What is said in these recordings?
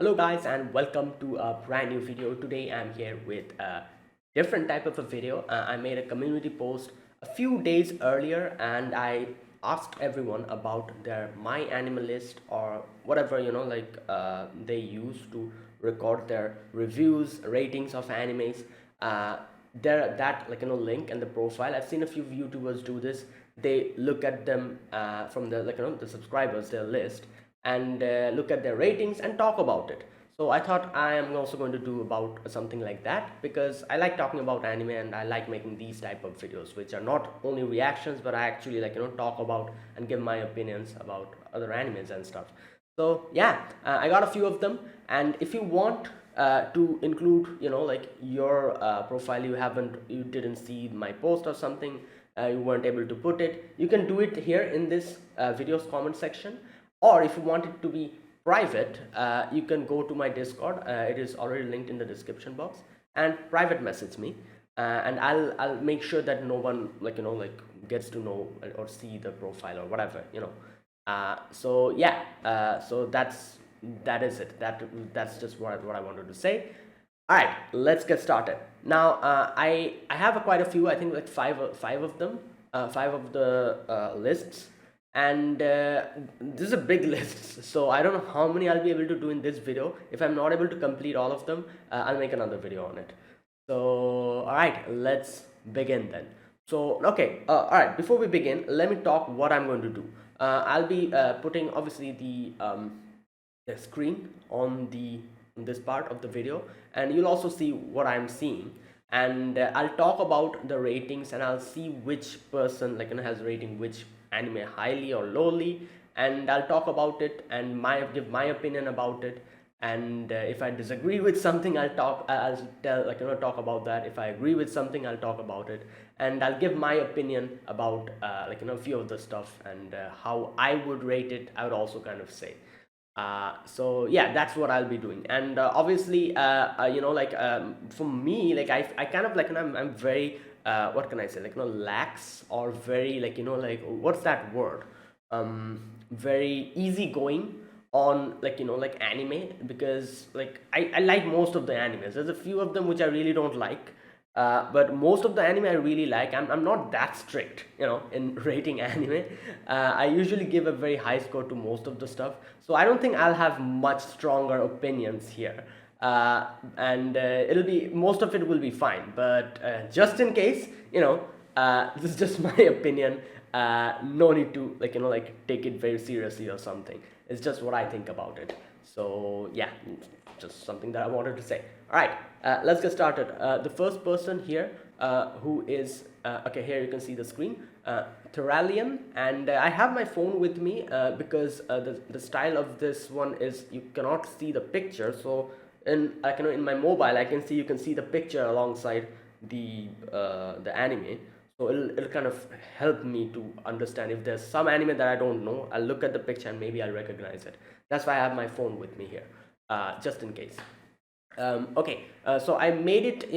Hello guys and welcome to a brand new video. Today I'm here with a different type of a video. I made a community post a few days earlier and I asked everyone about their my animal list or whatever they use to record their reviews, ratings of animes. There that link in the profile. I've seen a few YouTubers do this. They look at them from the subscribers, their list, and look at their ratings and talk about it. So I thought I am also going to do about something like that because I like talking about anime and I like making these type of videos which are not only reactions but I actually talk about and give my opinions about other animes and stuff. So yeah, I got a few of them, and if you want to include your profile, you didn't see my post or something, you weren't able to put it, you can do it here in this video's comment section. Or if you want it to be private, you can go to my Discord. It is already linked in the description box, and private message me, and I'll make sure that no one gets to know or see the profile or whatever. So yeah, so that is it. That's just what I wanted to say. All right, let's get started. Now, I have quite a few. I think like five of them, five of the lists, and this is a big list. So I don't know how many I'll be able to do in this video. If I'm not able to complete all of them, I'll make another video on it. So all right, let's begin then. So okay, all right. Before we begin, let me talk what I'm going to do. I'll be putting obviously the screen on this part of the video, and you'll also see what I'm seeing, and I'll talk about the ratings and I'll see which person has rating which anime highly or lowly, and I'll talk about it and give my opinion about it. And if I disagree with something, I'll tell talk about that. If I agree with something, I'll talk about it, and I'll give my opinion about a few of the stuff, and how I would rate it I would also kind of say. So yeah, that's what I'll be doing. And obviously for me, I kind of I'm very what can I say, lax, or very what's that word, very easygoing on anime, because I like most of the animes. There's a few of them which I really don't like, but most of the anime I really like. I'm not that strict, in rating anime. I usually give a very high score to most of the stuff, so I don't think I'll have much stronger opinions here. And it'll be most of it will be fine, but just in case, this is just my opinion. No need to take it very seriously or something. It's just what I think about it. So yeah, just something that I wanted to say. All right, let's get started. The first person here, who is okay, here you can see the screen, Terralian, and I have my phone with me because the style of this one is you cannot see the picture. So in my mobile I can see, you can see the picture alongside the anime. So it'll kind of help me to understand if there's some anime that I don't know. I'll look at the picture and maybe I'll recognize it. That's why I have my phone with me here, just in case. Okay, so I made it,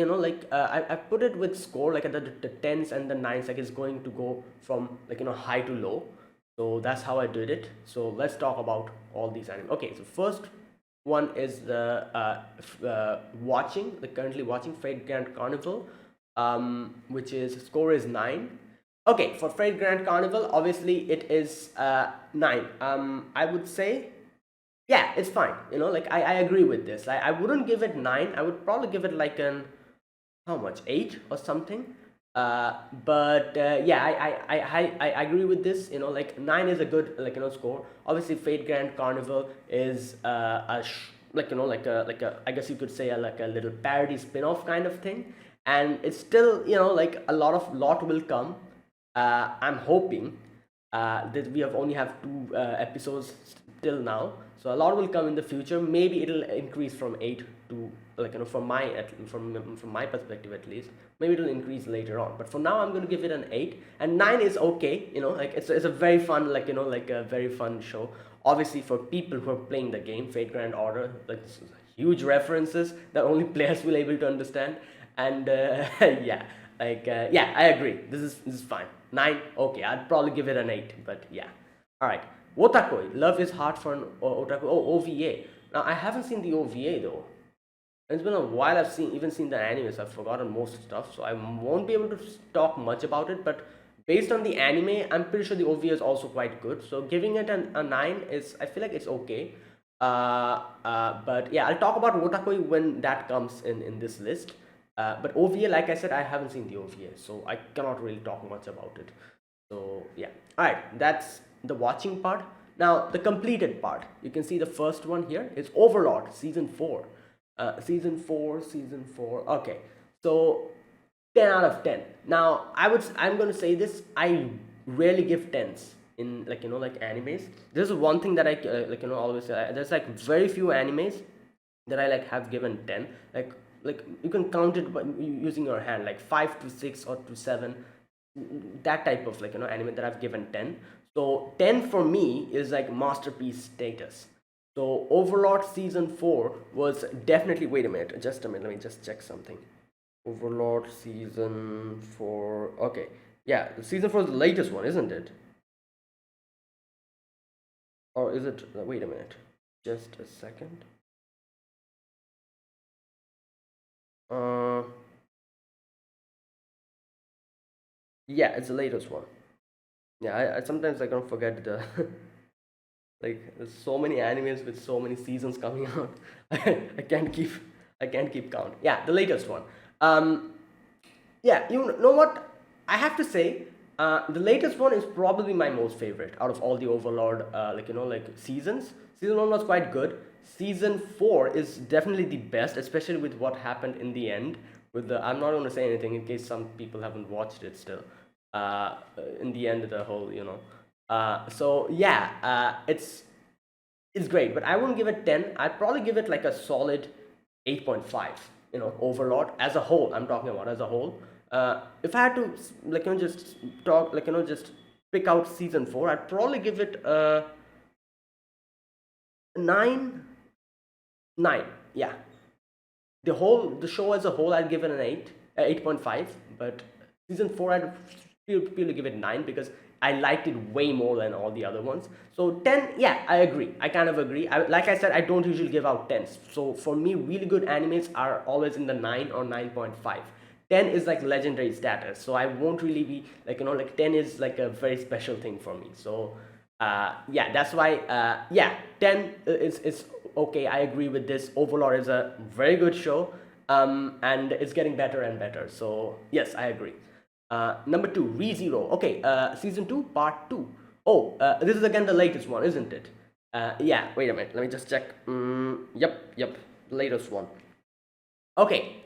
I put it with score, like the tens and the nines, like it's going to go from high to low. So that's how I did it. So let's talk about all these anime. Okay, so first one is the currently watching Fate Grand Carnival, which is score is 9. Okay, for Fate Grand Carnival, obviously it is 9. I would say, yeah, it's fine. I agree with this. I wouldn't give it 9. I would probably give it like an, how much, 8 or something. But yeah, I agree with this. 9 is a good score. Obviously Fate Grand Carnival is I guess you could say like a little parody spin-off kind of thing, and it's still a lot will come. I'm hoping that we have only have 2 episodes till now, so a lot will come in the future. Maybe it'll increase from 8 to from my perspective at least. Maybe it'll increase later on, but for now I'm going to give it an 8, and 9 is okay. It's a very fun a very fun show. Obviously for people who are playing the game, Fate Grand Order, huge references that only players will able to understand. And yeah, yeah, I agree, this is fine. 9, okay, I'd probably give it an 8, but yeah. All right, Otakoi, Love is Hard for an Otaku. Oh, OVA. Now I haven't seen the OVA though. It's been a while. I've seen the animes. I've forgotten most stuff, so I won't be able to talk much about it. But based on the anime, I'm pretty sure the OVA is also quite good. So giving it a 9 is, I feel like it's okay. But yeah, I'll talk about Wotakoi when that comes in this list. But OVA, like I said, I haven't seen the OVA, so I cannot really talk much about it. So yeah, all right, that's the watching part. Now the completed part. You can see the first one here is Overlord season 4. Season 4. Okay, so 10 out of 10. Now I'm going to say this, I rarely give 10s in, like, like animes. This is one thing that I like, always there's like very few animes that I like have given 10. Like you can count it by using your hand, like 5 to 6 or to 7, that type of, like, anime that I've given 10. So 10 for me is like masterpiece status. So Overlord season 4 was definitely, wait a minute, just a minute, let me just check something. Overlord season 4, okay, yeah, season 4 is the latest one, isn't it? Or is it, wait a minute, just a second. Yeah, it's the latest one. Yeah, I sometimes I don't forget the like, there's so many animes with so many seasons coming out. I can't keep I can't keep count. Yeah, the latest one. Yeah, you know what? I have to say, the latest one is probably my most favorite out of all the Overlord, like, like seasons. Season 1 was quite good. Season 4 is definitely the best, especially with what happened in the end. With the, I'm not going to say anything in case some people haven't watched it still. In the end of the whole, so yeah, it's great, but I wouldn't give it 10. I'd probably give it like a solid 8.5. Overlord as a whole, I'm talking about as a whole. If I had to, like, just talk, like, just pick out season 4, I'd probably give it a 9. Yeah, the show as a whole, I'd give it an 8.5. But season 4, I'd purely give it 9 because I liked it way more than all the other ones. So 10, yeah, I agree. I kind of agree. Like I said, I don't usually give out 10s. So for me, really good animes are always in the 9 or 9.5. 10 is like legendary status. So I won't really be like, like 10 is like a very special thing for me. So yeah, that's why, yeah, 10 is okay. I agree with this. Overlord is a very good show, and it's getting better and better. So yes, I agree. Number 2, ReZero. Okay, season 2, part 2. Oh, this is again the latest one, isn't it? Yeah, wait a minute. Let me just check. Yep, latest one. Okay,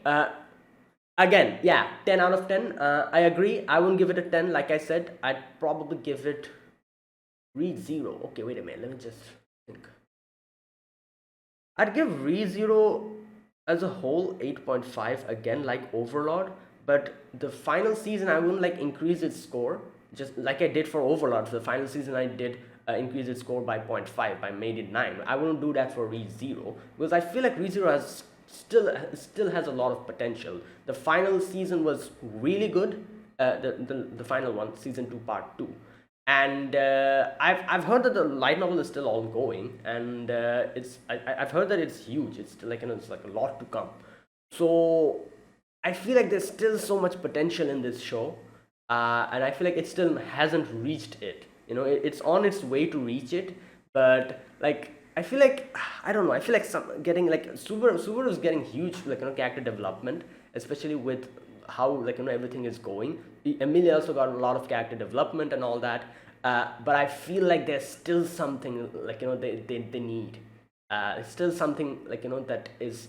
again, yeah, 10 out of 10. I agree. I wouldn't give it a 10. Like I said, I'd probably give it ReZero. Okay, wait a minute. Let me just think. I'd give ReZero as a whole 8.5, again, like Overlord. But the final season, I wouldn't like increase its score, just like I did for Overlord. For the final season, I did increase its score by 0.5. I made it 9. I wouldn't do that for ReZero because I feel like ReZero has still has a lot of potential. The final season was really good. The final one, season 2, part 2. And I've heard that the light novel is still ongoing, and I've heard that it's huge. It's still like, it's like a lot to come. So I feel like there's still so much potential in this show, and I feel like it still hasn't reached it. It's on its way to reach it, but like I feel like, I don't know. I feel like getting like Subaru is getting huge, like, character development, especially with how, like, everything is going. Emilia also got a lot of character development and all that, but I feel like there's still something, like, they need. Still something, like, that is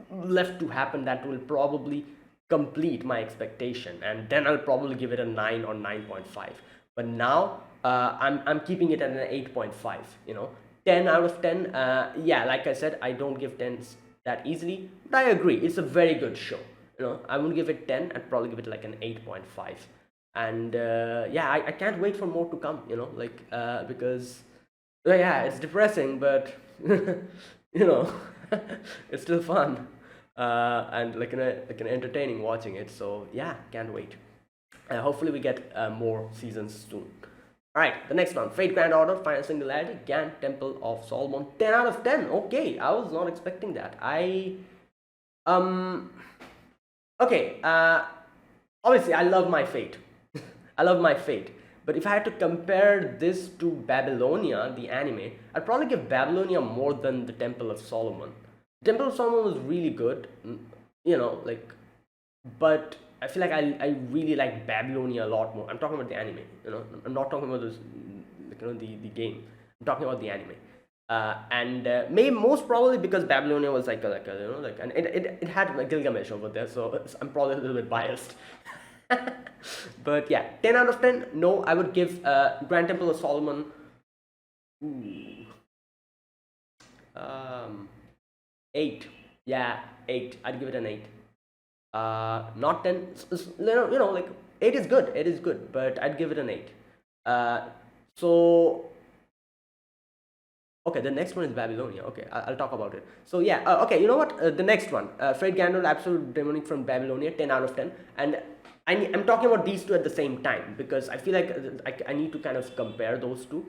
left to happen that will probably complete my expectation, and then I'll probably give it a 9 or 9.5. But now I'm keeping it at an 8.5. 10 out of 10. Yeah, like I said, I don't give 10s that easily, but I agree, it's a very good show. I wouldn't give it 10. I'd probably give it like an 8.5. And yeah, I can't wait for more to come, like, because yeah, it's depressing, but it's still fun, and like an entertaining watching it. So yeah, can't wait. Hopefully we get more seasons soon. All right, the next one, Fate Grand Order, Final Singularity, GAN, Temple of Solomon, 10 out of 10. Okay, I was not expecting that. Um, okay, obviously I love my Fate. I love my Fate. But if I had to compare this to Babylonia, the anime, I'd probably give Babylonia more than the Temple of Solomon. Temple of Solomon was really good, like, but I feel like I really like Babylonia a lot more. I'm talking about the anime, I'm not talking about this, like, the game. I'm talking about the anime. And maybe most probably because Babylonia was and it had Gilgamesh over there, so I'm probably a little bit biased. But yeah, 10 out of 10. No, I would give Grand Temple of Solomon, ooh, 8. Yeah, 8. I'd give it an 8. Not 10. Like 8 is good. 8 is good, but I'd give it an 8. So okay, the next one is Babylonia. Okay, I'll talk about it. So yeah, okay, you know what? The next one, Fred Gandol, Absolute Demonic from Babylonia, 10 out of 10. And I'm talking about these two at the same time because I feel like I need to kind of compare those two.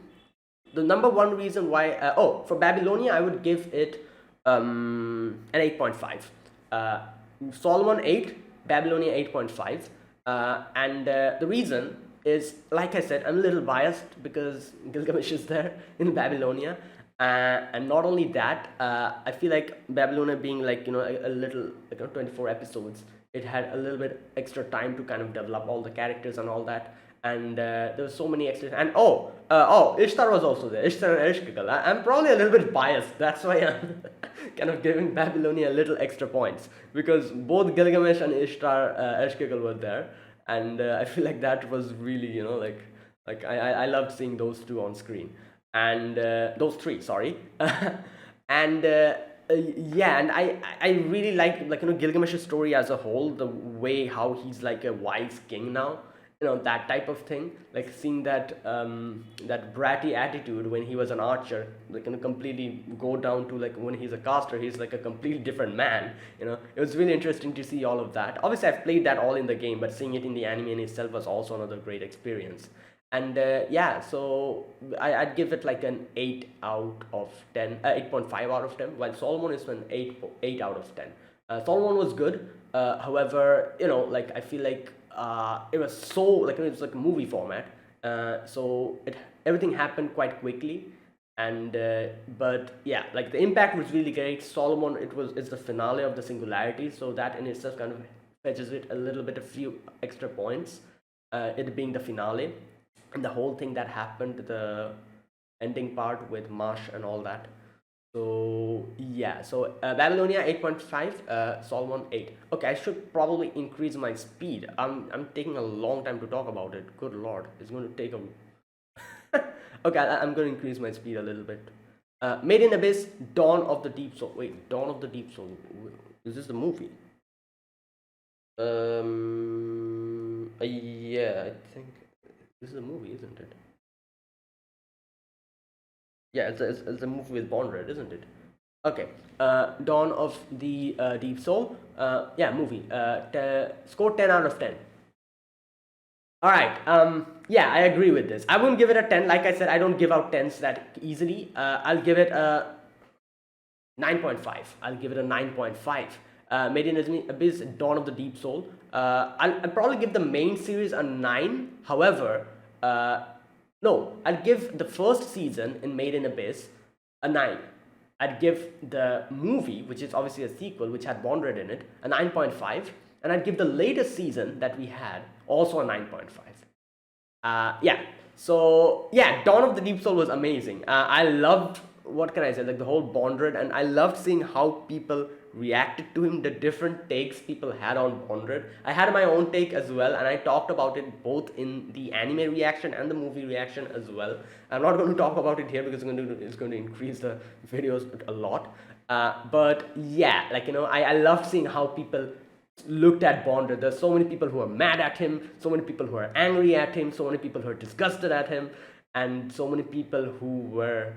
The number one reason why, for Babylonia, I would give it an 8.5. Solomon 8, Babylonia 8.5. And the reason is, like I said, I'm a little biased because Gilgamesh is there in Babylonia. And not only that, I feel like Babylonia being like, a little, 24 episodes, it had a little bit extra time to kind of develop all the characters and all that. And there were so many extra, and Ishtar was also there. Ishtar and Ereshkigal. I'm probably a little bit biased. That's why I'm kind of giving Babylonia a little extra points because both Gilgamesh and Ishtar, Ereshkigal were there, and I feel like that was really, I loved seeing those two on screen, and those three, sorry, and. Yeah, and I really like Gilgamesh's story as a whole, the way how he's like a wise king now, that type of thing, like seeing that that bratty attitude when he was an archer, like completely go down to like when he's a caster, he's like a completely different man. It was really interesting to see all of that. Obviously I've played that all in the game, but seeing it in the anime in itself was also another great experience. And yeah, so I'd give it like an 8 out of 10, 8.5 out of 10, while Solomon is an 8 out of 10. Solomon was good, however, like I feel like it was so, like it was like a movie format, so everything happened quite quickly. And but yeah, like the impact was really great. Solomon, it's the finale of the Singularity, so that in itself kind of fetches it a little bit, a few extra points, it being the finale and the whole thing that happened, the ending part with Marsh and all that. So yeah, so Babylonia 8.5, Solomon 8. Okay, I should probably increase my speed. I'm taking a long time to talk about it. Good lord, it's going to take a. Okay, I'm going to increase my speed a little bit. Made in Abyss, Dawn of the Deep Soul. Wait, Dawn of the Deep Soul. Is this the movie? Yeah, I think this is a movie, isn't it? Yeah, it's a movie with Bond, isn't it? Okay. Dawn of the Deep Soul. Yeah, movie. Score 10 out of 10. All right. Yeah, I agree with this. I wouldn't give it a 10. Like I said, I don't give out 10s that easily. I'll give it a 9.5. I'll give it a 9.5. Made in Abyss, Dawn of the Deep Soul. I'll probably give the main series a 9. However, no, I'd give the first season in Made in Abyss a 9. I'd give the movie, which is obviously a sequel, which had Bond in it, a 9.5. And I'd give the latest season that we had also a 9.5. Yeah, so yeah, Dawn of the Deep Soul was amazing. I loved, what can I say, like the whole Bondred, and I loved seeing how people reacted to him, the different takes people had on Bondred. I had my own take as well, and I talked about it both in the anime reaction and the movie reaction as well. I'm not going to talk about it here because it's going to increase the videos a lot. But yeah, like I loved seeing how people looked at Bondred. There's so many people who are mad at him, so many people who are angry at him, so many people who are disgusted at him, and so many people who were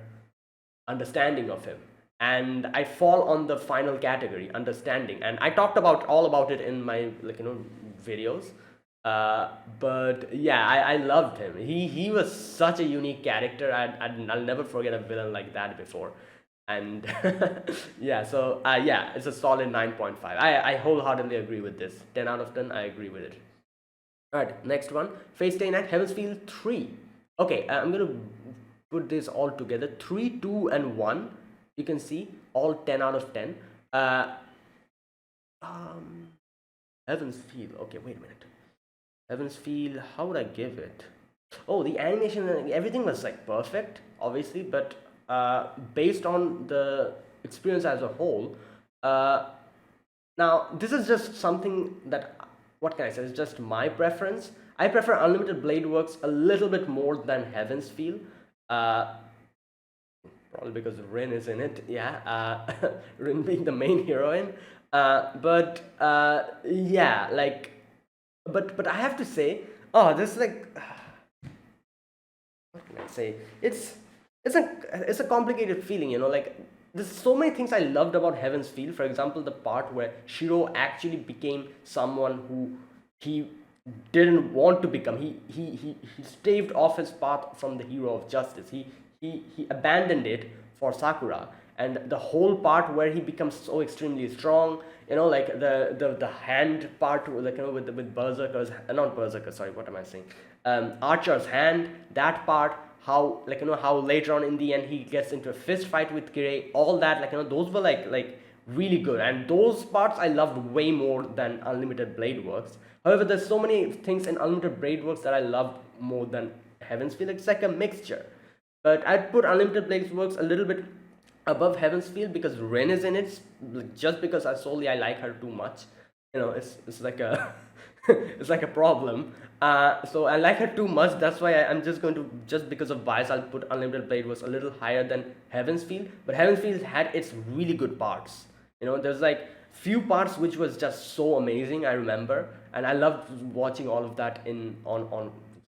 understanding of him. And I fall on the final category, understanding, and I talked about all about it in my videos. But yeah, I loved him. He was such a unique character. I'll never forget a villain like that before. And yeah, so yeah, it's a solid 9.5. I wholeheartedly agree with this. 10 out of 10, I agree with it. All right, next one. Fate Stay Night Heaven's Feel 3. Okay, I'm gonna put this all together. 3, 2, and 1. You can see all 10 out of 10. Uh, um, Heaven's Feel. Okay, wait a minute. Heaven's Feel, how would I give it? Oh, the animation and everything was like perfect, obviously, but based on the experience as a whole, uh, now this is just something that, what can I say? It's just my preference. I prefer Unlimited Blade Works a little bit more than Heaven's Feel. Uh, Probably because Rin is in it, yeah. Rin being the main heroine. But yeah, like, but I have to say, oh, this like, what can I say? It's a it's a complicated feeling, you know. Like, there's so many things I loved about Heaven's Feel. For example, the part where Shiro actually became someone who he didn't want to become. He staved off his path from the hero of justice. He abandoned it for Sakura. And the whole part where he becomes so extremely strong, you know, like the hand part, like, you know, with Berserker's, not Berserker, sorry, what am I saying? Archer's hand, that part, how, like, you know, how later on in the end he gets into a fist fight with Kirei, all that, like, you know, those were like really good, and those parts I loved way more than Unlimited Blade Works. However, there's so many things in Unlimited Blade Works that I loved more than Heaven's Feel. It's like a mixture, but I'd put Unlimited Blade Works a little bit above Heaven's Feel because Ren is in it, just because I like her too much. You know, it's like a it's like a problem. So I like her too much. That's why I'm just going to, just because of bias, I'll put Unlimited Blade was a little higher than Heaven's Feel. But Heaven's Feel had its really good parts. You know, there's like few parts which was just so amazing. I remember, and I loved watching all of that in on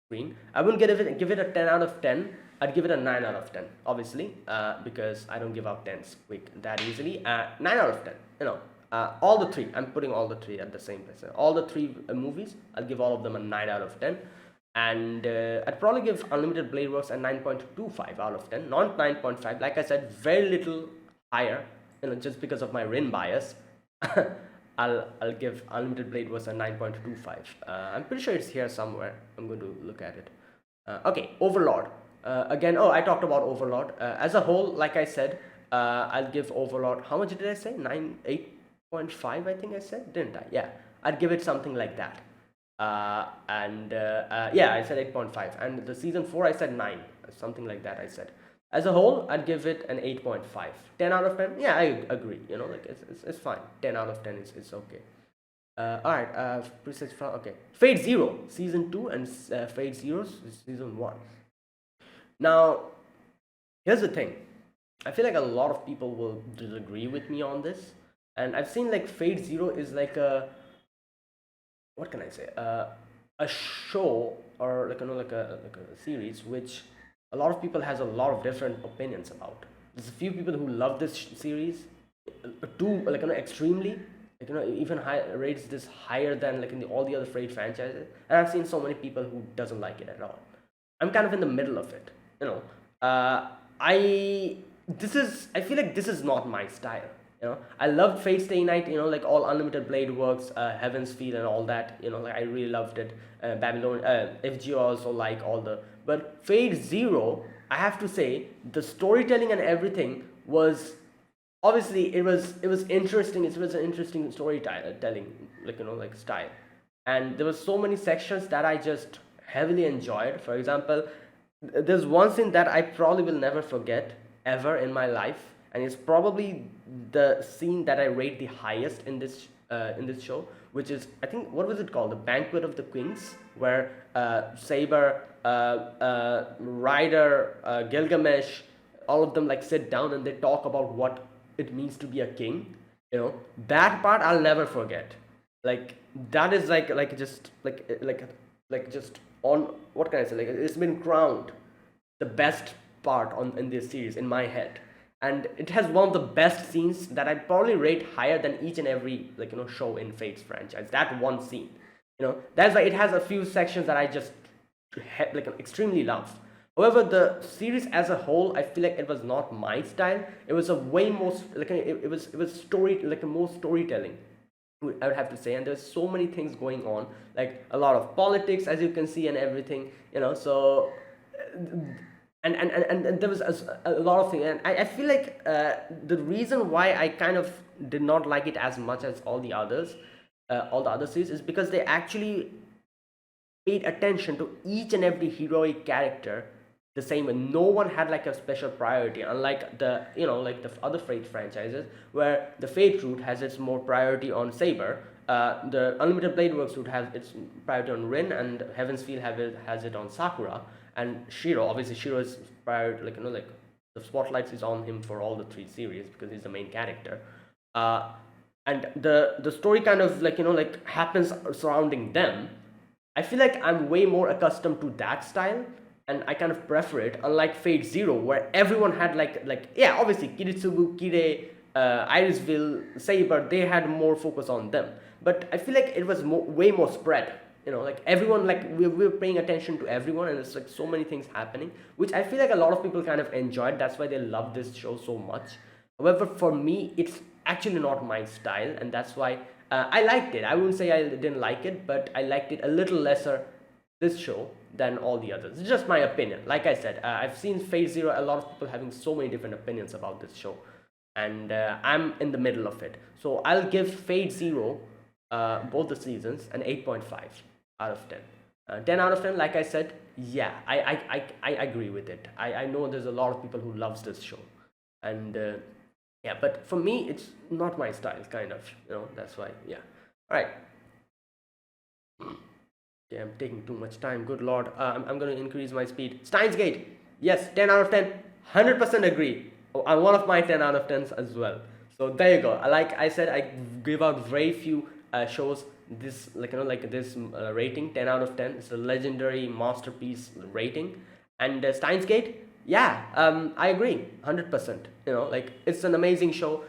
screen. I wouldn't give it a 10 out of 10. I'd give it a 9 out of 10, obviously, because I don't give out 10s quick that easily. 9 out of 10, you know. All the three, I'm putting all the three at the same place. All the three movies, I'll give all of them a 9 out of 10. And I'd probably give Unlimited Blade Works a 9.25 out of 10, not 9.5. Like I said, very little higher, you know, just because of my Rin bias. I'll give Unlimited Blade Works a 9.25. I'm pretty sure it's here somewhere. I'm going to look at it. Okay, Overlord. Again, oh, I talked about Overlord. As a whole, like I said, I'll give Overlord, how much did I say? 8.5, I think I said, didn't I? Yeah, I'd give it something like that. Yeah, I said 8.5. And the season 4, I said 9, something like that I said. As a whole, I'd give it an 8.5. 10 out of 10? Yeah, I agree. You know, like, it's fine. 10 out of 10 is okay. Alright, okay. Fate Zero, season 2, and Fate Zero, season 1. Now, here's the thing. I feel like a lot of people will disagree with me on this. And I've seen like Fate Zero is like a, what can I say? A show, or like, you know, like a series which a lot of people has a lot of different opinions about. There's a few people who love this series, too, like, you know, extremely, like, you know, even rates this higher than like in all the other Fate franchises. And I've seen so many people who doesn't like it at all. I'm kind of in the middle of it, you know. I feel like this is not my style. You know, I loved Fate Stay Night. You know, like all Unlimited Blade Works, Heaven's Feel, and all that. You know, like I really loved it. Babylon, FGO also like all the. But Fate Zero, I have to say, the storytelling and everything was, obviously it was interesting. It was an interesting storytelling, like, you know, like style. And there were so many sections that I just heavily enjoyed. For example, there's one scene that I probably will never forget ever in my life, and it's probably the scene that I rate the highest in this show, which is, I think, what was it called? The Banquet of the Queens, where Saber, Ryder, Gilgamesh, all of them like sit down and they talk about what it means to be a king. You know, that part I'll never forget. Like, that is like just like just on, what can I say? Like, it's been crowned the best part on in this series in my head, and it has one of the best scenes that I probably rate higher than each and every, like, you know, show in Fate's franchise. That one scene, That's why it has a few sections that I just like extremely love. However, the series as a whole, I feel like it was not my style. It was a way more like it was story, like a more storytelling, I would have to say. And there's so many things going on, like a lot of politics, as you can see, and everything. So and there was a lot of things, and I feel like the reason why I kind of did not like it as much as all the other series, is because they actually paid attention to each and every heroic character the same way. No one had like a special priority, unlike the like the other Fate franchises, where the Fate route has its more priority on Saber. The Unlimited Blade Works route has its priority on Rin, and Heaven's Feel has it on Sakura. And Shiro, obviously Shiro is priority, like the spotlight is on him for all the three series because he's the main character. And the story kind of like happens surrounding them. I feel like I'm way more accustomed to that style, and I kind of prefer it. Unlike Fate Zero, where everyone had yeah, obviously Kiritsugu, Kire, Irisville, Saber, they had more focus on them. But I feel like it was way more spread. Like everyone, like we're paying attention to everyone, and it's like so many things happening, which I feel like a lot of people kind of enjoyed. That's why they love this show so much. However, for me, it's actually not my style, and that's why I liked it. I wouldn't say I didn't like it, but I liked it a little lesser, this show, than all the others. It's just my opinion. Like I said, I've seen Phase Zero, a lot of people having so many different opinions about this show, and I'm in the middle of it. So I'll give Fate Zero, both the seasons, an 8.5 out of 10. 10 out of 10, like I said, yeah, I agree with it. I know there's a lot of people who loves this show, and yeah, but for me, it's not my style, kind of, that's why, yeah. All right. Okay, I'm taking too much time, good lord. I'm going to increase my speed. Steins Gate, yes, 10 out of 10, 100% agree. Oh, I'm one of my 10 out of 10s as well. So there you go. Like I said, I give out very few shows this this rating, 10 out of 10. It's a legendary masterpiece rating. And Steins Gate, yeah, I agree 100%. Like it's an amazing show,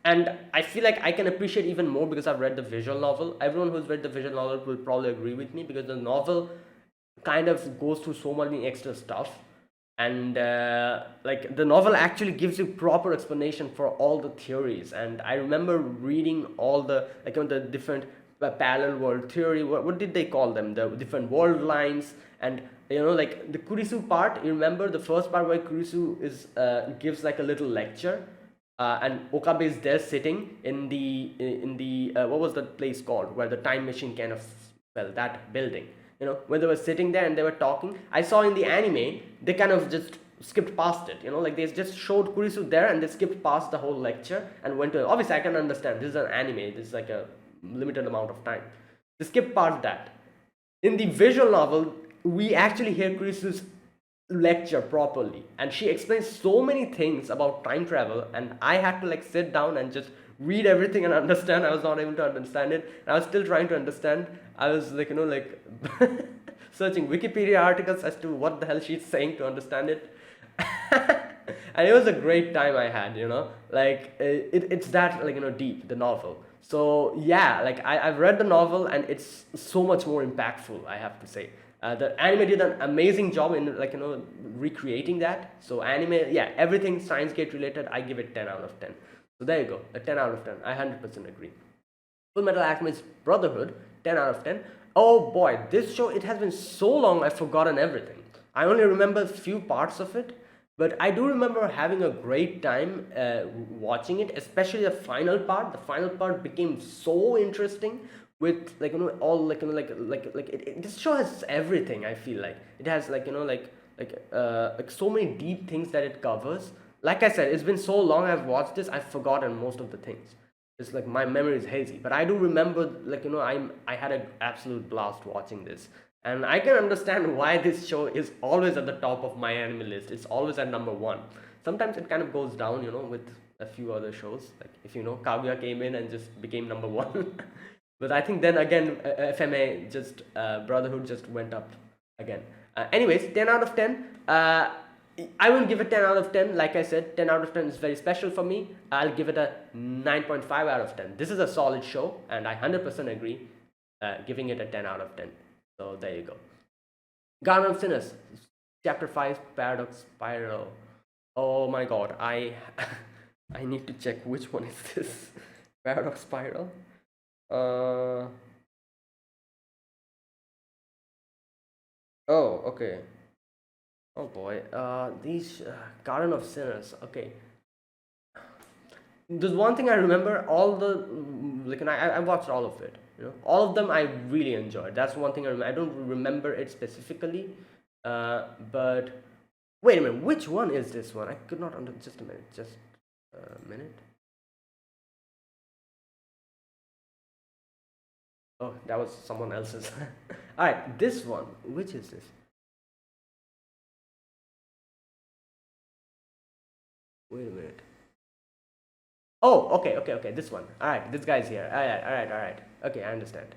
and I feel like I can appreciate even more because I've read the visual novel. Everyone who's read the visual novel will probably agree with me, because the novel kind of goes through so many extra stuff, and like the novel actually gives you proper explanation for all the theories. And I remember reading all the the different parallel world theory, what did they call them, the different world lines. And like the Kurisu part, you remember the first part where Kurisu is gives like a little lecture, and Okabe is there sitting in the what was the place called where the time machine kind of fell, that building. When they were sitting there and they were talking, I saw in the anime they kind of just skipped past it. Like they just showed Kurisu there and they skipped past the whole lecture and went to, obviously I can understand, this is an anime, this is like a limited amount of time. They skipped past that. In the visual novel, we actually hear Kurisu's lecture properly, and she explains so many things about time travel, and I had to like sit down and just read everything and understand. I was not able to understand it, and I was still trying to understand. I was like searching Wikipedia articles as to what the hell she's saying to understand it. And it was a great time I had, like it's that deep, the novel. So yeah, like I've read the novel and it's so much more impactful, I have to say. The anime did an amazing job in recreating that. So anime, yeah, everything Steins Gate related, I give it 10 out of 10. So there you go, a 10 out of 10. I 100% agree. Full Metal Alchemist Brotherhood, 10 out of 10. Oh boy, this show, it has been so long I've forgotten everything. I only remember a few parts of it, but I do remember having a great time watching it, especially the final part. The final part became so interesting with all this show has everything. I feel like it has so many deep things that it covers. Like I said, it's been so long I've watched this, I've forgotten most of the things. It's like my memory is hazy, but I do remember I had an absolute blast watching this. And I can understand why this show is always at the top of my anime list. It's always at number one. Sometimes it kind of goes down, with a few other shows. Like if Kaguya came in and just became number one. But I think then again, FMA just Brotherhood just went up again. Anyways, 10 out of 10. I will give it 10 out of 10. Like I said, 10 out of 10 is very special for me. I'll give it a 9.5 out of 10. This is a solid show, and I 100% agree. giving it a 10 out of 10. So there you go. Garden of Sinners, Chapter 5, Paradox Spiral. Oh my god, I I need to check which one is this. Paradox Spiral. Uh oh, okay. Oh boy. These Garden of Sinners. Okay. There's one thing I remember. All the like, and I watched all of it. You know, all of them I really enjoyed. That's one thing I remember. I don't remember it specifically, but wait a minute. Which one is this one? I could not under. Just a minute. Just a minute. Oh, that was someone else's. All right, this one. Which is this? Wait a minute. Oh, okay, okay, okay. This one. All right, this guy's here. All right, all right, all right. Okay, I understand.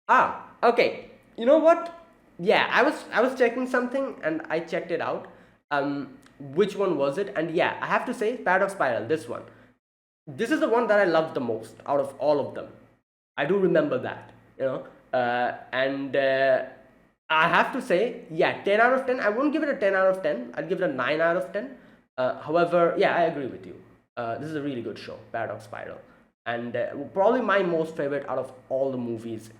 Ah, okay. You know what? Yeah, I was checking something and I checked it out. Which one was it? And yeah, I have to say Paradox Spiral. This one. This is the one that I loved the most out of all of them. I do remember that. You know, and I have to say, yeah, 10 out of 10. I won't give it a 10 out of 10. I'd give it a 9 out of 10. However, yeah, I agree with you. This is a really good show, Paradox Spiral, and probably my most favorite out of all the movies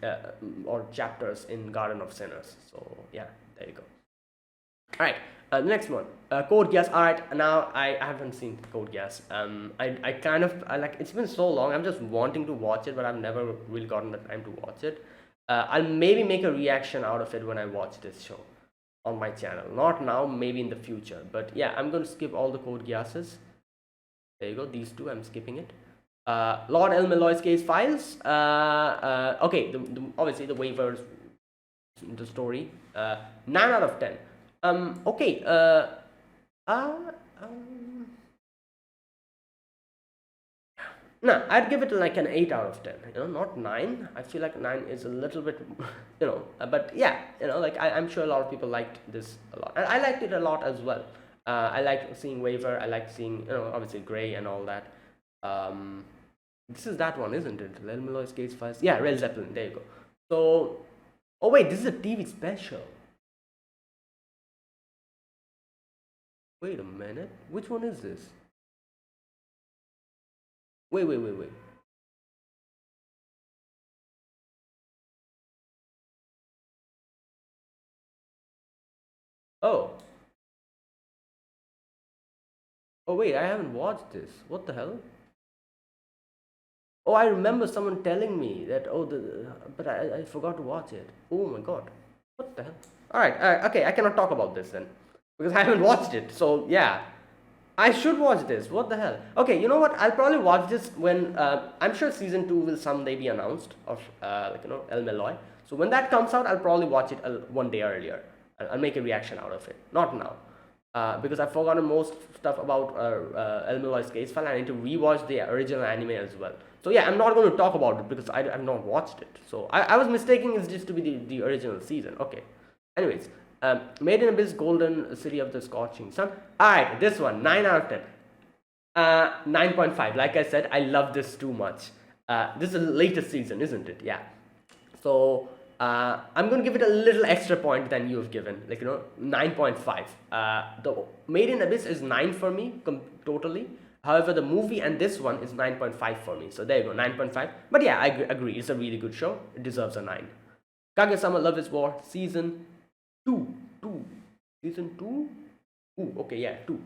or chapters in Garden of Sinners. So yeah, there you go. All right, next one, Code Geass. All right, now I haven't seen Code Geass. I kind of I like it's been so long. I'm just wanting to watch it, but I've never really gotten the time to watch it. I'll maybe make a reaction out of it when I watch this show on my channel. Not now, maybe in the future. But yeah, I'm going to skip all the Code Geasses. There you go. These two, I'm skipping it. Lord El Meloy's case files. Okay, obviously the waivers, the story. 9 out of 10. Okay. Um, no, I'd give it like an 8 out of 10. You know, not 9. I feel like 9 is a little bit, but yeah, like I'm sure a lot of people liked this a lot. And I liked it a lot as well. I liked seeing Waver. I liked seeing, obviously Gray and all that. Um, this is that one, isn't it? Lel Meloy's Case Files. Yeah, Red Zeppelin. There you go. So, oh wait, this is a TV special. Wait a minute. Which one is this? Wait, wait, wait, wait. Oh. Oh wait, I haven't watched this. What the hell? Oh, I remember someone telling me that. Oh, but I forgot to watch it. Oh my god, what the hell? All right, okay, I cannot talk about this then because I haven't watched it. So yeah, I should watch this. What the hell? Okay, you know what? I'll probably watch this when I'm sure season 2 will someday be announced of El Meloy. So when that comes out, I'll probably watch it one day earlier. I'll make a reaction out of it. Not now. Because I've forgotten most stuff about El Meloy's case file. I need to rewatch the original anime as well. So yeah, I'm not going to talk about it because I've not watched it. So I was mistaking it just to be the original season. Okay. Anyways, Made in Abyss, Golden City of the Scorching Sun. Alright, this one, 9 out of 10. 9.5. Like I said, I love this too much. This is the latest season, isn't it? Yeah. So I'm going to give it a little extra point than you've given, 9.5. The Made in Abyss is 9 for me, totally. However, the movie and this one is 9.5 for me. So there you go, 9.5. But yeah, I agree. It's a really good show. It deserves a 9. Kaguya-sama Love is War, Season 2. Season 2? Ooh, okay, yeah, 2.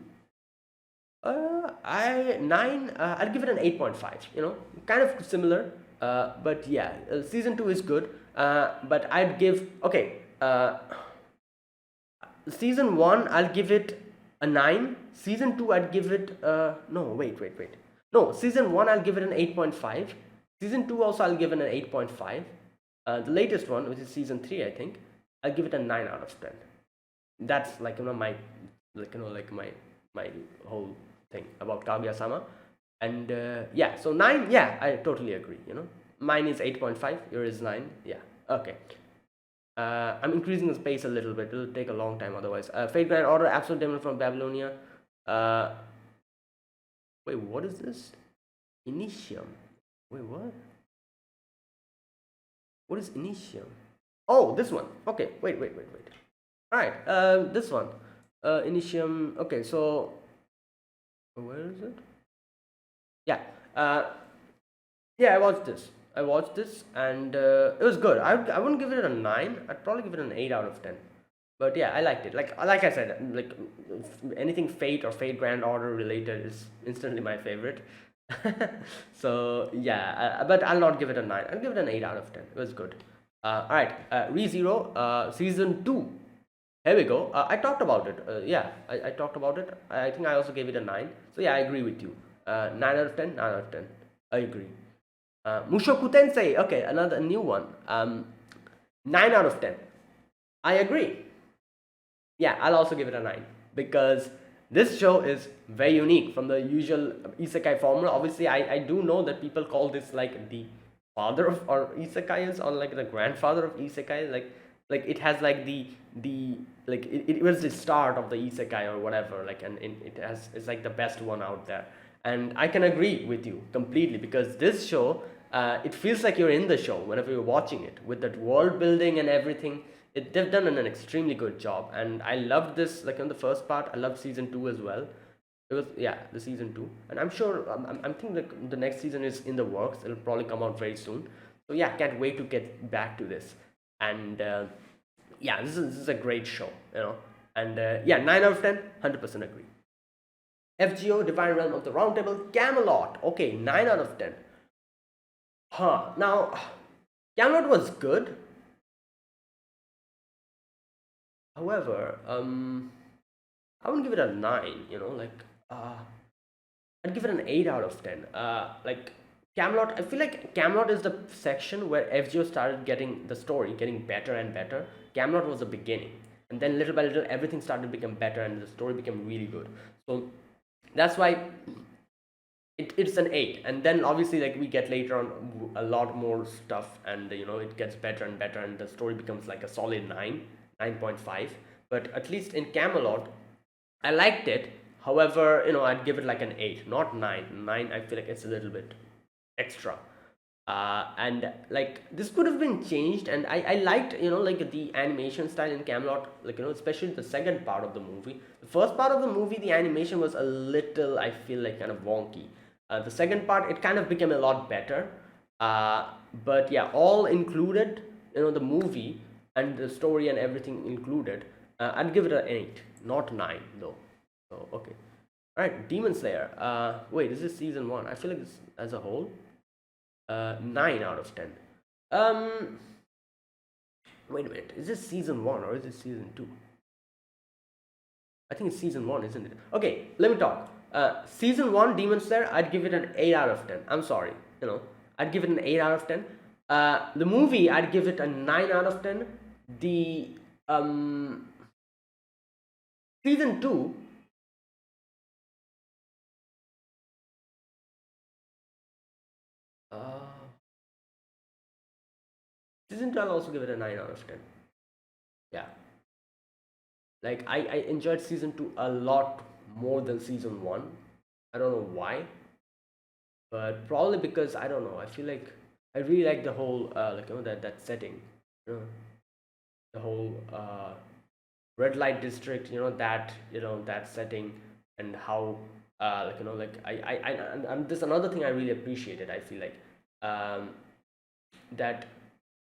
I'll give it an 8.5. Kind of similar. But yeah, season 2 is good. But I'd give season 1 I'll give it a 9. Season 2 I'd give it no, wait. No, season 1 I'll give it an 8.5. Season 2 also I'll give it an 8.5. The latest one, which is season 3, I think, I'll give it a 9 out of 10. That's my my whole thing about Kaguya-sama. And yeah, so 9, yeah, I totally agree. Mine is 8.5, yours is 9. Yeah, okay. I'm increasing the space a little bit. It'll take a long time otherwise. Fate Grand Order, Absolute Demon from Babylonia. Wait, what is this? Initium. Wait, what? What is Initium? Oh, this one. Okay, wait. All right, this one. Initium. Okay, so where is it? Yeah. Yeah, I watched this, and it was good. I wouldn't give it a 9. I'd probably give it an 8 out of 10. But yeah, I liked it. Like I said, like anything Fate or Fate Grand Order related is instantly my favorite. So yeah, but I'll not give it a 9. I'll give it an 8 out of 10. It was good. All right, ReZero, season 2. Here we go. I talked about it. Yeah, I talked about it. I think I also gave it a 9. So yeah, I agree with you. 9 out of 10, 9 out of 10. I agree. Mushoku Tensei, okay, another new one. 9 out of 10. I agree. Yeah, I'll also give it a 9 because this show is very unique from the usual isekai formula. Obviously, I do know that people call this like the father of or isekais or like the grandfather of isekai. Like it has like the like it was the start of the isekai or whatever. Like and it has it's like the best one out there. And I can agree with you completely because this show, it feels like you're in the show whenever you're watching it with that world building and everything. They've done an extremely good job, and I loved this. Like in the first part, I loved season 2 as well. It was yeah, the season 2, and I'm sure I'm thinking the next season is in the works. It'll probably come out very soon. So yeah, can't wait to get back to this. And yeah, this is a great show, you know. And yeah, 9 out of 10, 100% agree. FGO, Divine Realm of the Round Table, Camelot. Okay, 9 out of 10. Huh. Now, Camelot was good. However, I wouldn't give it a 9, you know, like, I'd give it an 8 out of 10. Like, Camelot, I feel like Camelot is the section where FGO started getting the story getting better and better. Camelot was the beginning. And then little by little, everything started to become better and the story became really good. So, that's why it's an 8. And then obviously like we get later on a lot more stuff, and you know it gets better and better, and the story becomes like a solid 9, 9.5. But at least in Camelot I liked it. However, you know, I'd give it like an 8, not 9. 9, I feel like it's a little bit extra. And like this could have been changed, and I liked, you know, like the animation style in Camelot, like, you know, especially the second part of the movie. The first part of the movie, the animation was a little, I feel like, kind of wonky. The second part, it kind of became a lot better. But yeah, all included, you know, the movie and the story and everything included, I'd give it an 8, not 9 though. So okay, all right, Demon Slayer. Wait, this is season 1. I feel like this as a whole, 9 out of 10. Um, Wait a minute, is this season 1 or is this season 2? I think it's season 1, isn't it? Okay, let me talk. Season 1 Demon Slayer, I'd give it an 8 out of 10. I'm sorry, you know, I'd give it an 8 out of 10. The movie, I'd give it a 9 out of 10. The season 2, uh, season 2, I'll also give it a 9 out of 10. Yeah, like I enjoyed season 2 a lot more than season 1. I don't know why, but probably because I don't know. I feel like I really like the whole like, you know, that setting, you know, the whole red light district, you know, that, you know, that setting, and how like, you know, like and this another thing I really appreciated. I feel like um that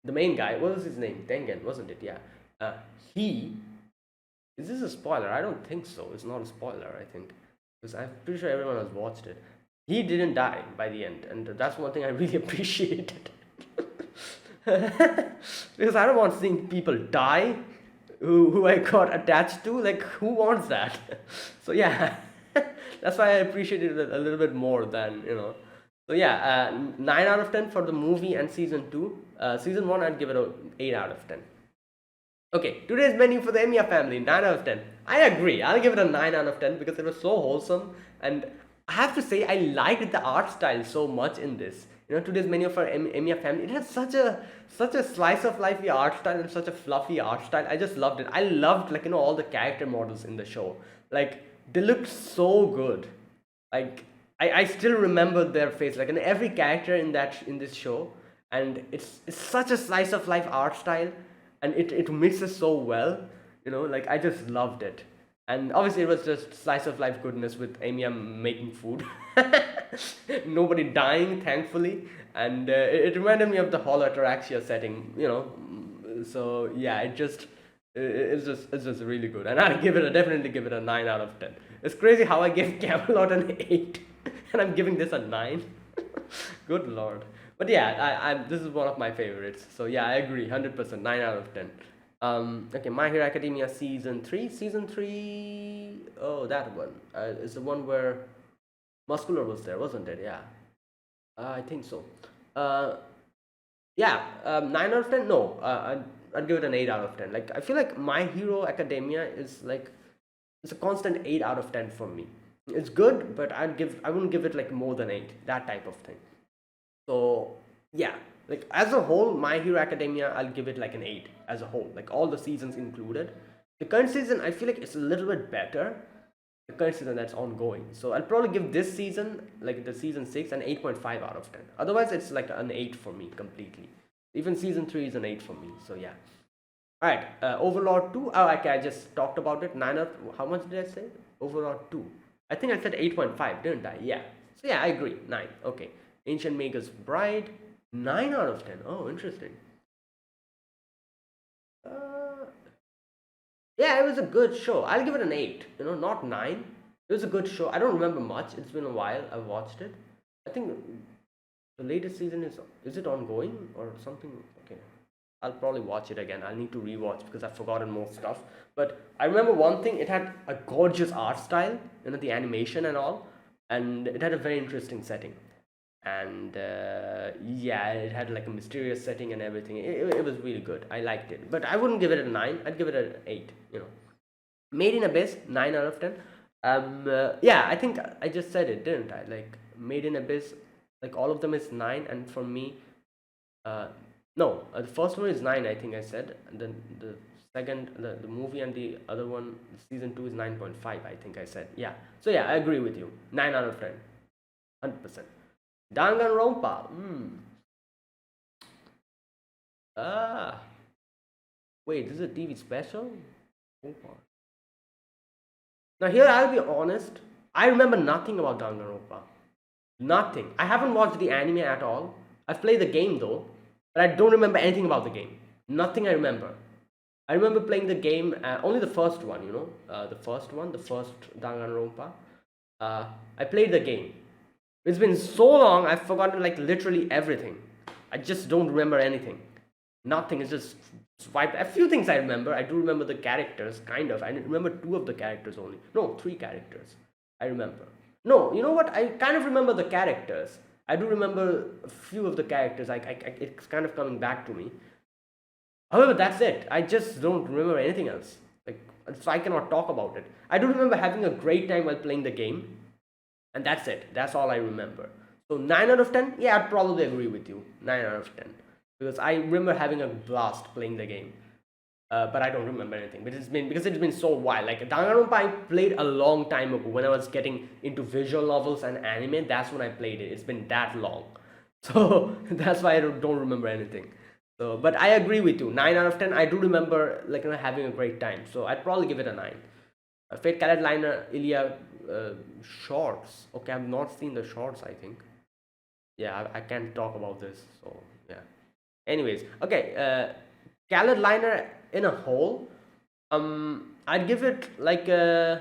the main guy, what was his name, Tengen, wasn't it? Yeah. uh he Is this a spoiler? I don't think so. It's not a spoiler, I think, because I'm pretty sure everyone has watched it. He didn't die by the end, and that's one thing I really appreciated. Because I don't want seeing people die who I got attached to. Like, who wants that? So yeah, that's why I appreciated it a little bit more than, you know. So yeah, 9 out of 10 for the movie and season 2. Season 1, I'd give it a 8 out of 10. Okay, today's menu for the Emiya family, 9 out of 10. I agree, I'll give it a 9 out of 10 because it was so wholesome, and I have to say, I liked the art style so much in this. You know, today's menu for Emiya family, it has such a slice of lifey art style and such a fluffy art style. I just loved it. I loved, like, you know, all the character models in the show. Like, they looked so good. Like, I still remember their face. Like, in every character in this show, and it's such a slice of life art style, and it mixes so well. Like I just loved it. And obviously it was just slice of life goodness with Amy making food. Nobody dying, thankfully. And it reminded me of the Holo Ataraxia setting, so yeah, it's just really good, and I'll definitely give it a 9 out of 10. It's crazy how I gave Camelot an 8 and I'm giving this a 9. Good lord. But yeah, this is one of my favorites, so yeah, I agree, 100%, 9 out of 10. Okay, My Hero Academia season 3. Oh, that one is the one where Muscular was there, wasn't it? Yeah, I think so. uh yeah, 9 out of 10. No, I'd give it an 8 out of 10. Like, I feel like My Hero Academia is like, it's a constant 8 out of 10 for me. It's good, but I wouldn't give it like more than 8, that type of thing. So yeah, like as a whole, My Hero Academia, I'll give it like an 8 as a whole, like all the seasons included. The current season, I feel like it's a little bit better, the current season that's ongoing. So I'll probably give this season, like the season 6, an 8.5 out of 10. Otherwise, it's like an 8 for me completely. Even season 3 is an 8 for me. So yeah. All right, Overlord 2. Oh, okay, I just talked about it. 9 out. How much did I say? Overlord 2. I think I said 8.5, didn't I? Yeah. So yeah, I agree. 9. Okay. Ancient Magus Bride. 9 out of 10. Oh, interesting. Uh, yeah, it was a good show. I'll give it an 8. Not 9. It was a good show. I don't remember much. It's been a while. I've watched it. I think the latest season is it ongoing or something? Okay. I'll probably watch it again. I'll need to rewatch because I've forgotten more stuff. But I remember one thing, it had a gorgeous art style, the animation and all, and it had a very interesting setting. And yeah, it had like a mysterious setting and everything. It was really good. I liked it. But I wouldn't give it a 9. I'd give it an 8. Made in Abyss, 9 out of 10. Yeah, I think I just said it, didn't I? Like, Made in Abyss, like all of them is 9, and for me, uh, no, the first one is 9, I think I said. And then the second, the movie, and the other one, season 2, is 9.5, I think I said. Yeah. So yeah, I agree with you. 9 out of 10. 100%. Danganronpa. Ah. Wait, this is a TV special? Oh, now here I'll be honest. I remember nothing about Danganronpa. Nothing. I haven't watched the anime at all. I've played the game though, but I don't remember anything about the game. Nothing I remember. I remember playing the game, only the first one, the first Danganronpa. I played the game. It's been so long, I've forgotten like literally everything. I just don't remember anything. Nothing. It's just swiped. A few things I remember. I do remember the characters, kind of. I remember 2 of the characters only. No, 3 characters. I remember. No, you know what? I kind of remember the characters. I do remember a few of the characters. It's kind of coming back to me. However, that's it. I just don't remember anything else. Like, so I cannot talk about it. I do remember having a great time while playing the game, and that's it. That's all I remember. So 9 out of 10. Yeah, I'd probably agree with you. 9 out of 10, because I remember having a blast playing the game. But I don't remember anything. But because it's been so while. Like Danganronpa, I played a long time ago when I was getting into visual novels and anime. That's when I played it. It's been that long, so that's why I don't remember anything. So, but I agree with you. 9 out of 10. I do remember like having a great time. So I'd probably give it a 9. Fate Cadet Liner Ilya shorts. Okay, I've not seen the shorts. I think. Yeah, I can't talk about this. So yeah. Anyways, okay. Khaled Liner in a whole, I'd give it like the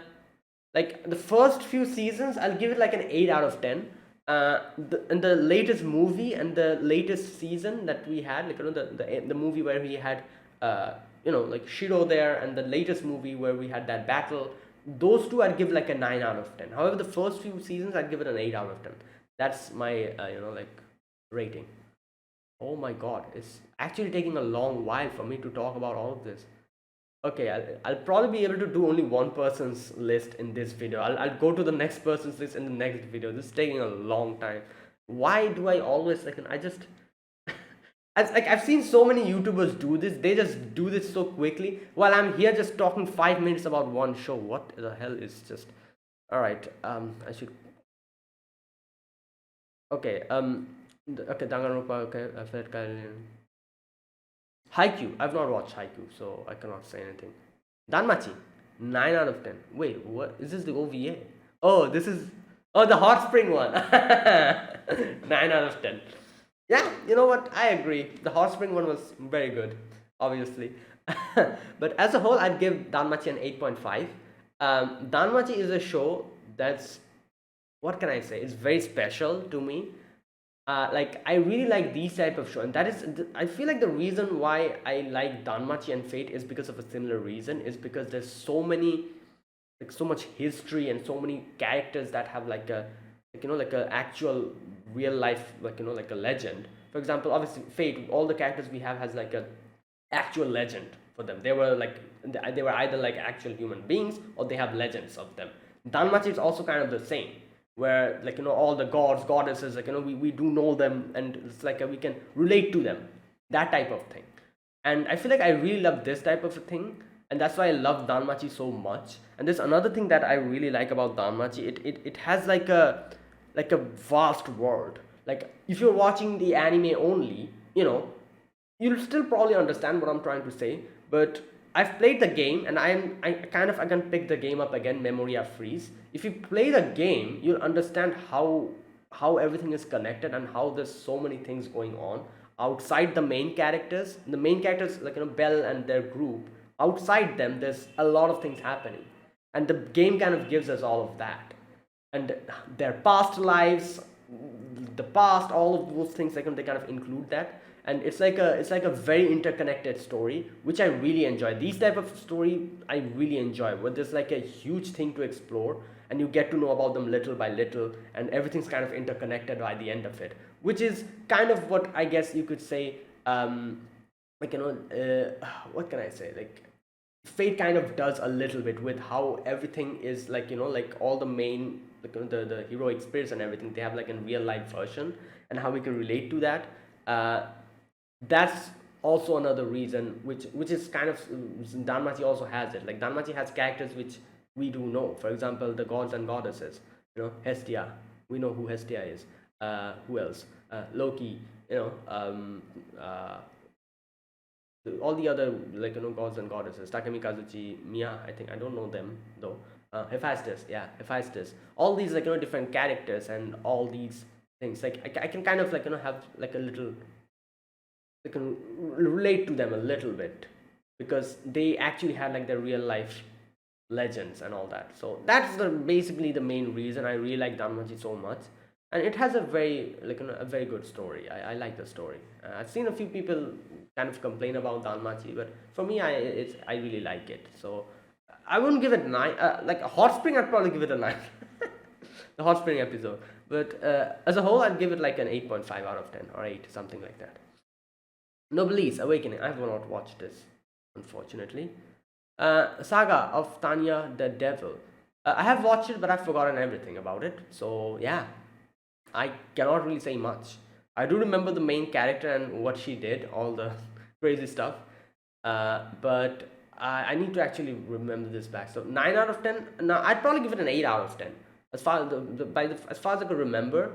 first few seasons. I'll give it like an 8 out of 10. And the latest movie and the latest season that we had, like the movie where we had like Shiro there, and the latest movie where we had that battle. Those two I'd give like a 9 out of 10. However, the first few seasons I'd give it an 8 out of 10. That's my like rating. Oh my god, it's actually taking a long while for me to talk about all of this. Okay, I'll probably be able to do only one person's list in this video. I'll go to the next person's list in the next video. This is taking a long time. Why do I always I just I've seen so many YouTubers do this. They just do this so quickly while I'm here just talking 5 minutes about one show. What the hell is just all right. I should. Okay. Okay, Danganronpa. Okay, Fairy Tail. Haikyuu. I've not watched Haikyuu, so I cannot say anything. Danmachi. 9 out of 10. Wait, what? Is this the OVA? Oh, this is. Oh, the Hot Spring one. 9 out of 10. Yeah, you know what? I agree. The Hot Spring one was very good, obviously. But as a whole, I'd give Danmachi an 8.5. Danmachi is a show that's, what can I say? It's very special to me. Like I really like these type of show, and that is I feel like the reason why I like Danmachi and Fate is because of a similar reason. Is because there's so many, like so much history and so many characters that have like a, like like a actual real life, like like a legend. For example, obviously Fate, all the characters we have has like a actual legend for them. They were like, they were either like actual human beings or they have legends of them. Danmachi is also kind of the same, where like all the gods, goddesses, like we do know them, and it's like we can relate to them, that type of thing. And I feel like I really love this type of a thing, and that's why I love Danmachi so much. And there's another thing that I really like about Danmachi. It has like a vast world. Like if you're watching the anime only, you'll still probably understand what I'm trying to say. But I've played the game, and I can pick the game up again. Memoria freeze. If you play the game, you'll understand how everything is connected and how there's so many things going on outside the main characters. The main characters, like Bell and their group. Outside them, there's a lot of things happening, and the game kind of gives us all of that, and their past lives, the past, all of those things, like they kind of include that. And it's like a very interconnected story, which I really enjoy. These type of story I really enjoy, where there's like a huge thing to explore, and you get to know about them little by little, and everything's kind of interconnected by the end of it, which is kind of what I guess you could say. Like what can I say, like Fate kind of does a little bit with how everything is, like like all the main, like the hero experience and everything they have like in real life version, and how we can relate to that. uh, that's also another reason, which is kind of, Danmachi also has it. Like Danmachi has characters which we do know. For example, the gods and goddesses. Hestia. We know who Hestia is. Who else? Loki. All the other, like gods and goddesses. Takemi Kazuchi, Mia. I think I don't know them though. Hephaestus. Yeah, Hephaestus. All these, like different characters and all these things. Like I can kind of, like have like a little, they can relate to them a little bit, because they actually had like their real life legends and all that. So that's basically the main reason I really like Danmachi so much. And it has a very, like a very good story. I like the story. I've seen a few people kind of complain about Danmachi, but for me, I really like it. So I wouldn't give it 9. Like a Hot Spring, I'd probably give it a 9. The Hot Spring episode. But as a whole, I'd give it like an 8.5 out of 10 or 8, something like that. Noblesse Awakening. I have not watched this, unfortunately. Saga of Tanya the Devil. I have watched it, but I've forgotten everything about it. So yeah, I cannot really say much. I do remember the main character and what she did, all the crazy stuff. But I need to actually remember this back. So 9 out of 10. Now I'd probably give it an 8 out of 10. As far as as far as I could remember,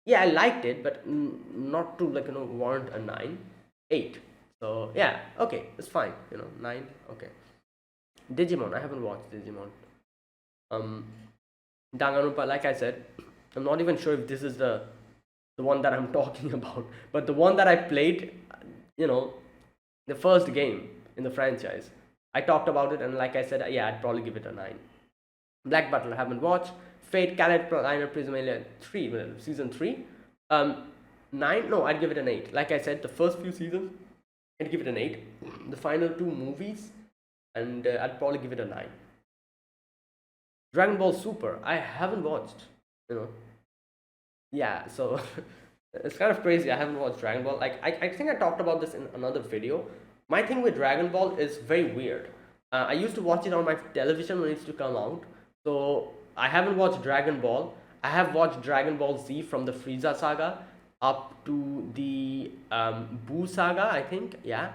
yeah, I liked it, but not to, like warrant a 9. 8. So yeah, okay, it's fine. 9. Okay. Digimon. I haven't watched Digimon. Um, Danganronpa. Like I said, I'm not even sure if this is the one that I'm talking about, but the one that I played, the first game in the franchise. I talked about it, and like I said, yeah, I'd probably give it a 9. Black Butler. I haven't watched. Fate, Cadet, Prism Alien 3, well, season 3. 9? No, I'd give it an 8. Like I said, the first few seasons, I'd give it an 8. The final 2 movies, and I'd probably give it a 9. Dragon Ball Super, I haven't watched, Yeah, so it's kind of crazy. I haven't watched Dragon Ball. Like, I think I talked about this in another video. My thing with Dragon Ball is very weird. I used to watch it on my television when it used to come out. So I haven't watched Dragon Ball. I have watched Dragon Ball Z from the Frieza saga up to the Boo saga, I think. Yeah.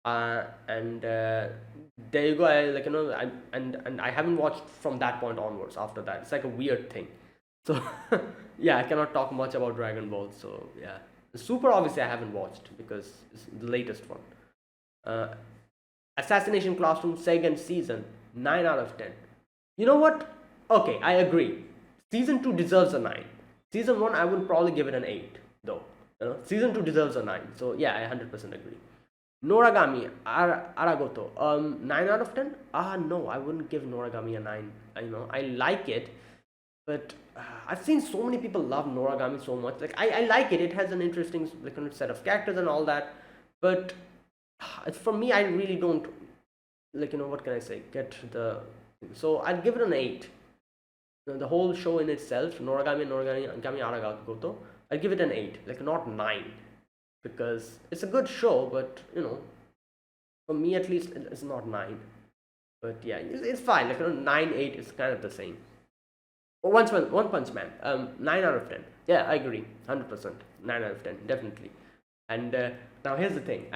And there you go. And I haven't watched from that point onwards. After that, it's like a weird thing. So yeah, I cannot talk much about Dragon Ball. So yeah. Super, obviously, I haven't watched because it's the latest one. Uh, Assassination Classroom second season, 9 out of 10. You know what? Okay, I agree. Season 2 deserves a 9. Season 1, I would probably give it an 8, though. Season 2 deserves a 9. So, yeah, I 100% agree. Noragami, Aragoto, 9 out of 10? No, I wouldn't give Noragami a 9. I like it, but I've seen so many people love Noragami so much. Like, I like it. It has an interesting set of characters and all that, but for me, I really don't, what can I say, get the, so I'd give it an 8. The whole show in itself, Noragami Aragagoto, I'd give it an 8, like not 9, because it's a good show, but for me at least, it's not 9. But yeah, it's fine. 9, 8 is kind of the same. One Punch Man, 9 out of 10. Yeah, I agree, 100%. 9 out of 10, definitely. And now here's the thing.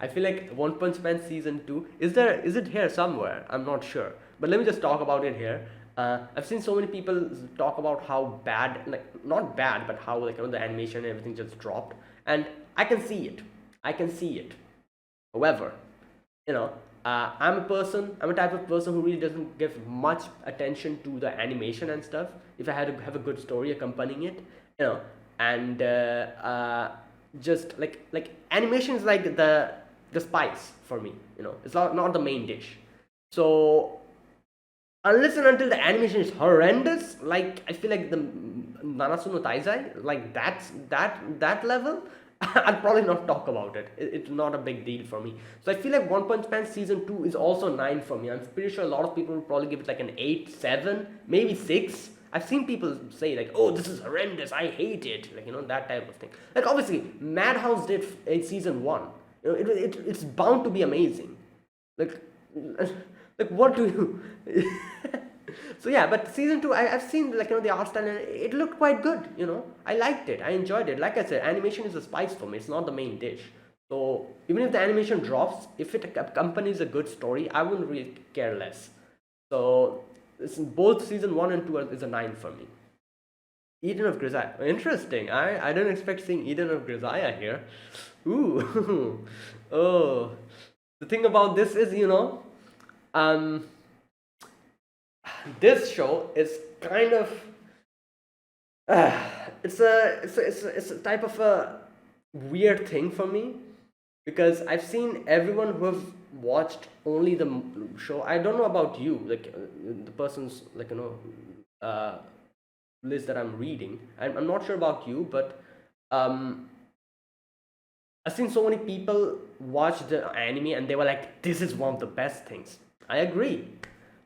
I feel like One Punch Man season 2 is it here somewhere? I'm not sure, but let me just talk about it here. I've seen so many people talk about how bad, like not bad, but how the animation and everything just dropped, and I can see it. However, I'm a type of person who really doesn't give much attention to the animation and stuff. If I had to have a good story accompanying it, and just like animation is like the spice for me. It's not the main dish. So unless and until the animation is horrendous, like I feel like the Nanatsu no Taizai, like that level, I'll probably not talk about it. It's not a big deal for me. So I feel like One Punch Man season 2 is also 9 for me. I'm pretty sure a lot of people will probably give it like an 8, 7, maybe 6. I've seen people say like, oh, this is horrendous, I hate it, that type of thing. Like obviously, Madhouse did season 1. It's bound to be amazing. Like what do you? So yeah, but season 2, I've seen the art style, and it looked quite good. I liked it, I enjoyed it. Like I said, animation is a spice for me. It's not the main dish. So even if the animation drops, if it accompanies a good story, I wouldn't really care less. So both season 1 and 2 is a 9 for me. Eden of Grisaia, interesting. I didn't expect seeing Eden of Grisaia here. Ooh. Oh, the thing about this is, this show is kind of it's a type of a weird thing for me, because I've seen everyone who have watched only the show. I don't know about you, the person's list that I'm reading. I'm not sure about you, but I've seen so many people watch the anime and they were like, this is one of the best things. I agree.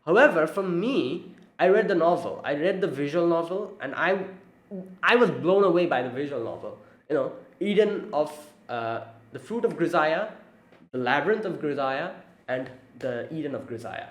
However, for me, I read the novel. I read the visual novel, and I was blown away by the visual novel. Eden of the Fruit of Grisaia, the Labyrinth of Grisaia, and the Eden of Grisaia.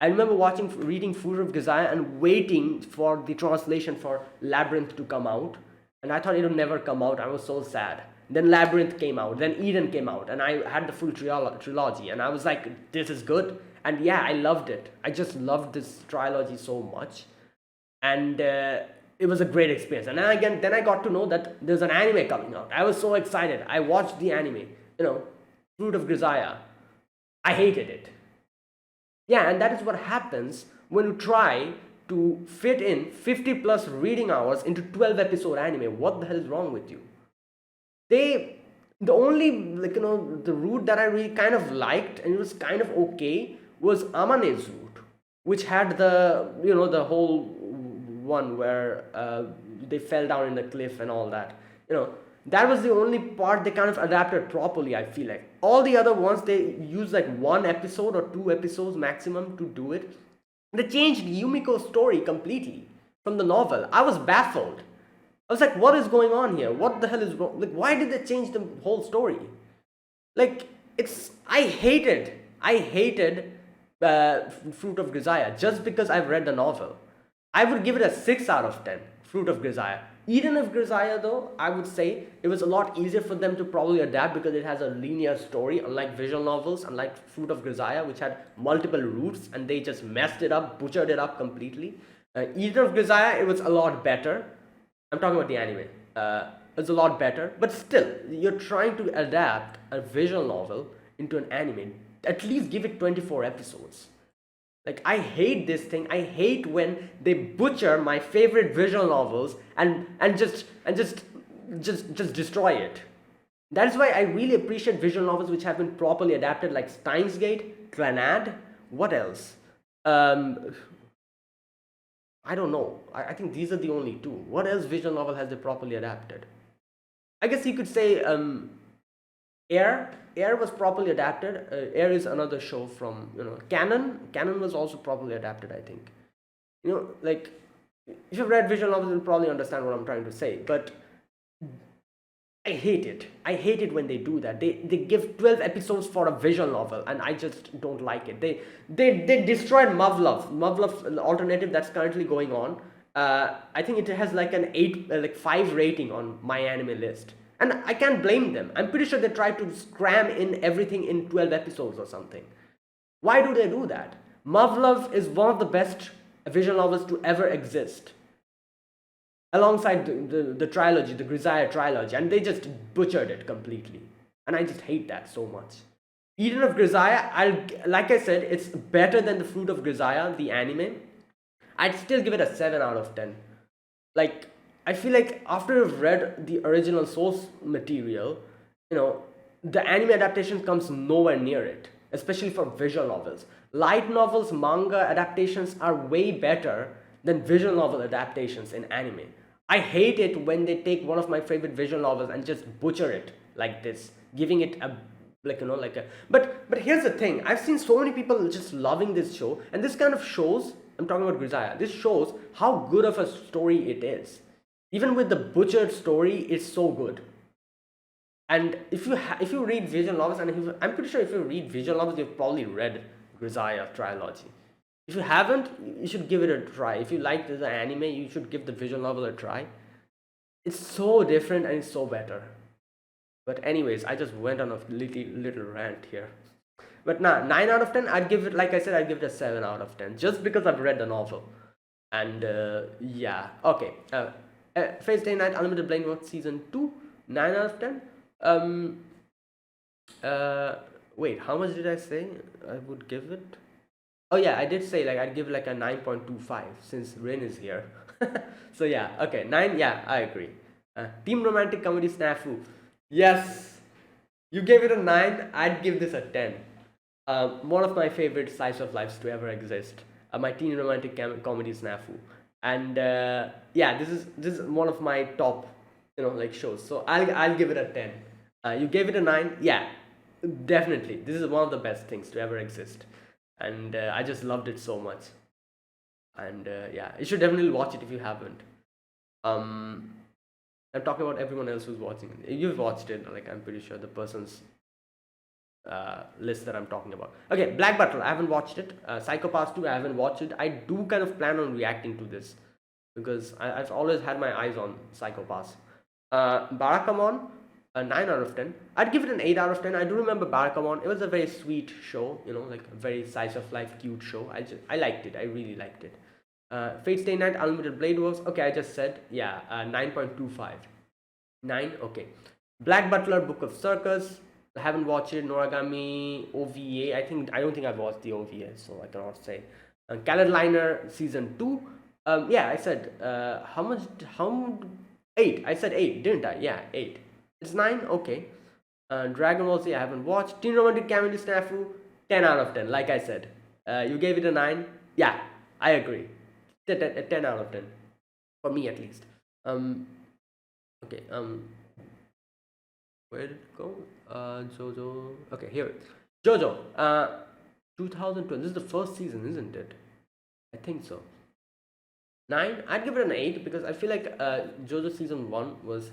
I remember reading Fruit of Grisaia and waiting for the translation for Labyrinth to come out, and I thought it would never come out. I was so sad. Then Labyrinth came out, then Eden came out, and I had the full trilogy, and I was like, this is good. And yeah, I loved it. I just loved this trilogy so much, and it was a great experience. And then I got to know that there's an anime coming out. I was so excited. I watched the anime, Fruit of Grisaia. I hated it. Yeah, and that is what happens when you try to fit in 50 plus reading hours into 12 episode anime. What the hell is wrong with you? The only the route that I really kind of liked, and it was kind of okay, was Amane's route, which had the whole one where they fell down in the cliff and all that. That was the only part they kind of adapted properly. I feel like all the other ones, they used like 1 episode or 2 episodes maximum to do it. They changed Yumiko's story completely from the novel. I was baffled. I was like, what is going on here? What the hell is wrong? Like, why did they change the whole story? Like, I hated Fruit of Grisaia just because I've read the novel. I would give it a 6 out of 10, Fruit of Grisaia. Eden of Grisaia, though, I would say it was a lot easier for them to probably adapt because it has a linear story, unlike visual novels, unlike Fruit of Grisaia, which had multiple routes, and they just messed it up, butchered it up completely. Eden of Grisaia, it was a lot better. I'm talking about the anime. is a lot better, but still, you're trying to adapt a visual novel into an anime. At least give it 24 episodes. Like, I hate this thing. I hate when they butcher my favorite visual novels and just destroy it. That's why I really appreciate visual novels which have been properly adapted, like Steins Gate, Clannad. What else? Um, I don't know. I think these are the only two. What else visual novel has they properly adapted? I guess you could say Air. Air was properly adapted. Air is another show from Canon. Canon was also properly adapted, I think. Like, if you've read visual novels, you'll probably understand what I'm trying to say. But I hate it. I hate it when they do that. They give 12 episodes for a visual novel, and I just don't like it. They destroyed Muv-Luv. Muv-Luv's alternative that's currently going on. I think it has like an 5 rating on my anime list. And I can't blame them. I'm pretty sure they tried to cram in everything in 12 episodes or something. Why do they do that? Muv-Luv is one of the best visual novels to ever exist, alongside the trilogy, the Grisaia trilogy, and they just butchered it completely. And I just hate that so much. Eden of Grisaia, like I said, it's better than the Fruit of Grisaia, the anime. I'd still give it a 7 out of 10. Like, I feel like after you've read the original source material, the anime adaptation comes nowhere near it, especially for visual novels. Light novels, manga adaptations are way better than visual novel adaptations in anime. I hate it when they take one of my favorite visual novels and just butcher it like this, giving it a but here's the thing. I've seen so many people just loving this show, and this kind of shows, I'm talking about Grisaia, this shows how good of a story it is. Even with the butchered story, it's so good. And if you read visual novels, and I'm pretty sure if you read visual novels, you've probably read Grisaia trilogy. If you haven't, you should give it a try. If you like the anime, you should give the visual novel a try. It's so different and it's so better. But anyways, I just went on a little rant here. But nah, 9 out of 10, I'd give it, like I said, I'd give it a 7 out of 10. Just because I've read the novel. And yeah, okay. Fate Stay Night Unlimited Blind Work Season 2, 9 out of 10. Wait, how much did I say I would give it? Oh yeah, I did say like I'd give it like a 9.25 since Rin is here. So yeah, okay, 9, yeah, I agree. Team Romantic Comedy Snafu. Yes, you gave it a 9, I'd give this a 10. One of my favorite slice of lives to ever exist. My teen romantic comedy Snafu. And yeah, this is one of my top like shows. So I'll give it a 10. You gave it a 9, yeah, definitely. This is one of the best things to ever exist. And I just loved it so much. And yeah, you should definitely watch it if you haven't. I'm talking about everyone else who's watching it. You've watched it, like I'm pretty sure the person's list that I'm talking about. Okay, Black Butler, I haven't watched it. Psycho Pass 2, I haven't watched it. I do kind of plan on reacting to this because I've always had my eyes on Psycho Pass. Barakamon, a 9 out of 10. I'd give it an 8 out of 10. I do remember Barakamon. It was a very sweet show, like a very slice of life cute show. I liked it. I really liked it. Fate Stay Night Unlimited Blade Works. Okay, I just said, yeah, 9.25. 9, okay. Black Butler Book of Circus. I haven't watched it. Noragami OVA. I don't think I've watched the OVA, so I cannot say. Calendar Liner Season 2. Yeah, I said how 8. I said 8, didn't I? Yeah, 8. It's 9, okay. Dragon Ball Z, I haven't watched. Teen Romantic Comedy Snafu, 10 out of 10, like I said. You gave it a 9. Yeah, I agree. 10 out of 10. For me at least. Okay, where did it go? Jojo. Okay, here. Jojo. 2012. This is the first season, isn't it? I think so. 9. I'd give it an 8 because I feel like Jojo season 1 was.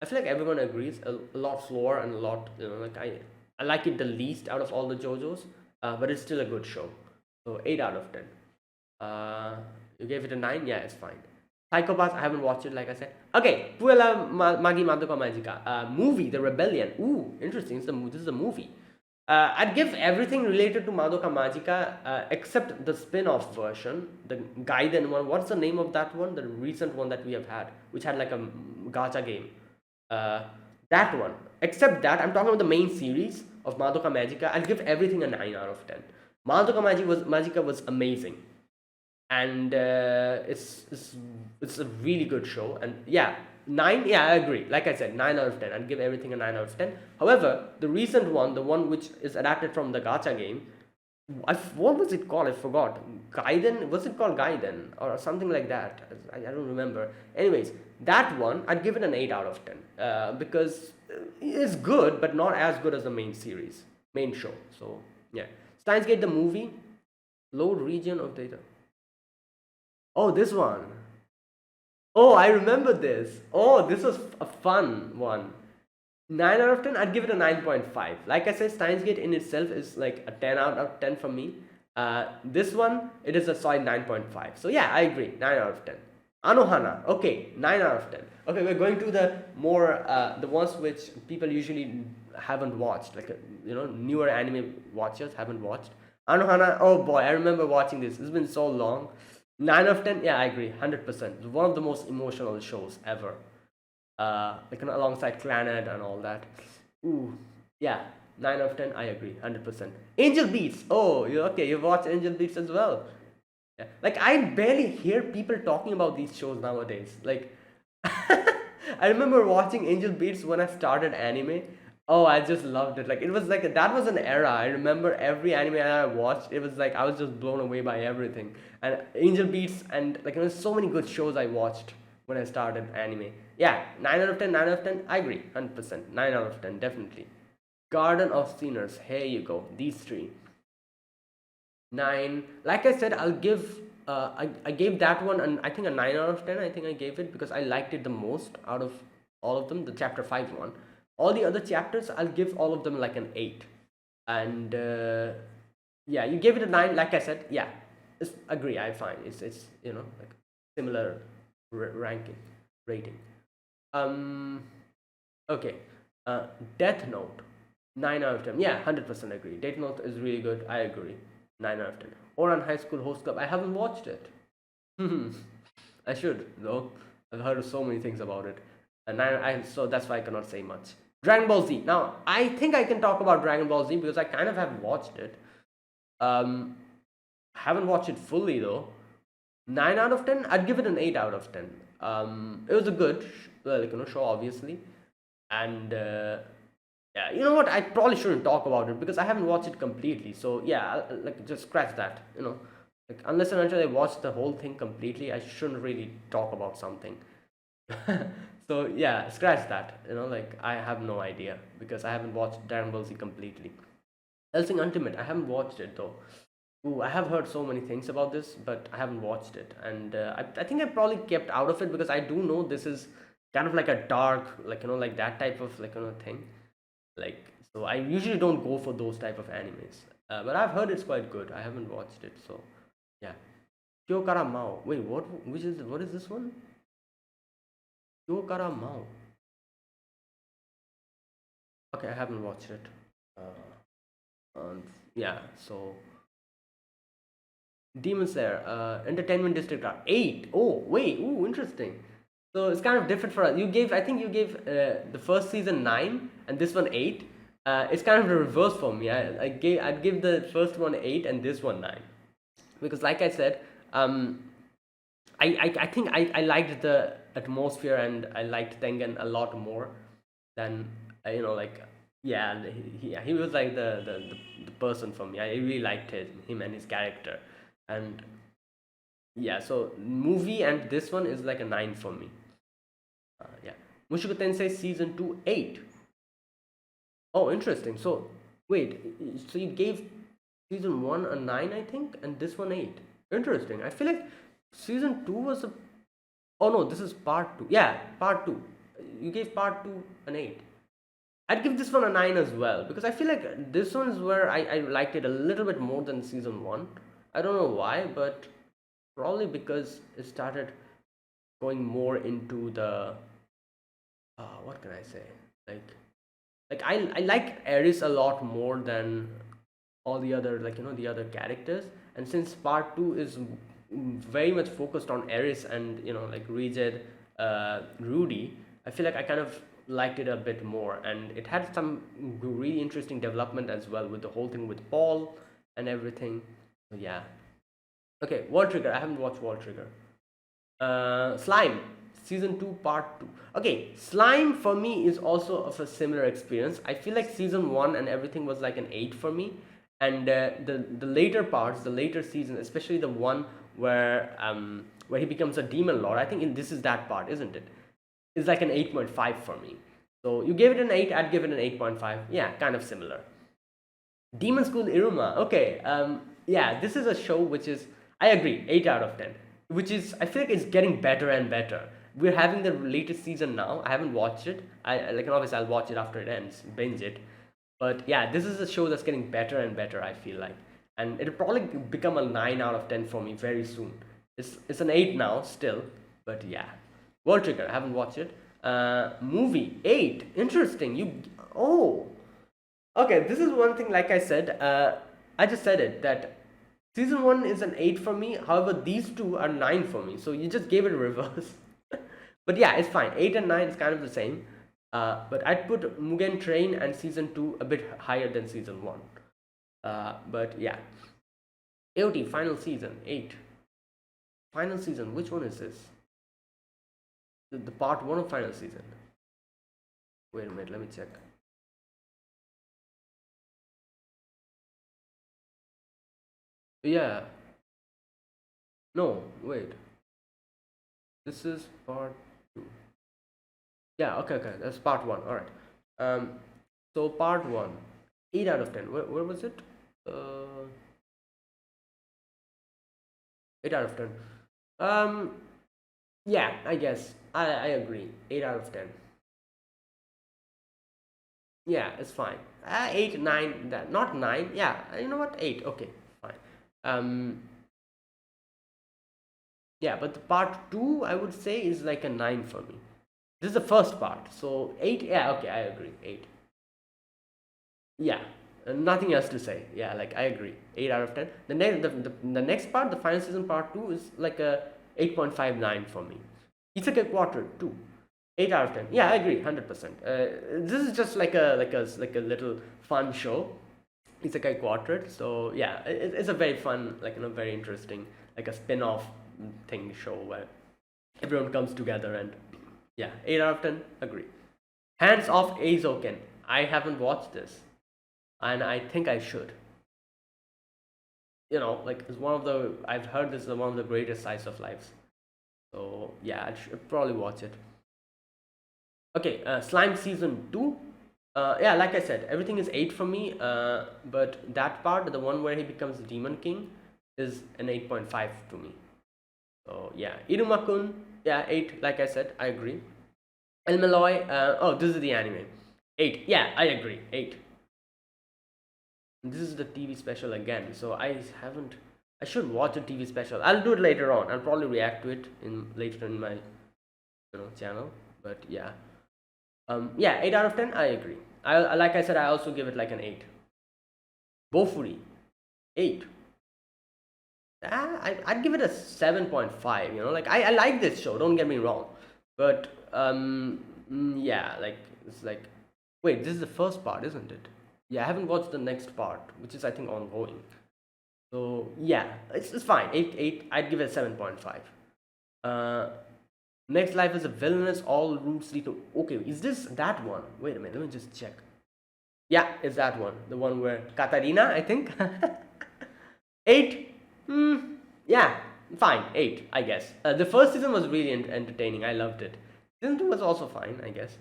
I feel like everyone agrees a lot slower and a lot. Like I like it the least out of all the JoJos, but it's still a good show. So 8 out of 10. You gave it a 9. Yeah, it's fine. Psycho Pass, I haven't watched it, like I said. Okay, Puella Magi Madoka Magica. Movie, The Rebellion. Ooh, interesting. This is a movie. I'd give everything related to Madoka Magica except the spin-off version, the Gaiden one. What's the name of that one? The recent one that we have had, which had like a gacha game. Uh, that one. Except that, I'm talking about the main series of Madoka Magica. I'll give everything a 9 out of 10. Magica was amazing, and it's a really good show. And yeah, 9, yeah, I agree. Like I said, 9 out of 10. I'd give everything a 9 out of 10. However, the recent one, the one which is adapted from the gacha game, what was it called? I forgot. Gaiden? Was it called Gaiden or something like that? I don't remember. Anyways, that one I'd give it an 8 out of 10 because it's good, but not as good as the main series, main show. So yeah, Steins Gate the movie, load region of data. Oh, this one. Oh, I remember this. Oh, this was a fun one. 9 out of 10, I'd give it a 9.5. Like I said, Steins Gate in itself is like a 10 out of 10 for me. This one, it is a solid 9.5. So yeah, I agree. 9 out of 10. Anohana, okay, 9 out of 10. Okay, we're going to the more, the ones which people usually haven't watched, like, newer anime watchers haven't watched. Anohana, oh boy, I remember watching this. It's been so long. 9 out of 10, yeah, I agree, 100%. One of the most emotional shows ever. Like alongside Clannad and all that. Ooh, yeah, 9 out of 10, I agree, 100%. Angel Beats, oh, okay, you've watched Angel Beats as well. Yeah. Like, I barely hear people talking about these shows nowadays. Like, I remember watching Angel Beats when I started anime. Oh, I just loved it. Like, it was like that was an era. I remember every anime I watched. It was like I was just blown away by everything. And Angel Beats and like so many good shows I watched when I started anime. Yeah, 9 out of 10, 9 out of 10. I agree, 100%. 9 out of 10, definitely. Garden of Sinners. Here you go. These three. 9. Like I said, I'll give I gave that one and I think a 9 out of 10. I think I gave it because I liked it the most out of all of them, the chapter 5 one. All the other chapters, I'll give all of them like an 8. And yeah, you gave it a 9. Like I said, yeah, agree, I find it's like similar ranking rating. um okay, Death Note, 9 out of 10. Yeah, 100% agree. Death Note is really good. I agree. 9 out of 10. Oran High School Host Club, I haven't watched it. I should though. I've heard so many things about it, and so that's why I cannot say much. Dragon Ball Z. Now I think I can talk about Dragon Ball Z because I kind of have watched it. Haven't watched it fully though. 9 out of 10. I'd give it an 8 out of 10. It was a good show, obviously. And yeah, you know what, I probably shouldn't talk about it because I haven't watched it completely. So yeah, like just scratch that, like unless and until I watch the whole thing completely, I shouldn't really talk about something. So yeah, scratch that, like I have no idea because I haven't watched Dragon Ball Z completely. Hellsing Ultimate, I haven't watched it though. Ooh, I have heard so many things about this, but I haven't watched it, and I think I probably kept out of it because I do know this is kind of like a dark, like like that type of thing. Like, so I usually don't go for those type of animes, but I've heard it's quite good. I haven't watched it, so yeah. Kyokara Mao. Wait, what? What is this one? Kyokara Mao. Okay, I haven't watched it. Yeah, so Demon Slayer, Entertainment District are 8. Oh, wait, ooh, interesting. So it's kind of different for us. I think you gave the first season 9 and this one 8. It's kind of the reverse for me. I'd give the first one 8 and this one 9. Because like I said, I think I liked the atmosphere and I liked Tengen a lot more than, like, yeah, he was like the person for me. I really liked him and his character. And yeah, so movie and this one is like a 9 for me. Yeah, Mushoku Tensei season 2 8. Oh, interesting. So wait, so you gave season 1 a 9, I think, and this one 8. Interesting. I feel like season 2 was a, oh no, this is part 2. Yeah, part 2. You gave part 2 an 8. I'd give this one a 9 as well because I feel like this one is where I liked it a little bit more than season 1. I don't know why, but probably because it started going more into the what can I say, like Like I like Aerys a lot more than all the other, like the other characters. And since part 2 is very much focused on Eris and like Reged, Rudy, I feel like I kind of liked it a bit more, and it had some really interesting development as well with the whole thing with Paul and everything. So yeah. Okay, World Trigger. I haven't watched World Trigger. Slime season 2 part 2. Okay, Slime for me is also of a similar experience. I feel like season 1 and everything was like an 8 for me, and the later parts, the later season, especially the one where he becomes a demon lord, I think this is that part, isn't it? It's like an 8.5 for me. So you gave it an 8, I'd give it an 8.5. Yeah, kind of similar. Demon School Iruma. Okay. Yeah, this is a show which is, I agree, 8 out of 10. Which is, I feel like it's getting better and better. We're having the latest season now. I haven't watched it. Like obviously I'll watch it after it ends, binge it. But yeah, this is a show that's getting better and better, I feel like. And it'll probably become a 9 out of 10 for me very soon. It's an 8 now still, but yeah. World Trigger, I haven't watched it. Movie 8. Interesting. Oh, okay, this is one thing, like I said, I just said it, that season 1 is an 8 for me, however, these two are 9 for me, so you just gave it a reverse. But yeah, it's fine. 8 and 9 is kind of the same. But I'd put Mugen Train and season 2 a bit higher than season 1. But yeah. AOT, final season, 8. Final season, which one is this? The part 1 of final season. Wait a minute, let me check. Yeah. No, wait. This is part 2. Yeah, okay. That's part 1. All right. So part 1, 8 out of 10. Where was it? 8 out of 10. Yeah, I guess. I agree. 8 out of 10. Yeah, it's fine. 8, 9, that not 9. Yeah, you know what? 8. Okay, fine. Yeah, but the part 2, I would say, is like a 9 for me. This is the first part. So 8, yeah, okay, I agree. 8. Yeah, nothing else to say. Yeah, like I agree. 8 out of 10. The next part, the final season part 2, is like a 8.59 for me. Isekai Quarter 2. 8 out of 10. Yeah, I agree, 100%. This is just like a little fun show. Isekai Quartet. So yeah, it's a very fun, like very interesting, like a spin-off thing show where everyone comes together, and yeah, 8 out of 10. Agree. Hands Off Eizouken. I haven't watched this, and I think I should. Like it's one of the, I've heard this is one of the greatest slice of lives. So yeah, I should probably watch it. Okay, Slime season 2. Yeah, like I said, everything is 8 for me. But that part, the one where he becomes Demon King, is an 8.5 to me. So yeah, Irumakun, yeah, 8. Like I said, I agree. El Meloy, oh, this is the anime. 8. Yeah, I agree. 8. This is the TV special again. So I haven't. I should watch a TV special. I'll do it later on. I'll probably react to it later in my channel. But yeah. Yeah, 8 out of 10. I agree. Like I said, I also give it like an 8. Bofuri, 8. I'd give it a 7.5. Like I like this show. Don't get me wrong, but yeah, like it's like, wait, this is the first part, isn't it? Yeah, I haven't watched the next part, which is I think ongoing. So yeah, it's fine. 8. I'd give it a 7.5. Next Life is a Villainous, all roots lead to. Okay, is this that one? Wait a minute, let me just check. Yeah, it's that one. The one where Katarina, I think. 8. Yeah, fine. 8, I guess. The first season was really entertaining. I loved it. Season 2 was also fine, I guess.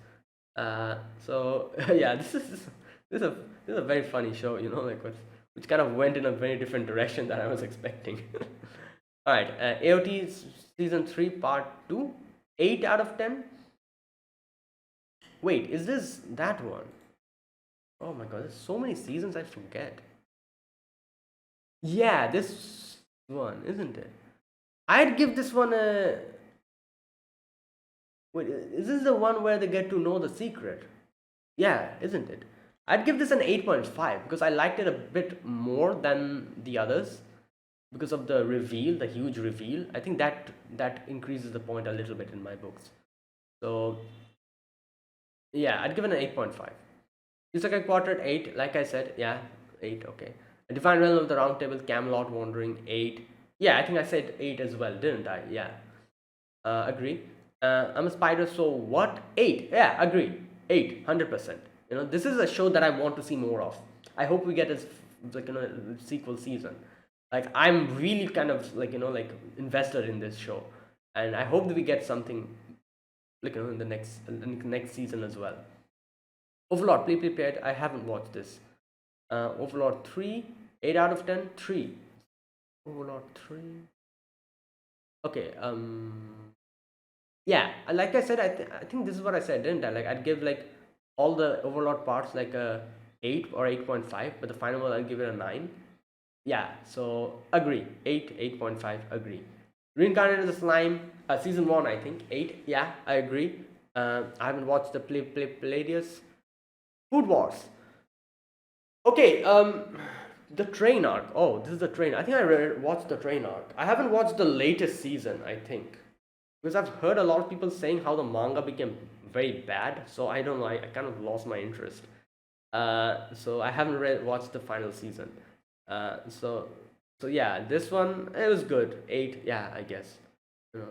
So yeah, this is a very funny show. Like which kind of went in a very different direction than I was expecting. All right, AOT season 3 part 2. 8 out of 10. Wait, is this that one? Oh my god, there's so many seasons I forget. Yeah, this one, isn't it? I'd give this one a. Wait, is this the one where they get to know the secret? Yeah, isn't it? I'd give this an 8.5 because I liked it a bit more than the others because of the reveal, the huge reveal. I think that increases the point a little bit in my books. So yeah, I'd give it an 8.5. Isekai Quartet 8, like I said, yeah, 8, okay. A Divine Realm of the Round Table, Camelot Wandering 8. Yeah, I think I said 8 as well, didn't I? Yeah, agree. I'm a spider, so what? 8. Yeah, agree. 8, 100%. This is a show that I want to see more of. I hope we get a sequel season. Like, I'm really kind of like invested in this show, and I hope that we get something in the next season as well. Overlord, play it. I haven't watched this. Overlord 3, 8 out of 10, 3. Overlord 3. Okay, yeah, like I said, I think this is what I said, didn't I? Like, I'd give like all the Overlord parts like a 8 or 8.5, but the final one I'll give it a 9. Yeah, so agree. 8, 8.5, agree. Reincarnated as a Slime, season 1, I think. 8, yeah, I agree. I haven't watched the Palladius. Food Wars. Okay, the train arc. Oh, this is the train. I think watched the train arc. I haven't watched the latest season, I think. Because I've heard a lot of people saying how the manga became very bad, so I don't know. I kind of lost my interest. So I haven't watched the final season. So yeah, this one it was good. 8, yeah, I guess. You know,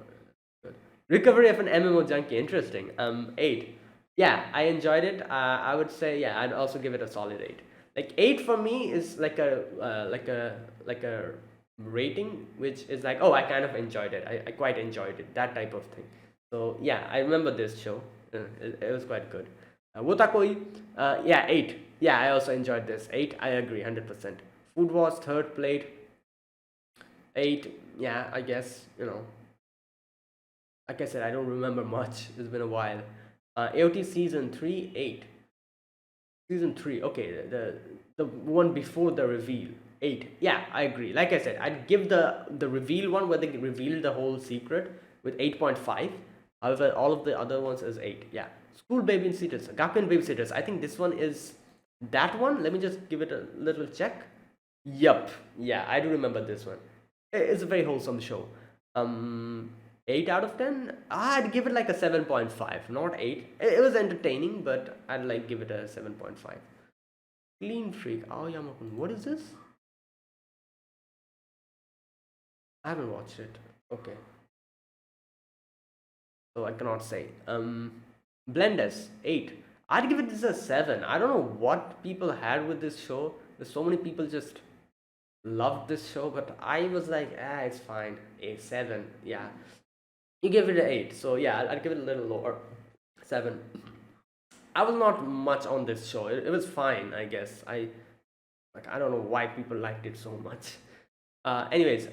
good. Recovery of an MMO junkie, interesting. 8. Yeah, I enjoyed it. I would say yeah, I'd also give it a solid 8. Like 8 for me is like a rating which is like, oh, I kind of enjoyed it. I quite enjoyed it, that type of thing. So yeah, I remember this show. It was quite good. Wotakoi, yeah, 8. Yeah, I also enjoyed this. 8, I agree, 100%. Food Wars, third plate, 8. Yeah, I guess, like I said, I don't remember much. It's been a while. AOT season 3, 8. Season 3, okay, the one before the reveal, 8. Yeah, I agree. Like I said, I'd give the reveal one where they revealed the whole secret with 8.5. However, all of the other ones is 8. Yeah. School Babysitters, Gakuen Babysitters. I think this one is that one. Let me just give it a little check. Yup. Yeah, I do remember this one. It's a very wholesome show. 8 out of 10. I'd give it like a 7.5, not 8. It was entertaining, but I'd like give it a 7.5. Clean Freak, Aoyama-kun. What is this? I haven't watched it. Okay, so I cannot say. Blendes 8. I'd give it this a 7. I don't know what people had with this show. There's so many people just loved this show, but I was like, it's fine. A 7, yeah. You give it an 8, so yeah, I'd give it a little lower. 7. I was not much on this show. It was fine, I guess. I don't know why people liked it so much. Anyways,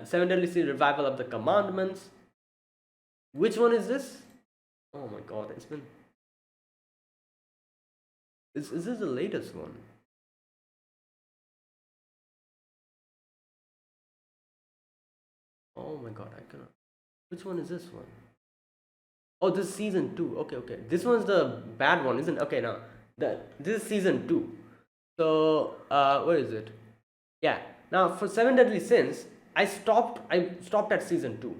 Seven Deadly Sins Revival of the Commandments. Which one is this? Oh my god, it's been. Is this the latest one? Oh my god, I cannot. Which one is this one? Oh, this is season 2. Okay, okay. This one's the bad one, isn't it? Okay, now this is season 2. So, where is it? Yeah. Now for Seven Deadly Sins, I stopped at season 2.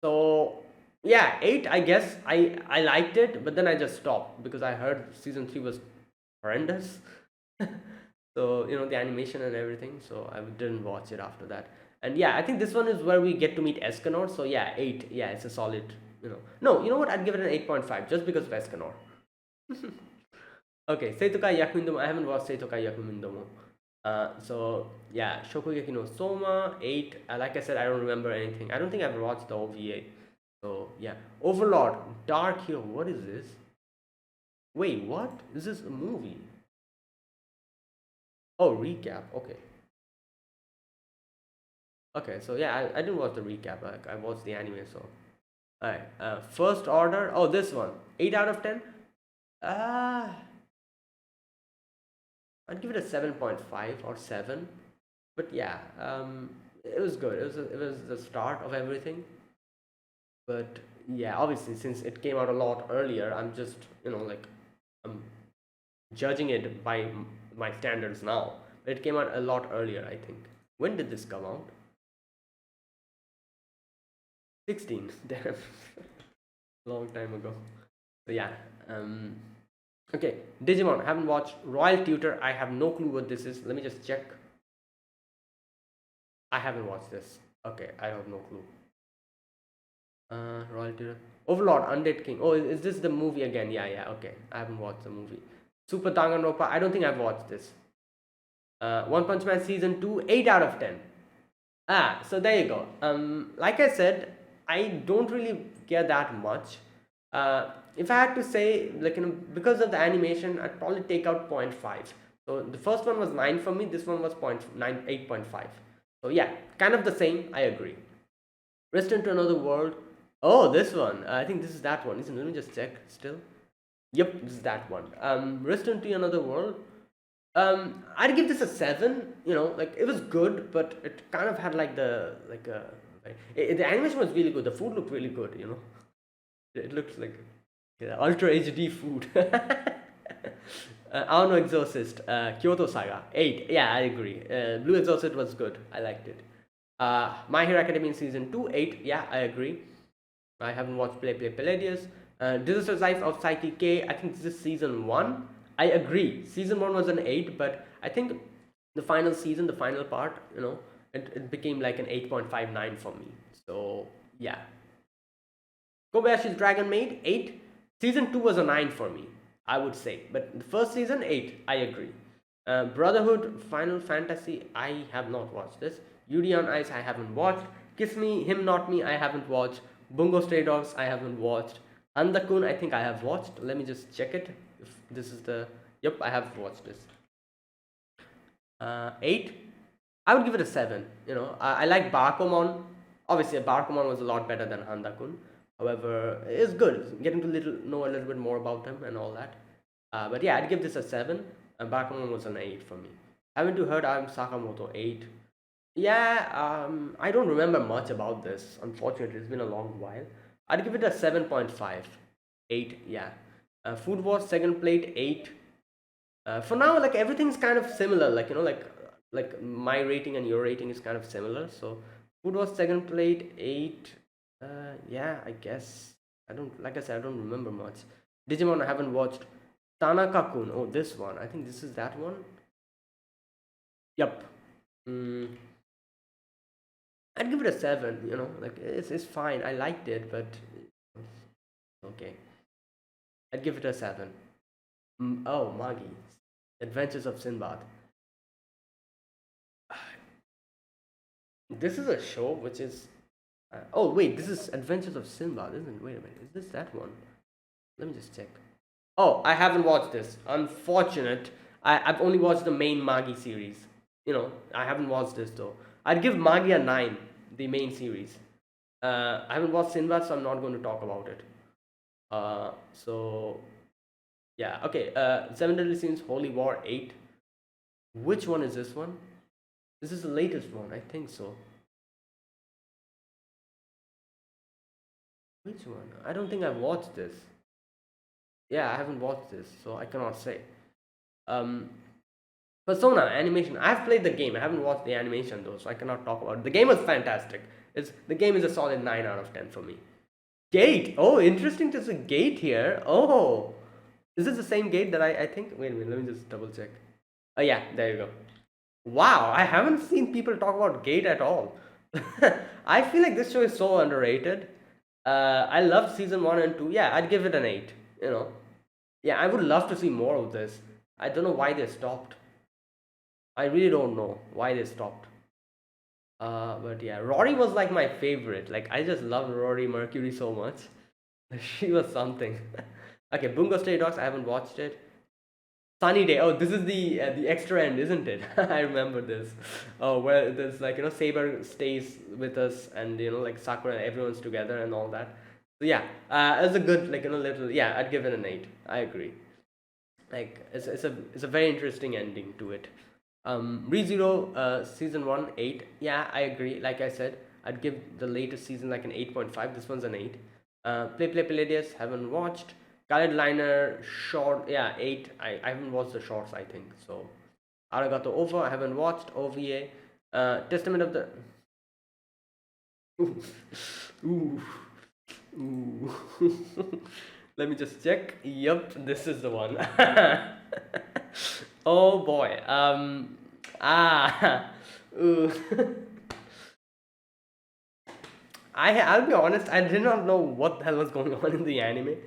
So yeah, 8, I guess. I liked it, but then I just stopped because I heard season 3 was horrendous. So, the animation and everything, so I didn't watch it after that. And yeah, I think this one is where we get to meet Escanor. So yeah, 8. Yeah, it's a solid, no, you know what, I'd give it an 8.5 just because of Escanor. Okay, Seitokai Yakumindomo. I haven't watched Seitokai Yakumindomo. So yeah, Shokugeki no Soma 8. Like I said, I don't remember anything. I don't think I've watched the OVA. So yeah, Overlord Dark Hero. What is this? Wait, what? Is this a movie? Oh, recap. Okay. Okay, so yeah, I didn't watch the recap. Like, I watched the anime. So alright. First Order. Oh, this one. 8 out of 10. I'd give it a 7.5 or 7. But yeah, it was good. It was the start of everything. But yeah, obviously since it came out a lot earlier, I'm just like I'm judging it by my standards now. But it came out a lot earlier, I think. When did this come out? 16. Damn. Long time ago. So yeah. Um, okay. Digimon. I haven't watched. Royal Tutor. I have no clue what this is. Let me just check. I haven't watched this. Okay. I have no clue. Royal Tutor. Overlord. Undead King. Oh, is this the movie again? Yeah, yeah. Okay. I haven't watched the movie. Super Danganronpa. I don't think I've watched this. One Punch Man season 2. 8 out of 10. So there you go. Like I said, I don't really care that much. If I had to say, like, because of the animation, I'd probably take out 0.5. So the first one was 9 for me. This one was 8.5. So yeah, kind of the same. I agree. Rest into Another World. Oh, this one. I think this is that one. Let me just check. Still. Yep, this is that one. Rest into Another World. I'd give this a 7. Like, it was good, but it kind of had like the the animation was really good. The food looked really good. It looked like ultra HD food. Aono Exorcist, Kyoto Saga 8. Yeah, I agree. Blue Exorcist was good. I liked it. My Hero Academia season 2 8. Yeah, I agree. I haven't watched Play Palladius. Disaster Life of Psyche K. I think this is season 1. I agree. Season 1 was an 8, but I think the final season, the final part, it became like an 8.59 for me. So, yeah. Kobayashi's Dragon Maid, 8. Season 2 was a 9 for me, I would say. But the first season, 8. I agree. Brotherhood, Final Fantasy, I have not watched this. Yuri on Ice, I haven't watched. Kiss Me, Him Not Me, I haven't watched. Bungo Stray Dogs, I haven't watched. Handakun, I think I have watched. Let me just check it. If this is the... Yep, I have watched this. 8. I would give it a 7. I like Bakumon. Obviously, Bakumon was a lot better than Handakun. However, it's good. Getting to know a little bit more about him and all that. But yeah, I'd give this a 7. And Bakumon was an 8 for me. Haven't you heard I'm Sakamoto? 8. Yeah, I don't remember much about this. Unfortunately, it's been a long while. I'd give it a 7.5. 8, yeah. Food Wars second plate 8. For now, like, everything's kind of similar. Like my rating and your rating is kind of similar. So Food Wars second plate 8. Yeah, I guess. Like I said, I don't remember much. Digimon, I haven't watched. Tanaka-kun. Oh, this one. I think this is that one. Yep. I'd give it a 7. Like, it's fine. I liked it, but okay. I'd give it a 7. Oh, Magi. Adventures of Sinbad. This is a show which is... oh, wait. This is Adventures of Sinbad, isn't it? Wait a minute. Is this that one? Let me just check. Oh, I haven't watched this. Unfortunate. I've only watched the main Magi series. I haven't watched this, though. I'd give Magi a 9, the main series. I haven't watched Sinbad, so I'm not going to talk about it. So... yeah, okay. 7 Deadly Sins, Holy War 8. Which one is this one? This is the latest one, I think so. Which one? I don't think I've watched this. Yeah, I haven't watched this, so I cannot say. Persona animation. I've played the game. I haven't watched the animation though, so I cannot talk about it. The game was fantastic. The game is a solid 9 out of 10 for me. Gate. Oh, interesting to see Gate here. Oh. Is this the same Gate that I think? Wait a minute, let me just double check. Oh yeah, there you go. Wow, I haven't seen people talk about Gate at all. I feel like this show is so underrated. I loved season 1 and 2. Yeah, I'd give it an 8. Yeah, I would love to see more of this. I don't know why they stopped. I really don't know why they stopped. But yeah, Rory was like my favorite. Like, I just loved Rory Mercury so much. She was something. Okay, Bungo Stray Dogs, I haven't watched it. Sunny Day. Oh, this is the extra end, isn't it? I remember this. Oh, where there's like, Saber stays with us, and like Sakura and everyone's together and all that. So yeah, it's a good, like, little... yeah, I'd give it an 8. I agree. Like, it's a very interesting ending to it. ReZero, season 1 8. Yeah, I agree. Like I said, I'd give the latest season like an 8.5. This one's an 8. Play Palladius, haven't watched. Khaled Liner short, yeah, 8. I haven't watched the shorts, I think so. Arigato Over, I haven't watched. OVA, Testament of the. Ooh, ooh, ooh. Let me just check. Yep, this is the one. Oh boy. Ah. Ooh. I'll be honest, I did not know what the hell was going on in the anime.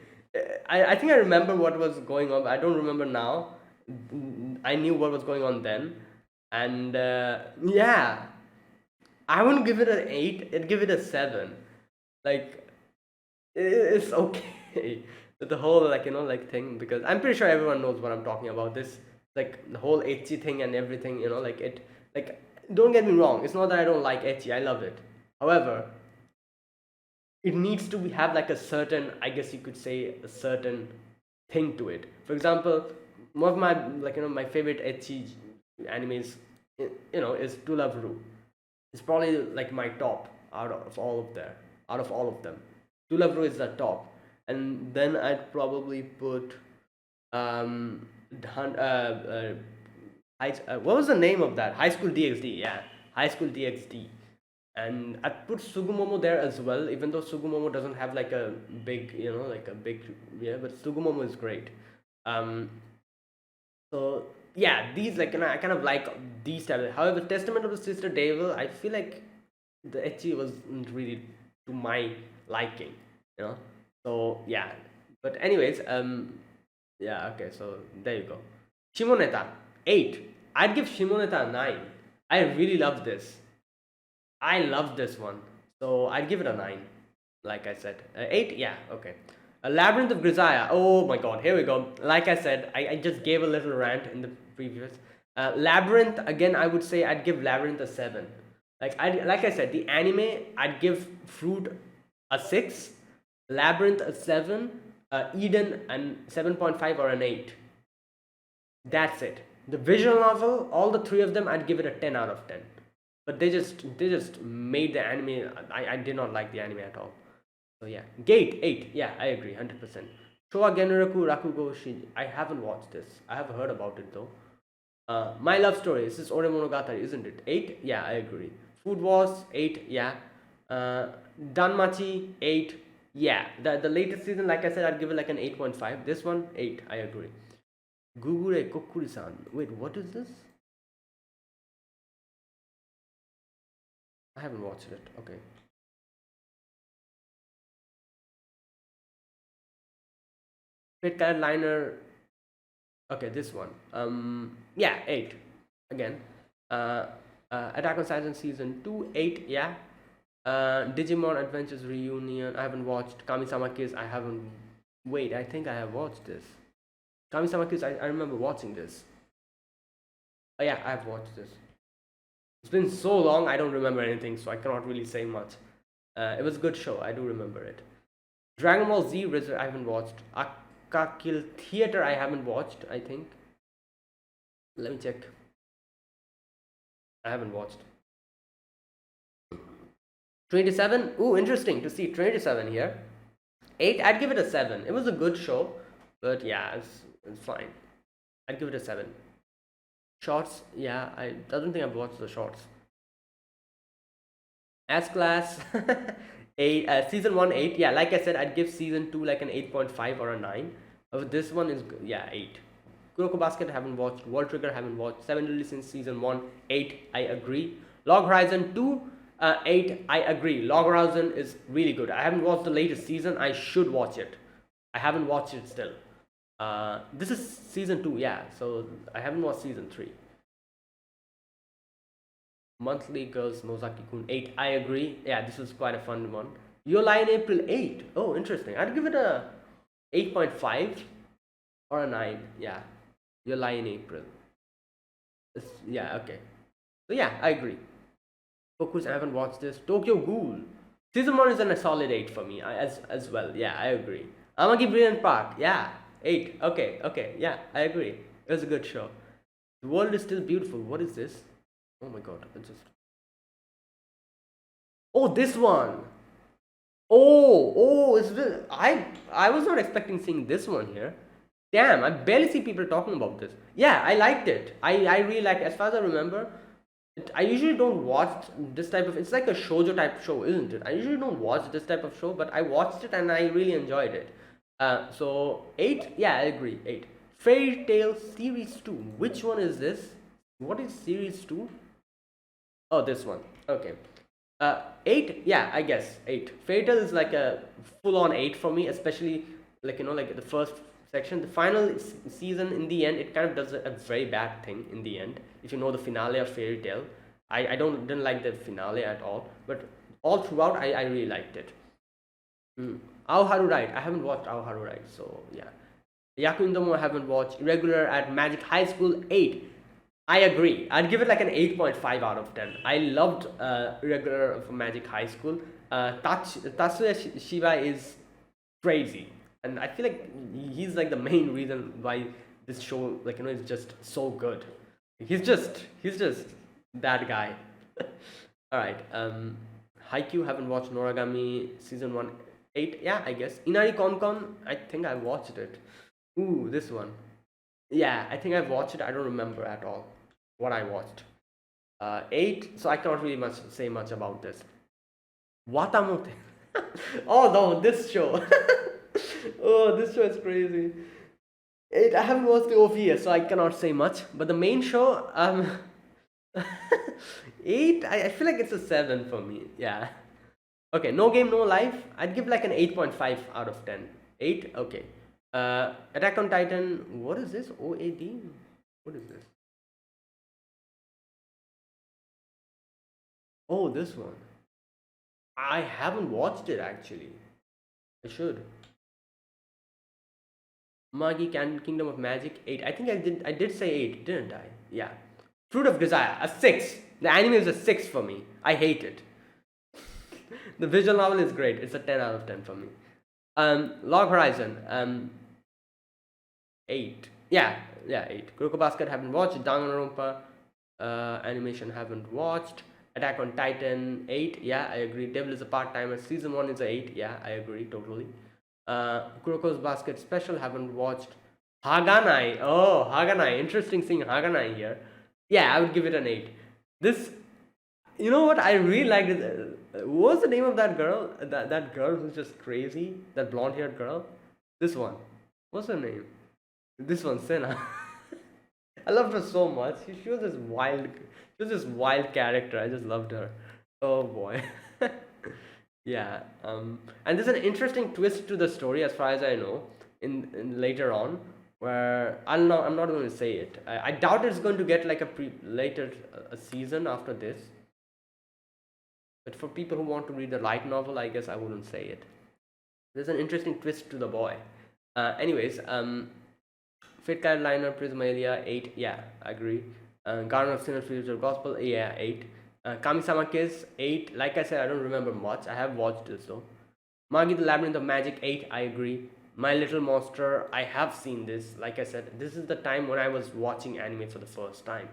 I think I remember what was going on, but I don't remember now. I knew what was going on then. And yeah, I wouldn't give it an 8, I'd give it a 7. Like, it's okay. The whole, like, like thing, because I'm pretty sure everyone knows what I'm talking about. This, like, the whole ecchi thing and everything, like like, don't get me wrong, it's not that I don't like ecchi, I love it. However, it needs to have like a certain, I guess you could say, a certain thing to it. For example, one of my, like, my favorite ecchi animes, is To Love Ru. It's probably like my top out of all of them. To Love Ru is the top. And then I'd probably put um what was the name of that? High School DxD. Yeah, High School DxD. And I put Sugumomo there as well, even though Sugumomo doesn't have like a big, like a big, yeah, but Sugumomo is great. Um, so yeah, these, like, I kind of like these type. However, Testament of the Sister Devil, I feel like the ecchi wasn't really to my liking, you know. So yeah, but anyways, yeah, okay, so there you go. Shimoneta 8. I'd give Shimoneta a 9. I really love this. I love this one, so I'd give it a 9. Like I said, 8. Yeah, okay. A Labyrinth of Grisaya. Oh my God, here we go. Like I said, I just gave a little rant in the previous. Labyrinth, again, I would say I'd give Labyrinth a 7. Like I said, the anime, I'd give Fruit a 6, Labyrinth a 7, Eden and 7.5 or an 8. That's it. The visual novel, all the three of them, I'd give it a 10 out of 10. But they just made the anime. I did not like the anime at all. So yeah, Gate 8. Yeah, I agree 100%. Showa Genraku Rakugo Shinji. I haven't watched this. I have heard about it though. My Love Story. This is Ore Monogatari, isn't it? 8. Yeah, I agree. Food Wars 8. Yeah. Danmachi 8. Yeah. The latest season, like I said, I'd give it like an 8.5. This one 8. I agree. Gugure Kokuri-san. Wait, what is this? I haven't watched it. Okay. Pit Liner. Okay, this one. Yeah, 8. Again. Uh, Attack on Titan season 2, 8. Yeah. Digimon Adventures Reunion. I haven't watched. Kami-sama Kiss. I haven't. Wait, I think I have watched this. Kami-sama Kiss. I remember watching this. Oh yeah, I have watched this. It's been so long, I don't remember anything, so I cannot really say much. It was a good show. I do remember it. Dragon Ball Z I haven't watched. Akakil Theater I haven't watched, I think. Let me check. I haven't watched. 27. Ooh, interesting to see 27 here. 8. I'd give it a 7. It was a good show, but yeah, it's fine. I'd give it a 7. Shorts, yeah, I don't think I've watched the shorts. S Class 8, season 1 8. Yeah, like I said, I'd give season 2 like an 8.5 or a 9. This one is, yeah, 8. Kuroko Basket haven't watched. World Trigger haven't watched. 7 Deadly Sins season 1 8. I agree. Log Horizon 2 8. I agree. Log Horizon is really good. I haven't watched the latest season. I should watch it. I haven't watched it still. This is season 2, yeah, so I haven't watched season 3. Monthly Girls Nozaki-kun 8. I agree. Yeah, this was quite a fun one. Your Lie in April 8. Oh, interesting. I'd give it a 8.5 or a 9. Yeah. Your Lie in April. Yeah, okay. So yeah, I agree. Focus, I haven't watched this. Tokyo Ghoul. Season 1 is a solid 8 for me as well. Yeah, I agree. Amagi Brilliant Park. Yeah, 8. Okay. Yeah, I agree. It was a good show. The world is still beautiful. What is this? Oh my god. Oh, this one. Oh, is this, I was not expecting seeing this one here. Damn, I barely see people talking about this. Yeah, I liked it. I really liked it. As far as I remember, I usually don't watch this type of. It's like a shoujo type show, isn't it? I usually don't watch this type of show, but I watched it and I really enjoyed it. So eight, yeah, I agree. Eight. Fairy Tail Series Two. Which one is this? What is Series Two? Oh, this one. Okay. Eight. Yeah, I guess eight. Fairy Tail is like a full-on eight for me, especially like like the first section. The final season, in the end, it kind of does a very bad thing in the end. If you know the finale of Fairy Tail, I didn't like the finale at all, but all throughout, I really liked it. Mm. Aoharu Ride. I haven't watched Aoharu Ride, so yeah. Yakuindomo I haven't watched. Irregular at Magic High School 8. I agree. I'd give it like an 8.5 out of 10. I loved Irregular of Magic High School. Tatsuya Shiba is crazy. And I feel like he's like the main reason why this show, like, is just so good. He's just that guy. Alright. Haikyuu, haven't watched Noragami season 1 8. Yeah, I guess. Inari Konkon, I think I watched it. Ooh, this one. Yeah, I think I've watched it. I don't remember at all what I watched. Eight, so I can't really much say much about this. Watamote. Oh no, this show. Oh, this show is crazy. Eight, I haven't watched the OVA, so I cannot say much. But the main show, eight, I feel like it's a seven for me. Yeah. Okay, No Game No Life. I'd give like an 8.5 out of 10. Eight, okay. Attack on Titan. What is this? OAD. What is this? Oh, this one. I haven't watched it actually. I should. Magi Kingdom of Magic 8. I think I did say 8, didn't I? Yeah. Fruit of Desire, a 6. The anime is a 6 for me. I hate it. The visual novel is great. It's a 10 out of 10 for me. Log Horizon, 8. Yeah, 8. Kuroko Basket haven't watched. Danganronpa animation haven't watched. Attack on Titan 8. Yeah, I agree. Devil is a part timer. Season 1 is a 8. Yeah, I agree totally. Kuroko's Basket Special haven't watched. Haganai. Oh, Haganai. Interesting seeing Haganai here. Yeah, I would give it an 8. This, you know what? I really liked it. What's the name of that girl? That girl who's just crazy? That blonde haired girl? This one. What's her name? This one, Senna. I loved her so much. She was this wild, she was this wild character. I just loved her. Oh boy. Yeah. And there's an interesting twist to the story, as far as I know, in later on, where I'm not going to say it. I doubt it's going to get like later a season after this. But for people who want to read the light novel, I guess I wouldn't say it. There's an interesting twist to the boy. Anyways, Fit Carolina, Prismalia, 8. Yeah, I agree. Garden of Sinner Future Gospel, yeah, 8. Kamisama Kiss, 8. Like I said, I don't remember much. I have watched this though. Magi the Labyrinth of Magic, 8. I agree. My Little Monster, I have seen this. Like I said, this is the time when I was watching anime for the first time.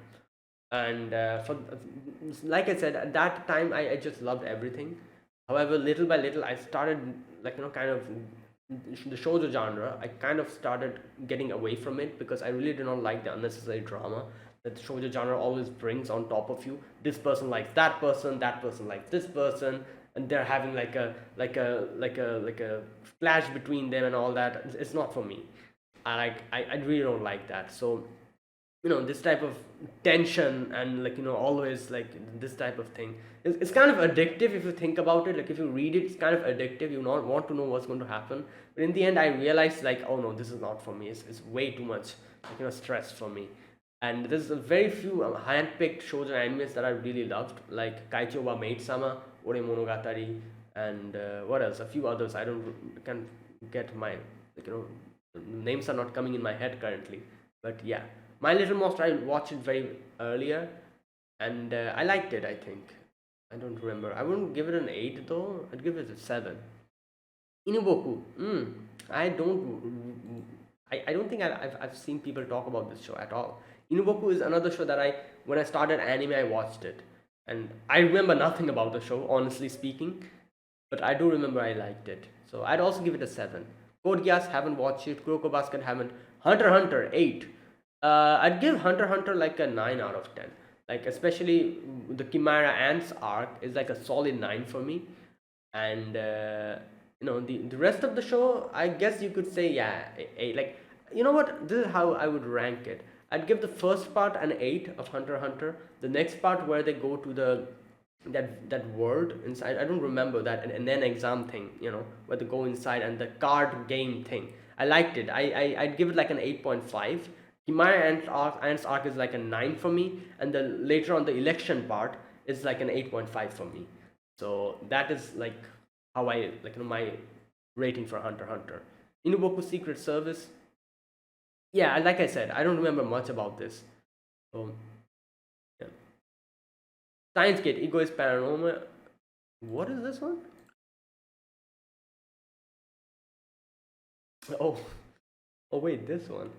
And like I said, at that time, I just loved everything. However, little by little, I started, like, kind of the shoujo genre. I kind of started getting away from it because I really did not like the unnecessary drama that the shoujo genre always brings on top of you. This person likes that person likes this person, and they're having like a clash between them and all that. It's not for me. I really don't like that. So this type of tension and always like this type of thing, it's kind of addictive if you think about it. Like, if you read it, it's kind of addictive. You not want to know what's going to happen, but in the end I realized, like, oh no, this is not for me. It's way too much, like, stress for me. And there's a very few hand-picked shoujo animes that I really loved, like Kaicho wa Maid-sama, Ore Monogatari, and what else, a few others. I can get my, names are not coming in my head currently, but yeah. My Little Monster, I watched it very earlier, and I liked it. I think, I don't remember. I wouldn't give it an 8 though. I'd give it a 7. Inuboku. I don't think I've seen people talk about this show at all. Inuboku is another show that when I started anime, I watched it, and I remember nothing about the show, honestly speaking. but I do remember I liked it. So I'd also give it a 7. Code Geass, haven't watched it. Kuroko Basket, haven't. Hunter x Hunter, 8. I'd give Hunter x Hunter like a 9 out of 10. Like, especially the Chimera Ants arc is like a solid 9 for me. And, the rest of the show, I guess you could say, yeah, 8. Like, you know what? This is how I would rank it. I'd give the first part an 8 of Hunter x Hunter. The next part where they go to that world inside, I don't remember that, and then exam thing, where they go inside and the card game thing, I liked it. I'd give it like an 8.5. Chimera Ants arc is like a 9 for me, and the later on the election part is like an 8.5 for me. So that is like how I like, my rating for Hunter x Hunter. Inuboku Secret Service, yeah, like I said, I don't remember much about this. So yeah. Science Gate, Egoist Paranormal. What is this one? Oh, oh wait, this one.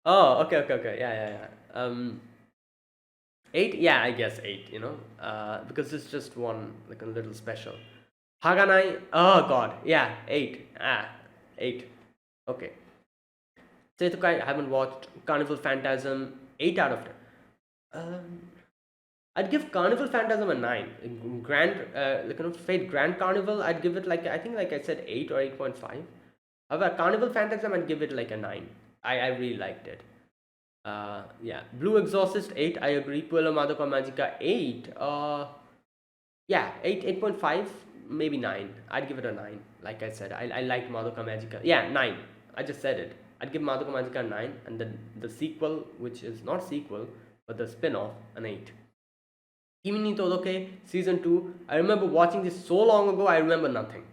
Oh, okay. Yeah. 8. Yeah, I guess 8. Because it's just one like a little special. Haganai. Oh God. Yeah, 8. 8. Okay. Seitokai, I haven't watched. Carnival Phantasm, 8 out of 10. Um, I'd give Carnival Phantasm a 9. Fate Grand Carnival, I'd give it like, I think, like I said, 8 or 8.5. However, Carnival Phantasm, I'd give it like a 9. I really liked it. Yeah, Blue Exorcist, 8. I agree. Puella Madoka Magica, 8. Yeah, 8, 8.5, maybe 9. I'd give it a 9. Like I said, I liked Madoka Magica. Yeah, 9. I just said it. I'd give Madoka Magica a 9, and then the sequel, which is not sequel, but the spin-off, an 8. Kimi ni Todoke season 2. I remember watching this so long ago. I remember nothing.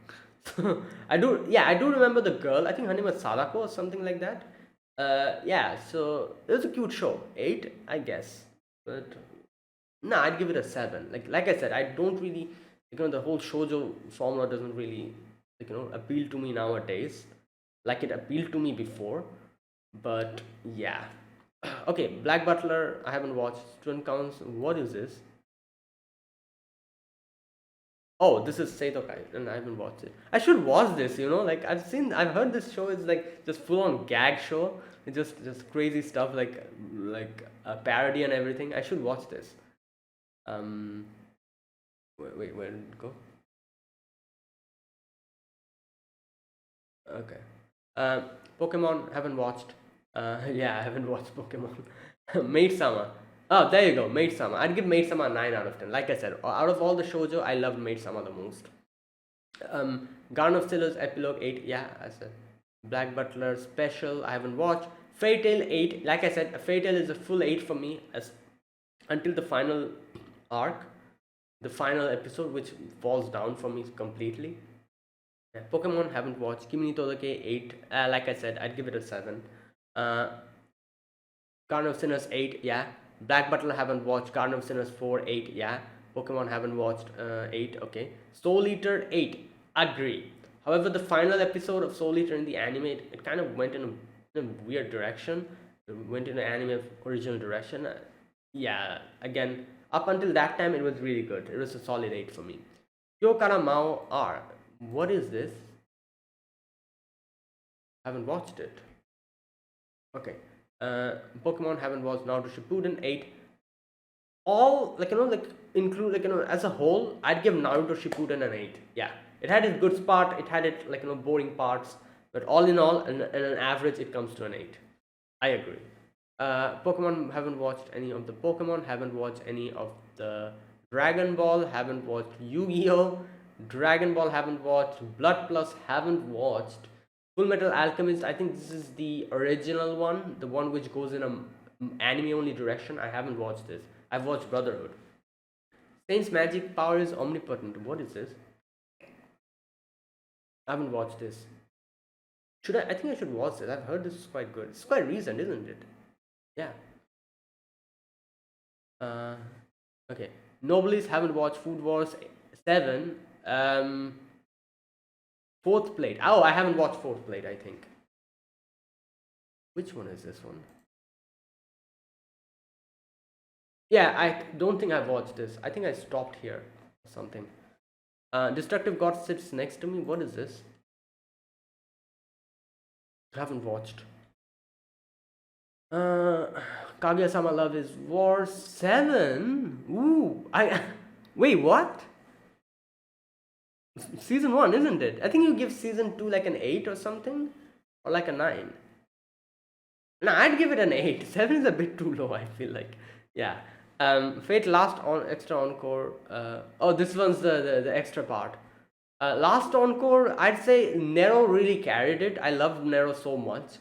I do remember the girl. I think her name was Sadako or something like that. Yeah. So it was a cute show. 8, I guess. But no, I'd give it a 7. Like I said, I don't really, the whole shoujo formula doesn't really appeal to me nowadays, like it appealed to me before. But yeah. Okay, Black Butler, I haven't watched. Student Counts, what is this? Oh, this is Seitokai, and I haven't watched it. I should watch this. Like I've heard this show is like just full on gag show. It's just crazy stuff, like a parody and everything. I should watch this. Um, wait, where did it go? Okay. Pokemon, haven't watched. Yeah, I haven't watched Pokemon. Maid Sama. Oh, there you go, Maid Sama. I'd give Maid Sama a 9 out of 10. Like I said, out of all the shoujo, I loved Maid Sama the most. Garden of Steelers Epilogue, 8. Yeah, I said. Black Butler Special, I haven't watched. Fairy Tail, 8. Like I said, Fairy Tail is a full 8 for me, as until the final arc, the final episode, which falls down for me completely. Yeah, Pokemon, haven't watched. Kimi ni Todoke, 8. Like I said, I'd give it a 7. Uh, Garden of Sinners, 8. Yeah. Black Butler, haven't watched. Garden of Sinners 4, 8. Yeah. Pokemon, haven't watched. 8. Okay. Soul Eater, 8. Agree. However, the final episode of Soul Eater in the anime, it kind of went in a weird direction. It went in an anime original direction. Yeah. Again, up until that time, it was really good. It was a solid 8 for me. Kyokara Mao R. What is this? Haven't watched it. Okay. Pokemon, haven't watched. Naruto Shippuden, 8. All include as a whole, I'd give Naruto Shippuden an 8. Yeah, it had its good part, it had its boring parts, but all in all, in an average, it comes to an 8. I agree. Pokemon, haven't watched any of the Pokemon, haven't watched any of the Dragon Ball, haven't watched Yu-Gi-Oh, Dragon Ball, haven't watched Blood Plus, haven't watched Full Metal Alchemist. I think this is the original one, the one which goes in a anime only direction. I haven't watched this. I've watched Brotherhood. Saint's magic power is omnipotent. What is this? I haven't watched this. Should I? I think I should watch this. I've heard this is quite good. It's quite recent, isn't it? Yeah. Uh, okay. Noblies, haven't watched. Food Wars 7. Fourth Plate. Oh, I haven't watched Fourth Plate, I think. Which one is this one? Yeah, I don't think I've watched this. I think I stopped here or something. Destructive God sits next to me. What is this? I haven't watched. Uh, Kaguya-sama Love is War 7. Ooh, I wait. What? Season 1, isn't it? I think you give season 2 like an 8 or something, or like a 9. No, I'd give it an 8. 7 is a bit too low, I feel like. Yeah. Fate Last on Extra Encore. Oh, this one's the extra part. Last Encore, I'd say Nero really carried it. I loved Nero so much.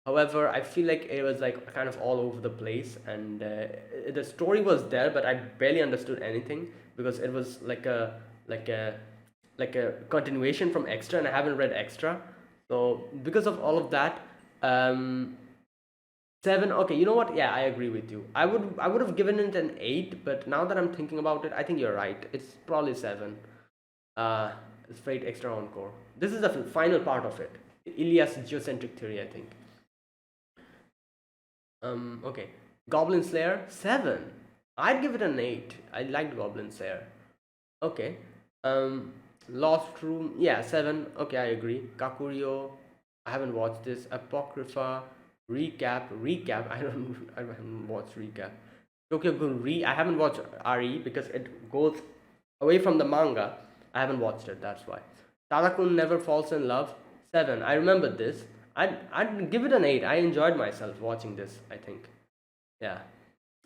However, I feel like it was like kind of all over the place, and the story was there, but I barely understood anything because it was like a like a continuation from Extra, and I haven't read Extra. So because of all of that, um, 7. Okay, you know what? Yeah, I agree with you. I would have given it an 8, but now that I'm thinking about it, I think you're right. It's probably 7. Uh, it's Fate Extra Encore. This is the final part of it. Ilias geocentric theory, I think. Okay. Goblin Slayer 7. I'd give it an 8. I liked Goblin Slayer. Okay. Lost Room, yeah, 7. Okay, I agree. Kakurio, I haven't watched this. Apocrypha, recap. I haven't watched recap. Tokyo Ghoul I haven't watched RE because it goes away from the manga. I haven't watched it. That's why. Tadakun Never Falls in Love 7. I remember this. I'd give it an 8. I enjoyed myself watching this. I think. Yeah,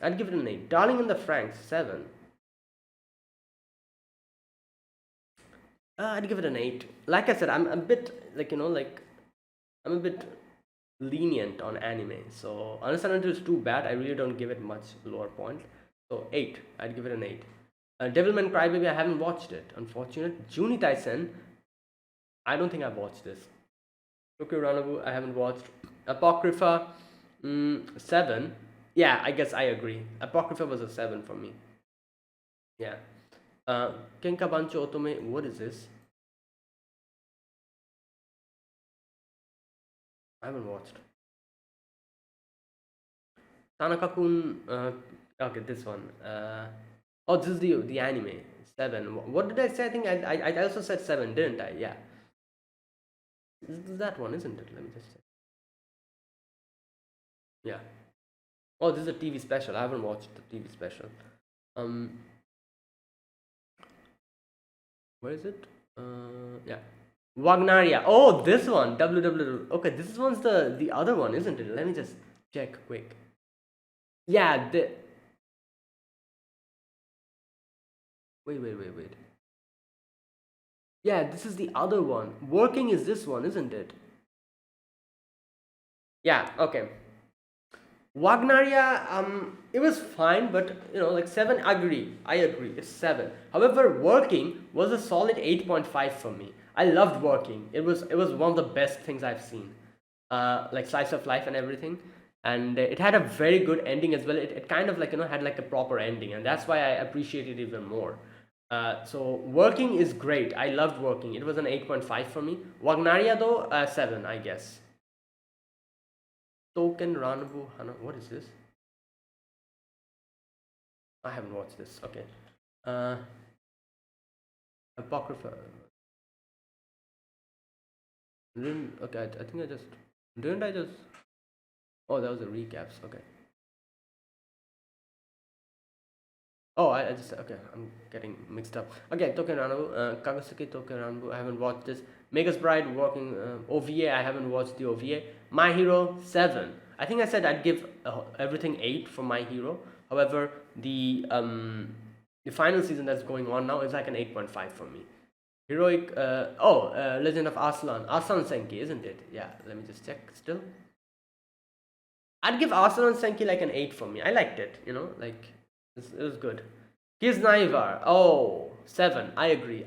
I'd give it an 8. Darling in the Franxx 7. I'd give it an 8. Like I said, I'm a bit like I'm a bit lenient on anime. So unless and until it's too bad, I really don't give it much lower point. So 8. I'd give it an 8. Devilman Crybaby, I haven't watched it. Unfortunate. Juni Taisen, I don't think I've watched this. Tokyo Ranabu, I haven't watched. Apocrypha, 7. Yeah, I guess I agree. Apocrypha was a 7 for me. Yeah. Kenka Bancho Otome, what is this? I haven't watched. Tanaka-kun, okay, this one. Oh, this is the anime. 7. What did I say? I think I also said 7, didn't I? Yeah. This is that one, isn't it? Let me just check. Yeah. Oh, this is a TV special. I haven't watched the TV special. Where is it? Yeah. Wagnaria. Oh, this one. WW. Okay, this one's the other one, isn't it? Let me just check quick. Yeah, wait. Yeah, this is the other one. Working is this one, isn't it? Yeah, okay. Wagnaria, it was fine, but like 7. I agree. It's 7. However, Working was a solid 8.5 for me. I loved Working. It was one of the best things I've seen. Like slice of life and everything, and it had a very good ending as well. It kind of like had like a proper ending, and that's why I appreciate it even more. So Working is great. I loved Working. It was an 8.5 for me. Wagnaria though, 7, I guess. Token Ranbu Hana. What is this? I haven't watched this. Okay. Apocrypha. Okay, I think I just didn't I just. Oh, that was the recaps. Okay. Oh, I just okay. I'm getting mixed up. Okay, Token Ranbu, Kagasuki Token Ranbu. I haven't watched this. Megas Bride working OVA. I haven't watched the OVA. My Hero 7. I think I said I'd give everything 8 for My Hero. However, the final season that's going on now is like an 8.5 for me. Heroic. Legend of Aslan. Aslan Senki, isn't it? Yeah. Let me just check. Still, I'd give Aslan Senki like an 8 for me. I liked it. Like it was good. Kiznaivar. Oh, 7. I agree.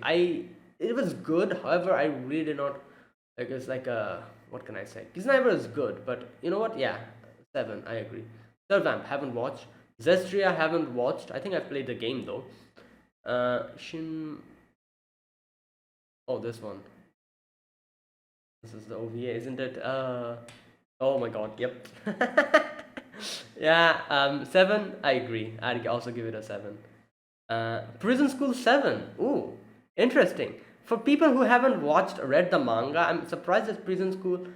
It was good. However, I really did not like. It's like a, what can I say? Kiznaivar is good, but you know what? Yeah, 7. I agree. Servamp, haven't watched. Zestria, haven't watched. I think I've played the game though. Shin. Oh, this one. This is the OVA, isn't it? Oh my god. Yep. Yeah. 7. I agree. I'd also give it a 7. Prison School 7. Ooh. Interesting. For people who haven't read the manga, I'm surprised that Prison School.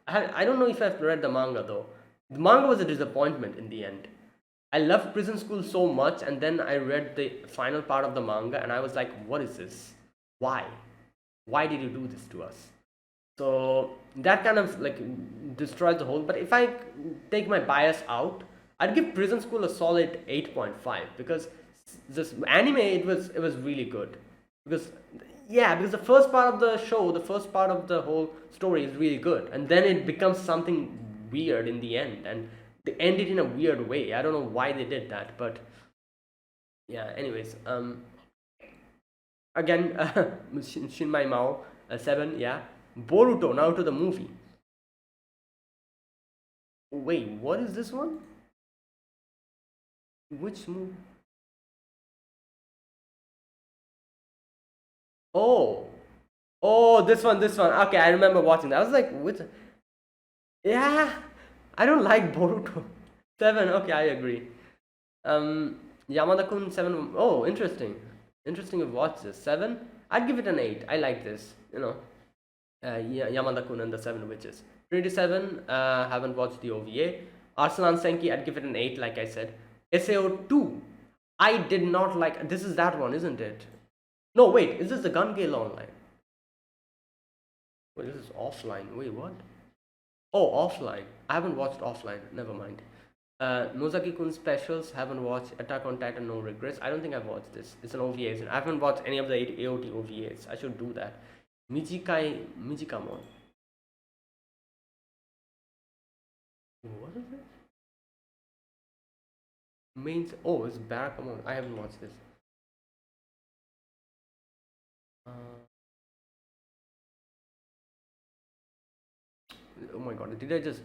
I don't know if I've read the manga though. The manga was a disappointment in the end. I loved Prison School so much, and then I read the final part of the manga, and I was like, "What is this? Why? Why did you do this to us?" So that kind of like destroys the whole. But if I take my bias out, I'd give Prison School a solid 8.5 because this anime it was really good. Because yeah, because the first part of the show, the first part of the whole story is really good, and then it becomes something weird in the end, and they end it in a weird way. I don't know why they did that, but yeah. Anyways, again, Shinmai Mao 7, yeah. Boruto, now to the movie. Wait, what is this one? Which movie? Oh, oh, this one, this one. Okay, I remember watching that. I was like, which? Yeah, I don't like Boruto. 7, okay, I agree. Yamada-kun 7. Oh, interesting. Interesting to watch this. 7? I'd give it an 8. I like this, Yamada-kun and the 7 Witches. 27, haven't watched the OVA. Arsalan Senki, I'd give it an 8, like I said. SAO 2, I did not like. This is that one, isn't it? No, wait, is this the Gun Gale Online? Wait, this is offline. Wait, what? Oh, offline. I haven't watched offline. Never mind. Nozaki Kun specials. Haven't watched Attack on Titan. No regrets. I don't think I've watched this. It's an OVA. I haven't watched any of the AOT OVAs. I should do that. Mijikamon. What is it? Main. Oh, it's Barakamon. I haven't watched this. Uh, oh my god! Did I just?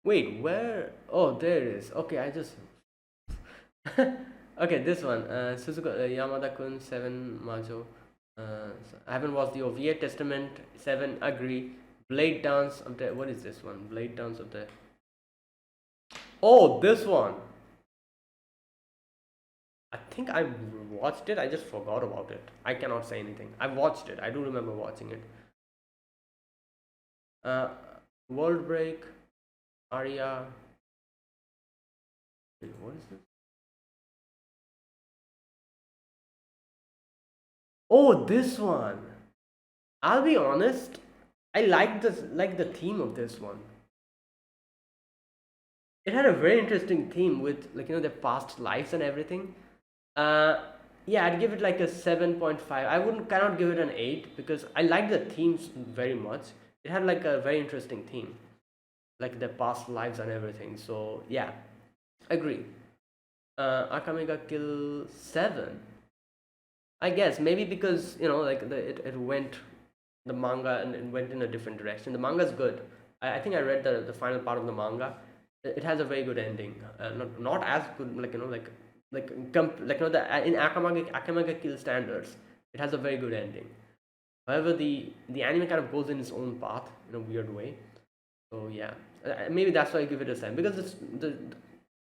Wait, where? Oh, there it is. Okay, I just. Okay, this one. Suzuka Yamada Kun 7 Majo. I haven't watched the OVA. Testament 7. Agree. Blade Dance of the. What is this one? Blade Dance of the. Oh, this one. I think I watched it. I just forgot about it. I cannot say anything. I watched it. I do remember watching it. Uh, World Break. Aria. Wait, what is this? Oh, this one. I'll be honest. I like the theme of this one. It had a very interesting theme with their past lives and everything. Uh, yeah, I'd give it like a 7.5. I wouldn't cannot give it an 8 because I like the themes very much. It had like a very interesting theme, like their past lives and everything. So yeah, agree. Akamega Kill 7. I guess maybe because it went the manga and it went in a different direction. The manga's good. I think I read the final part of the manga. It has a very good ending. Not as good in Akamaga Kill standards. It has a very good ending. However, the anime kind of goes in its own path in a weird way. So yeah, maybe that's why I give it a 7 because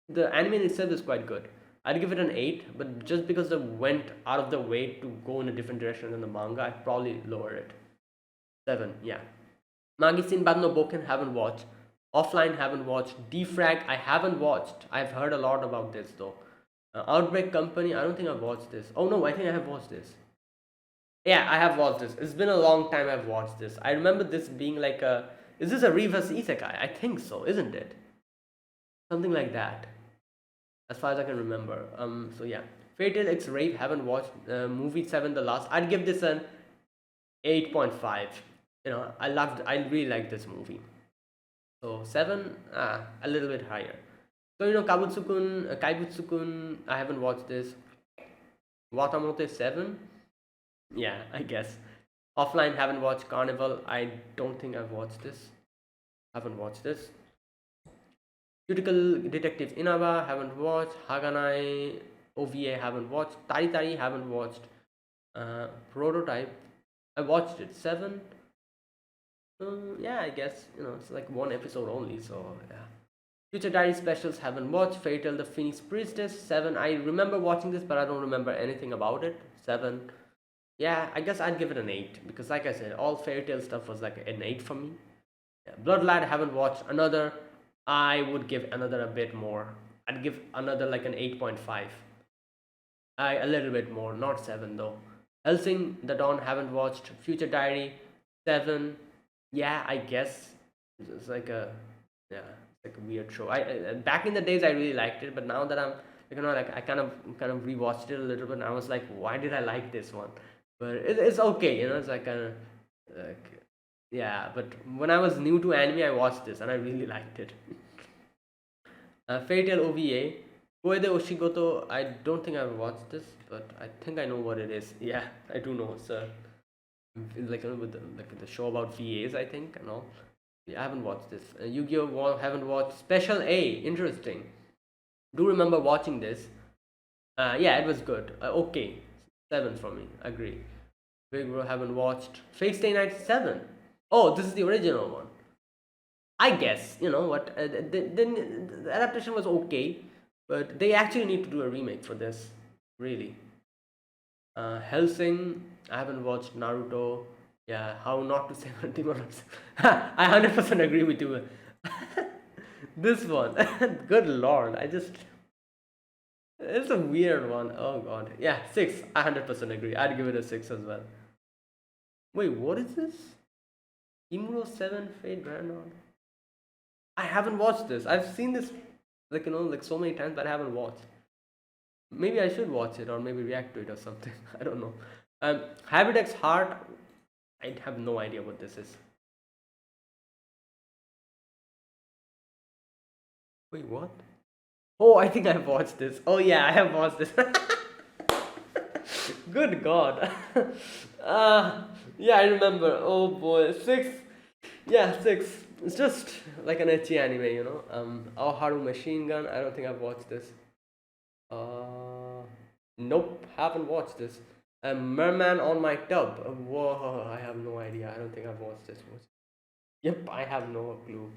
the anime itself is quite good. I'd give it an 8, but just because they went out of the way to go in a different direction than the manga, I'd probably lower it. 7, yeah. Magisin Badno Boken, haven't watched. Offline, haven't watched. Defrag, I haven't watched. I've heard a lot about this though. Outbreak Company, I don't think I've watched this. Oh no, I think I have watched this. Yeah, I have watched this. It's been a long time I've watched this. I remember this being like a. Is this a reverse isekai? I think so, isn't it? Something like that, as far as I can remember. So yeah, Fatal X Rave, haven't watched. Movie 7, the last. I'd give this an 8.5. I really like this movie. So 7, a little bit higher. So Kabutsukun, Kaibutsukun, I haven't watched this. Watamote 7, yeah, I guess. Offline, haven't watched. Carnival, I don't think I've watched this. Haven't watched this. Cuticle Detective Inaba, haven't watched. Haganai OVA, haven't watched. Tari Tari, haven't watched. Prototype, I watched it. 7. Yeah, I guess it's like one episode only, so yeah. Future Diary specials haven't watched. Fairy Tail the Phoenix Priestess 7. I remember watching this, but I don't remember anything about it. 7. Yeah, I guess I'd give it an 8 because, like I said, all Fairy Tail stuff was like an 8 for me. Yeah, Bloodlad haven't watched. Another, I would give another a bit more. I'd give another like an 8.5. I a little bit more, not 7 though. Helsing the Dawn haven't watched. Future Diary 7. Yeah, I guess it's like a yeah, it's like a weird show. Back in the days I really liked it, but now that I'm like I kind of rewatched it a little bit, and I was like, why did I like this one? But it's okay, it's like kind of like yeah. But when I was new to anime, I watched this and I really liked it. Fairy Tail OVA. Koede Oshigoto, I don't think I've watched this, but I think I know what it is. Yeah, I do know. It's like with the show about VAs, I think, and all. Yeah, I haven't watched this. Yu-Gi-Oh! Haven't watched. Special A, interesting. Do remember watching this. Yeah, it was good. Okay, 7 for me. Agree. Big Bro haven't watched. Fate Stay Night 7. Oh, this is the original one. I guess, you know what, the adaptation was okay, but they actually need to do a remake for this, really. Helsing, I haven't watched Naruto. Yeah, How Not to Save a Demon. I 100% agree with you. This one, good lord, it's a weird one. Oh god. Yeah, 6, I 100% agree. I'd give it a 6 as well. Wait, what is this? Imuro 7 Fate Grand Order. I haven't watched this. I've seen this like so many times, but I haven't watched. Maybe I should watch it or maybe react to it or something. I don't know. Habidex Heart. I have no idea what this is. Wait, what? Oh, I think I've watched this. Oh yeah, I have watched this. Good God. Yeah, I remember. Oh boy, 6. Yeah, 6. It's just like an ecchi anime. Aoharu Machine Gun. I don't think I've watched this. Nope, haven't watched this. Merman on My Tub. Whoa, I have no idea. I don't think I've watched this one. Yep, I have no clue.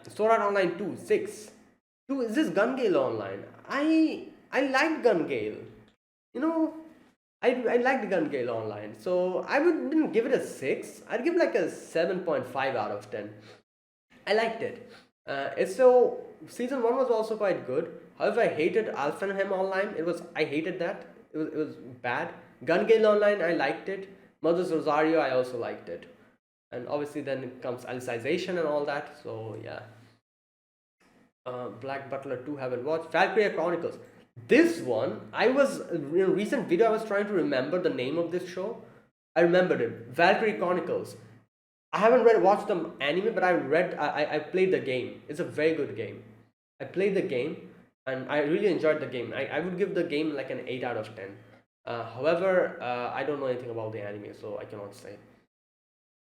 Sword Art Online 2, 6. 2, is this Gun Gale Online? I like Gun Gale. You know, I liked Gun Gale Online. So I wouldn't give it a 6. I'd give like a 7.5 out of 10. I liked it. It's so season 1 was also quite good. However, I hated Alfenheim Online. I hated that. It was bad. Gun Gale Online, I liked it. Mother's Rosario, I also liked it. And obviously then it comes Alicization and all that. So yeah. Black Butler 2 haven't watched. Valkyria Chronicles. This one, in a recent video I was trying to remember the name of this show. I remembered it. Valkyrie Chronicles. I haven't watched the anime, but I played the game. It's a very good game. I played the game and I really enjoyed the game. I would give the game like an 8 out of 10. However, I don't know anything about the anime, so I cannot say.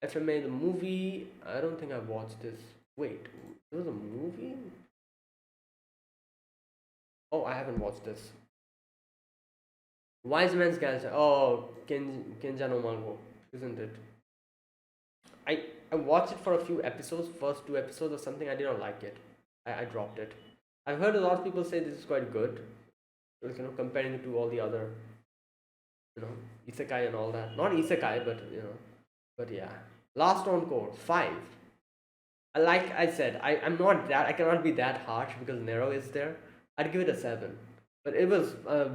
FMA the movie, I don't think I've watched this. Wait, there was a movie? Oh, I haven't watched this. Wise Man's Cancer. Oh, Kenja no Mango, isn't it? I watched it for a few episodes, first 2 episodes or something. I didn't like it. I dropped it. I've heard a lot of people say this is quite good. Comparing it to all the other, isekai and all that. Not isekai, but yeah. Last Encore 5. Like I said, I cannot be that harsh because Nero is there. I'd give it a 7. But it was a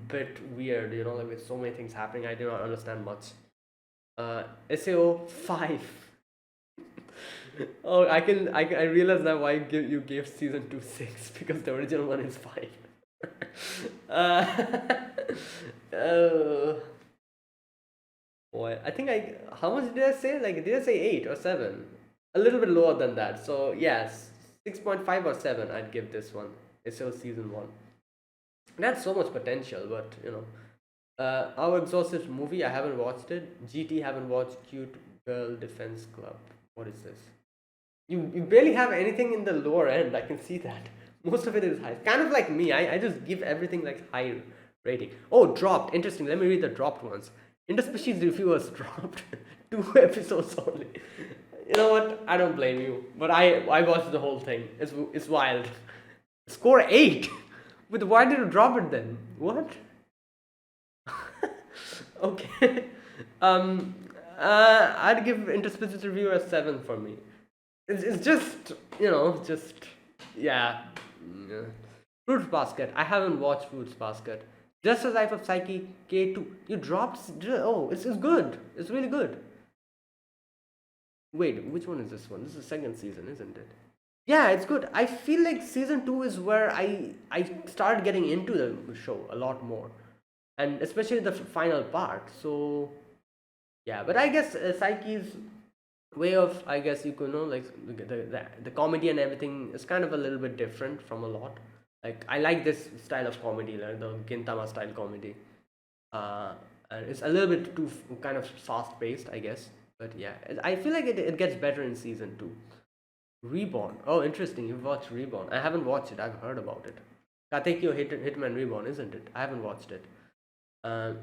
bit weird, like with so many things happening, I did not understand much. SAO 5. Oh, I realize now why you gave season 2 6 because the original one is 5. Boy, I think how much did I say? Like, did I say 8 or 7? A little bit lower than that. So yes, 6.5 or 7. I'd give this one. SAO season 1. It had so much potential, but Our Exorcist movie, I haven't watched it. GT, haven't watched. Cute Girl Defense Club. What is this? You barely have anything in the lower end. I can see that. Most of it is high. Kind of like me. I just give everything like high rating. Oh, dropped. Interesting. Let me read the dropped ones. Interspecies reviewers dropped 2 episodes only. You know what? I don't blame you, but I watched the whole thing. It's wild. Score 8. But why did you drop it then? What? Okay. um. I'd give Interspecies reviewer a 7 for me. It's just just yeah. Yeah. Fruits Basket. I haven't watched Fruits Basket. Just as Life of Psyche K2. You dropped. Oh, it's good. It's really good. Wait, which one is this one? This is the second season, isn't it? Yeah, it's good. I feel like season two is where I started getting into the show a lot more, and especially the final part. So yeah, but I guess Psyche's way of, I guess you could know, like the comedy and everything is kind of a little bit different from a lot. Like I like this style of comedy, like the Gintama style comedy. uh and it's a little bit too kind of fast paced, I guess. But yeah, I feel like it gets better in season 2. Reborn. Oh, interesting, you've watched Reborn. I haven't watched it. I've heard about it. Katekyo Hitman Reborn, isn't it? I haven't watched it. uh,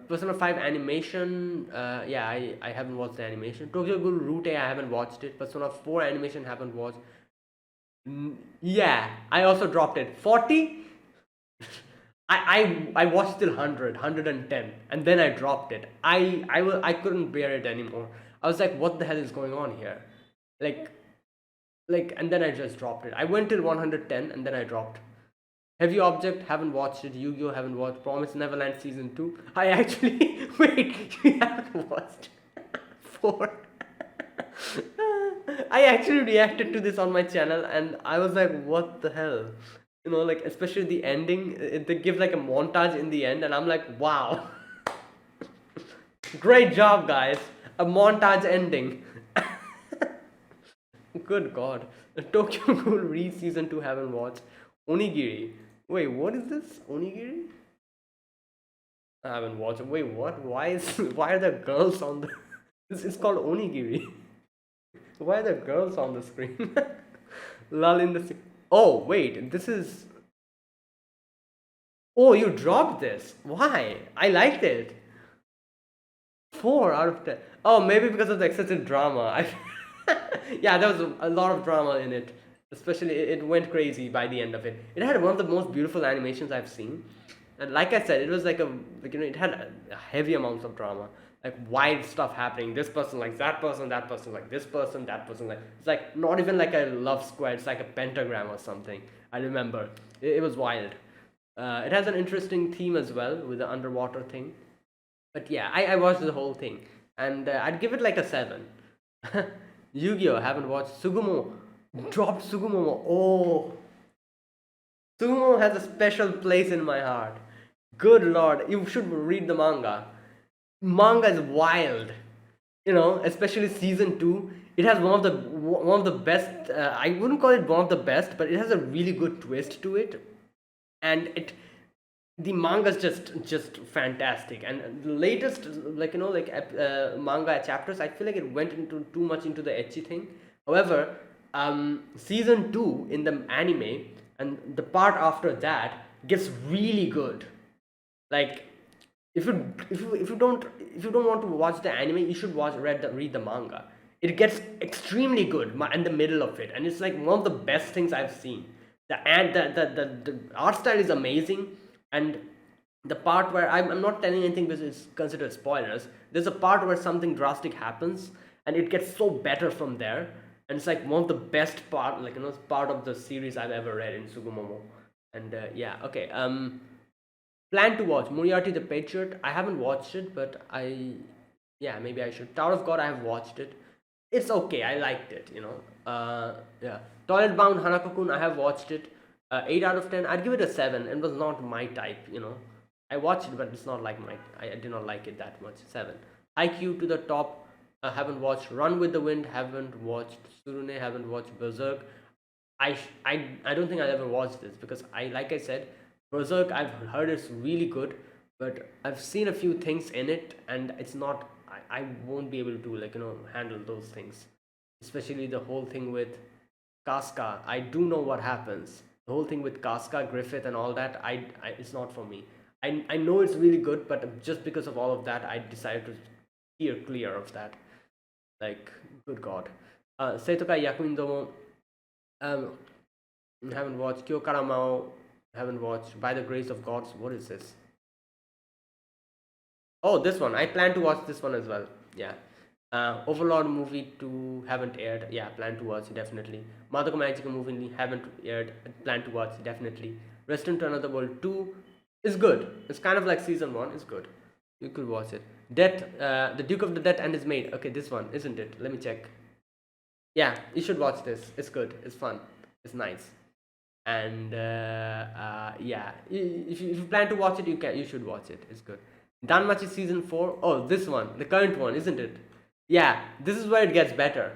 Persona 5 animation, yeah, I haven't watched the animation. Tokyo Ghoul Route, I haven't watched it. Persona 4 animation, haven't watched. Yeah, I also dropped it. 40. I watched till 100, and then I dropped it. I couldn't bear it anymore. I was like, what the hell is going on here? Like and then I just dropped it. I went till 110 and then I dropped. Heavy Object, haven't watched it. Yu-Gi-Oh, haven't watched. Promise Neverland season 2. I actually wait, you haven't watched 4. I actually reacted to this on my channel and I was like, what the hell? Like especially the ending, they give like a montage in the end, and I'm like, wow. Great job, guys. A montage ending. Good god. Tokyo Ghoul Re season 2, haven't watched. Onigiri. Wait, what is this? Onigiri? I haven't watched it. Wait, what? Why are there girls on the it's called Onigiri. Why are there girls on the screen? Lull in the Oh, wait, this is. Oh, you dropped this. Why? I liked it. 4 out of 10. Oh, maybe because of the excessive drama. Yeah, there was a lot of drama in it. Especially, it went crazy by the end of it. It had one of the most beautiful animations I've seen. And like I said, it was like it had a heavy amounts of drama. Like wild stuff happening. This person likes that person like this person, that person like. It's like not even like a love square. It's like a pentagram or something. I remember. It was wild. It has an interesting theme as well with the underwater thing. But yeah, I watched the whole thing, and I'd give it like a 7. Yu-Gi-Oh! Haven't watched. Sugumo dropped Sugumo. Oh, Sugumo has a special place in my heart. Good lord, you should read the manga. Manga is wild. Especially season 2. It has one of the best. I wouldn't call it one of the best, but it has a really good twist to it, and the manga is just fantastic. And the latest, like manga chapters, I feel like it went into too much into the ecchi thing. However, season 2 in the anime and the part after that gets really good. Like if you don't want to watch the anime, you should read the manga. It gets extremely good in the middle of it, and it's like one of the best things I've seen. The art style is amazing, and the part where I'm not telling anything because it's considered spoilers. There's a part where something drastic happens, and it gets so better from there, and it's like one of the best part of the series I've ever read in Sugumomo. And yeah, okay. Plan to watch Moriarty the Patriot. I haven't watched it, but yeah, maybe I should. Tower of God, I have watched it. It's okay. I liked it. Yeah. Toilet Bound Hanako-kun, I have watched it. 8 out of 10. I'd give it a 7. It was not my type. I watched it, but it's not like my. I did not like it that much. 7. IQ to the top. I haven't watched Run with the Wind. Haven't watched Surune. Haven't watched Berserk. I don't think I'll ever watch this because like I said, Berserk, I've heard it's really good, but I've seen a few things in it, and it's not. I won't be able to handle those things, especially the whole thing with Casca. I do know what happens. The whole thing with Casca, Griffith, and all that. It's not for me. I know it's really good, but just because of all of that, I decided to steer clear of that. Like, good God. Seitokai Yakuin um, haven't watched. Kyo Karamao, haven't watched. By the Grace of Gods, what is this? Oh, this one. I plan to watch this one as well. Yeah. Overlord movie 2 haven't aired. Yeah, plan to watch definitely. Madoka Magica movie haven't aired. Plan to watch definitely. Return to Another World 2 is good. It's kind of like season 1. It's good. You could watch it. Death, the Duke of the Death and His Maid. Okay, this one, isn't it? Let me check. Yeah, you should watch this. It's good. It's fun. It's nice. And yeah, if you plan to watch it, you should watch it. It's good. Danmachi season 4. Oh, this one, the current one, isn't it? Yeah, this is where it gets better.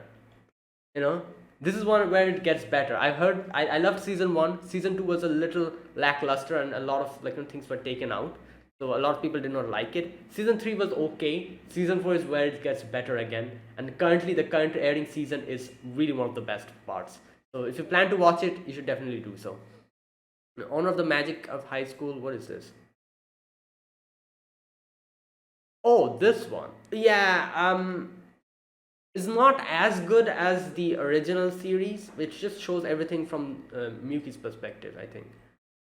You know, this is one where it gets better. I've heard. I loved season 1. Season 2 was a little lackluster, and a lot of things were taken out. So a lot of people did not like it. Season 3 was okay. Season 4 is where it gets better again. And currently, the current airing season is really one of the best parts. So if you plan to watch it, you should definitely do so. Honor of the Magic of High School. What is this? Oh, this one. Yeah, it's not as good as the original series, which just shows everything from Miyuki's perspective, I think.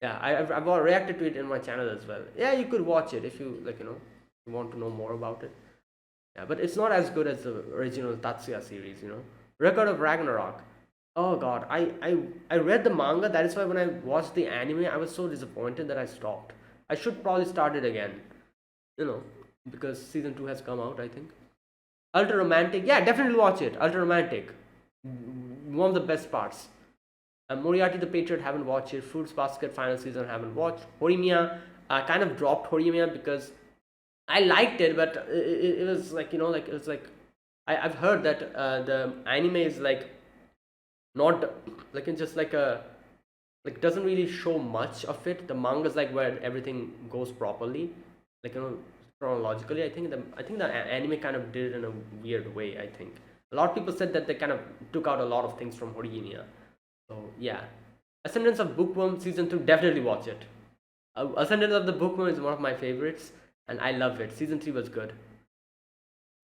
Yeah, I've reacted to it in my channel as well. Yeah, you could watch it if you you want to know more about it. Yeah, but it's not as good as the original Tatsuya series, Record of Ragnarok. Oh god, I read the manga. That is why when I watched the anime, I was so disappointed that I stopped. I should probably start it again, you know, because season 2 has come out, I think. Ultra Romantic, yeah, definitely watch it. Ultra Romantic, one of the best parts. Moriarty the Patriot, haven't watched it. Fruits Basket final season, haven't watched. Horimiya, I kind of dropped Horimiya because I liked it, but it was like it was like I've heard that the anime is like not like it's just like a like doesn't really show much of it. The manga is like where everything goes properly, like chronologically. I think the anime kind of did it in a weird way. I think a lot of people said that they kind of took out a lot of things from Horimiya. So yeah, Ascendance of Bookworm season 2, definitely watch it. Ascendance of the Bookworm is one of my favorites, and I love it. Season 3 was good.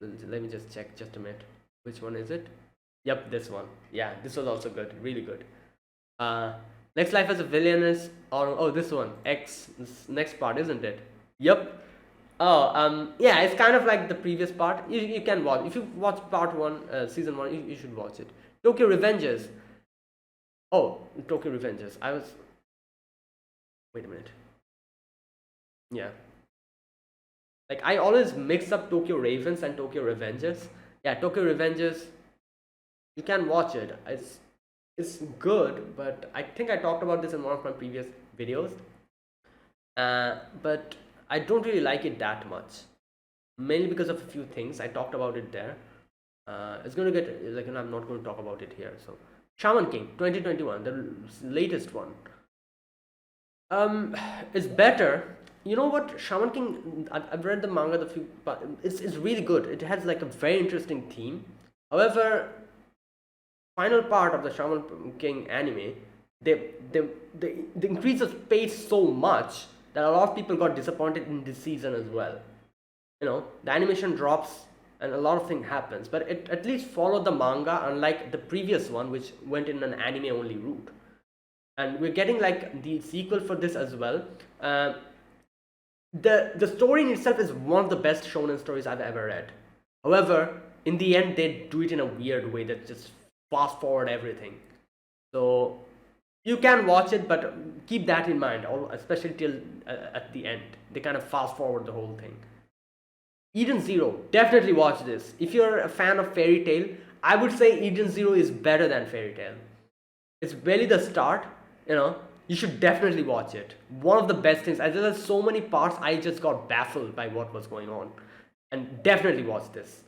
Let me just check just a minute. Which one is it? Yep, this one. Yeah, this was also good. Really good. Next Life as a Villainess. Oh, this one. This next part, isn't it? Yep. Oh, yeah, it's kind of like the previous part. You can watch. If you watch part 1, season 1, you should watch it. Tokyo Revengers. Oh, Tokyo Revengers. Wait a minute. Yeah. Like, I always mix up Tokyo Ravens and Tokyo Revengers. Yeah, Tokyo Revengers, you can watch it. It's good, but I think I talked about this in one of my previous videos. But I don't really like it that much, mainly because of a few things. I talked about it there. It's gonna get like, I'm not going to talk about it here. So, Shaman King 2021, the latest one. It's better. You know what, Shaman King, I've read the manga, but it's really good. It has like a very interesting theme. However, final part of the Shaman King anime, they increase the pace so much that a lot of people got disappointed in this season as well. The animation drops and a lot of things happens, but it at least followed the manga, unlike the previous one, which went in an anime only route. And we're getting like the sequel for this as well. The story in itself is one of the best shonen stories I've ever read. However, in the end, they do it in a weird way that just fast forward everything. So you can watch it, but keep that in mind, especially till at the end. They kind of fast forward the whole thing. Eden Zero, definitely watch this. If you're a fan of Fairy Tail, I would say Eden Zero is better than Fairy Tail. It's barely the start, you should definitely watch it. One of the best things. There's so many parts I just got baffled by what was going on, and definitely watch this.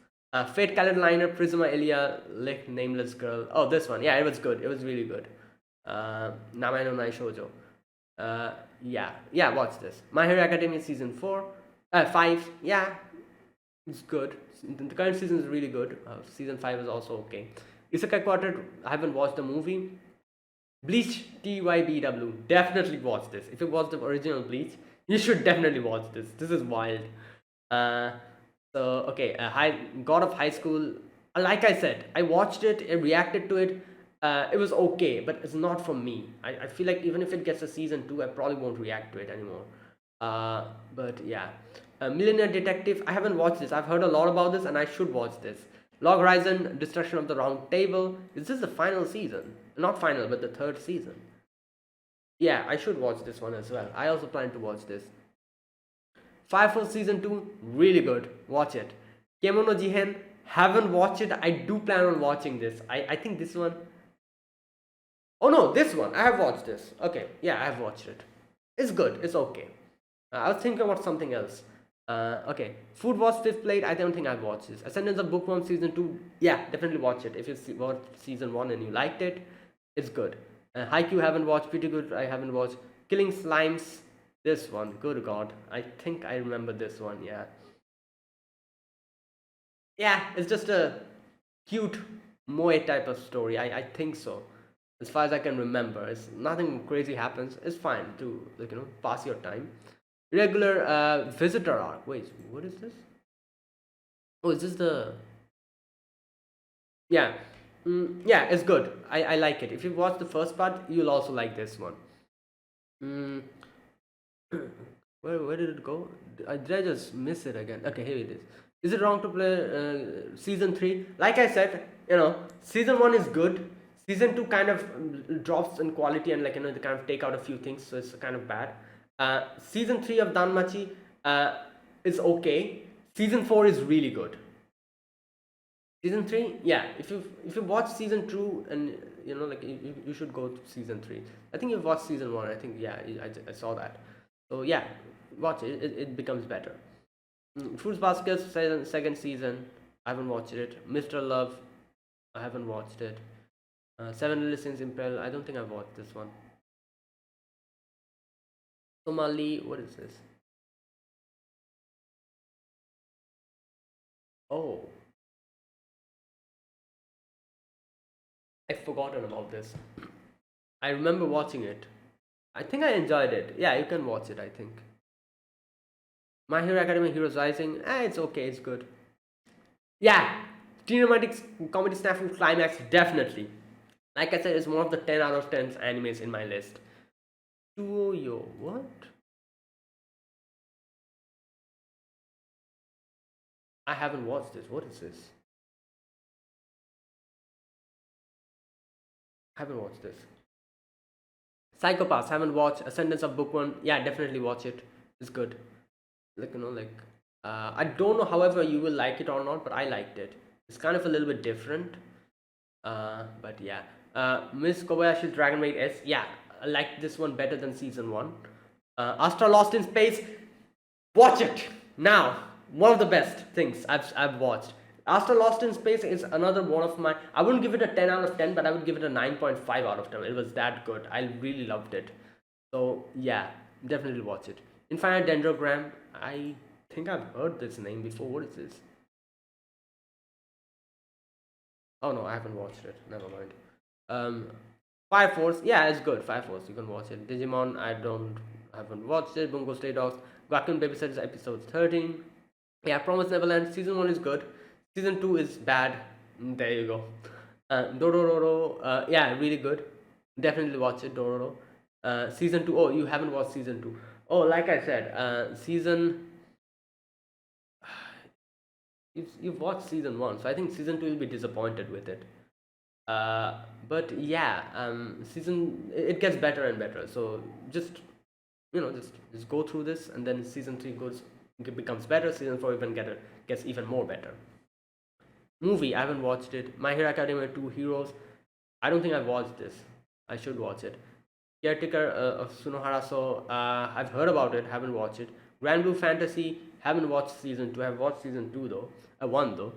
Fate Calendar Liner, Prisma Elia, Lick, Nameless Girl. Oh, this one. Yeah, it was good. It was really good. Namae no Nai Shoujo. Yeah, watch this. My Hero Academia season 5. Yeah, it's good. The current season is really good. Season 5 is also okay. Isekai Quartet, I haven't watched the movie. Bleach TYBW, definitely watch this. If you watch the original Bleach, You should definitely watch this. This is wild. Uh, so okay, God of High School. Like I said, I watched it, I reacted to it. It was okay, but it's not for me. I feel like even if it gets a season two, I probably won't react to it anymore. Uh, but yeah, Millionaire Detective. I haven't watched this. I've heard a lot about this, and I should watch this. Log Horizon: Destruction of the Round Table. Is this the final season? Not final, but the third season. Yeah, I should watch this one as well. I also plan to watch this. Fire Force season 2, really good. Watch it. Kemono Jihen, haven't watched it. I do plan on watching this. I think this one. Oh no, this one. I have watched this. Okay, yeah, I have watched it. It's good. It's okay. I was thinking about something else. Okay, Food Wars 5th Plate. I don't think I've watched this. Ascendance of Bookworm season 2. Yeah, definitely watch it. If you watched season 1 and you liked it, it's good. Haikyuu haven't watched. Pretty good. I haven't watched. Killing Slimes. This one. Good God. I think I remember this one. Yeah. Yeah, it's just a cute moe type of story. I think so. As far as I can remember, it's nothing crazy happens. It's fine to pass your time. Regular visitor arc. Wait, what is this? Oh, is this the? Yeah, yeah, it's good. I like it. If you watch the first part, you'll also like this one. Mm, where did it go? Did I just miss it again? Okay, here it is. Is it wrong to play season 3? Like I said, season 1 is good. Season 2 kind of drops in quality, and they kind of take out a few things, so it's kind of bad. Season 3 of Danmachi is okay. Season 4 is really good. Season 3, yeah, if you watch season 2, and you should go to season 3. I think you've watched season 1. I think, yeah, I saw that. So yeah, watch it. It becomes better. Fruits Basket second season. I haven't watched it. Mr. Love. I haven't watched it. Seven Listens Impel. I don't think I've watched this one. Somali. What is this? Oh, I've forgotten about this. I remember watching it. I think I enjoyed it. Yeah, you can watch it, I think. My Hero Academia Heroes Rising. It's okay. It's good. Yeah, Teen Romantics Comedy Snafu Climax. Definitely. Like I said, it's one of the 10 out of 10 animes in my list. Yo, what? I haven't watched this. What is this? I haven't watched this. Psychopaths. Haven't watched. Ascendance of Bookworm. Yeah, definitely watch it. It's good. I don't know. However, you will like it or not, but I liked it. It's kind of a little bit different. But yeah. Miss Kobayashi's Dragon Maid S. Yeah, I like this one better than season one. Astra Lost in Space. Watch it now. One of the best things I've watched. Astra Lost in Space is another one of my. I wouldn't give it a 10 out of 10, but I would give it a 9.5 out of 10. It was that good. I really loved it. So yeah, definitely watch it. Infinite Dendrogram. I think I've heard this name before. What is this? Oh no, I haven't watched it. Never mind. Fire Force. Yeah, it's good. Fire Force. You can watch it. Digimon. Haven't watched it. Bungo Stray Dogs. Gakuen Babysitters episode 13. Yeah, Promise Neverland. Season 1 is good. Season 2 is bad. There you go. Dororo. Yeah, really good. Definitely watch it. Dororo. Season 2. Oh, you haven't watched season 2. Oh, like I said, you've watched season 1, so I think season 2 will be disappointed with it. But yeah, season it gets better and better. So just go through this, and then season 3 becomes better. Season 4 gets even more better. Movie, I haven't watched it. My Hero Academia 2 Heroes. I don't think I've watched this. I should watch it. Caretaker of Sunohara. So I've heard about it. Haven't watched it. Grand Blue Fantasy. Haven't watched season 2. I've watched season 2 though. 1 though.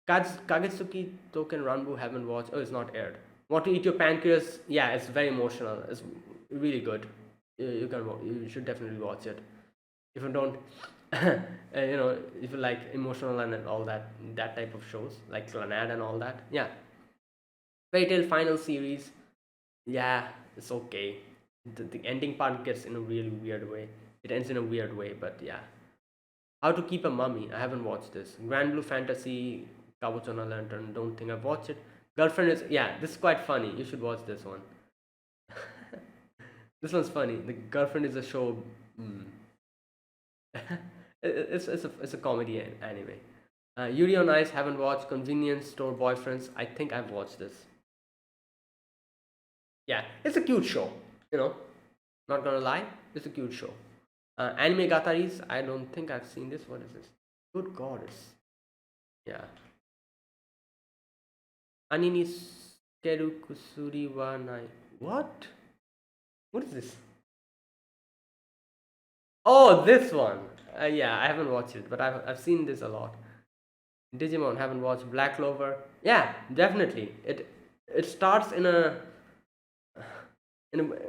Kagetsuki Token Ranbu. Haven't watched. Oh, it's not aired. Want to Eat Your Pancreas? Yeah, it's very emotional. It's really good. You should definitely watch it. If you don't, if you like emotional and all that type of shows like Clannad and all that, yeah. Fairy Tail final series, yeah, it's okay. The ending part gets in a really weird way. it ends in a weird way, but yeah. How to Keep a Mummy. I haven't watched this. Grand Blue Fantasy, Kabuchona Lantern. Don't think I've watched it. Girlfriend is, yeah. This is quite funny. You should watch this one. This one's funny. The Girlfriend is a show. Mm. It's a comedy anime. Yuri on Ice. Haven't watched. Convenience Store Boyfriends. I think I've watched this. Yeah, it's a cute show. You know, not gonna lie, it's a cute show. Anime Gataris. I don't think I've seen this. What is this? Good God, it's yeah. Anini Skeru Kusuri wa Nai. What? What is this? Oh, this one. Yeah, I haven't watched it, but I've seen this a lot. Digimon, haven't watched. Black Clover. Yeah, definitely. It starts in a,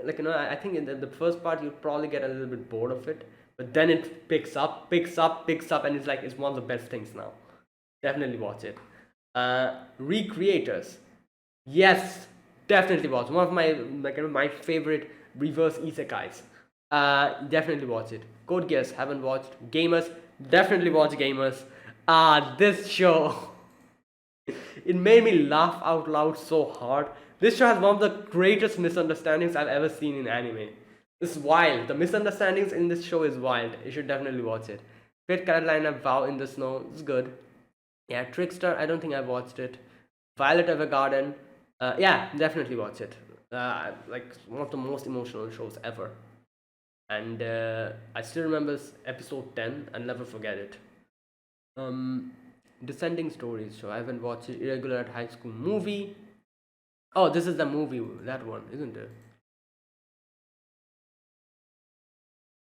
like, I think in the first part you'd probably get a little bit bored of it, but then it picks up, and it's one of the best things now. Definitely watch it. Recreators. Yes, definitely watch. One of my my favorite reverse isekais. Definitely watch it. Code Geass, haven't watched. Gamers, definitely watch Gamers. This show, it made me laugh out loud so hard. This show has one of the greatest misunderstandings I've ever seen in anime. It's wild. The misunderstandings in this show is wild. You should definitely watch it. Fate Carolina, Vow in the Snow. It's good. Yeah, Trickster. I don't think I've watched it. Violet Evergarden. Yeah, definitely watch it. Like one of the most emotional shows ever. And I still remember episode 10 and never forget it. Descending Stories. So I haven't watched it. Irregular at High School movie. Oh, this is the movie, that one, isn't it?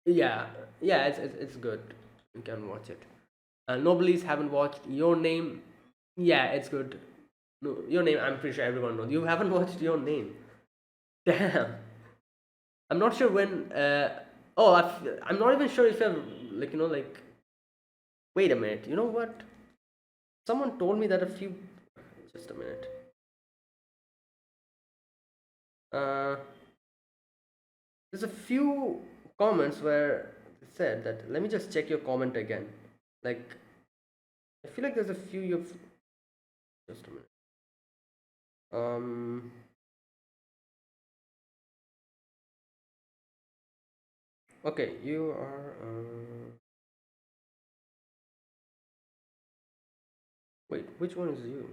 Yeah, yeah, it's good. You can watch it. Nobody's haven't watched Your Name. Yeah, it's good. No, Your Name. I'm pretty sure everyone knows. You haven't watched Your Name. Damn. I'm not sure when. Oh, I'm not even sure if I've like. Wait a minute. You know what? Someone told me that a few. Just a minute. Uh, there's a few comments where it said that. Let me just check your comment again. Like, I feel like there's a few you've. Just a minute. Um. Okay, you are. Wait, which one is you?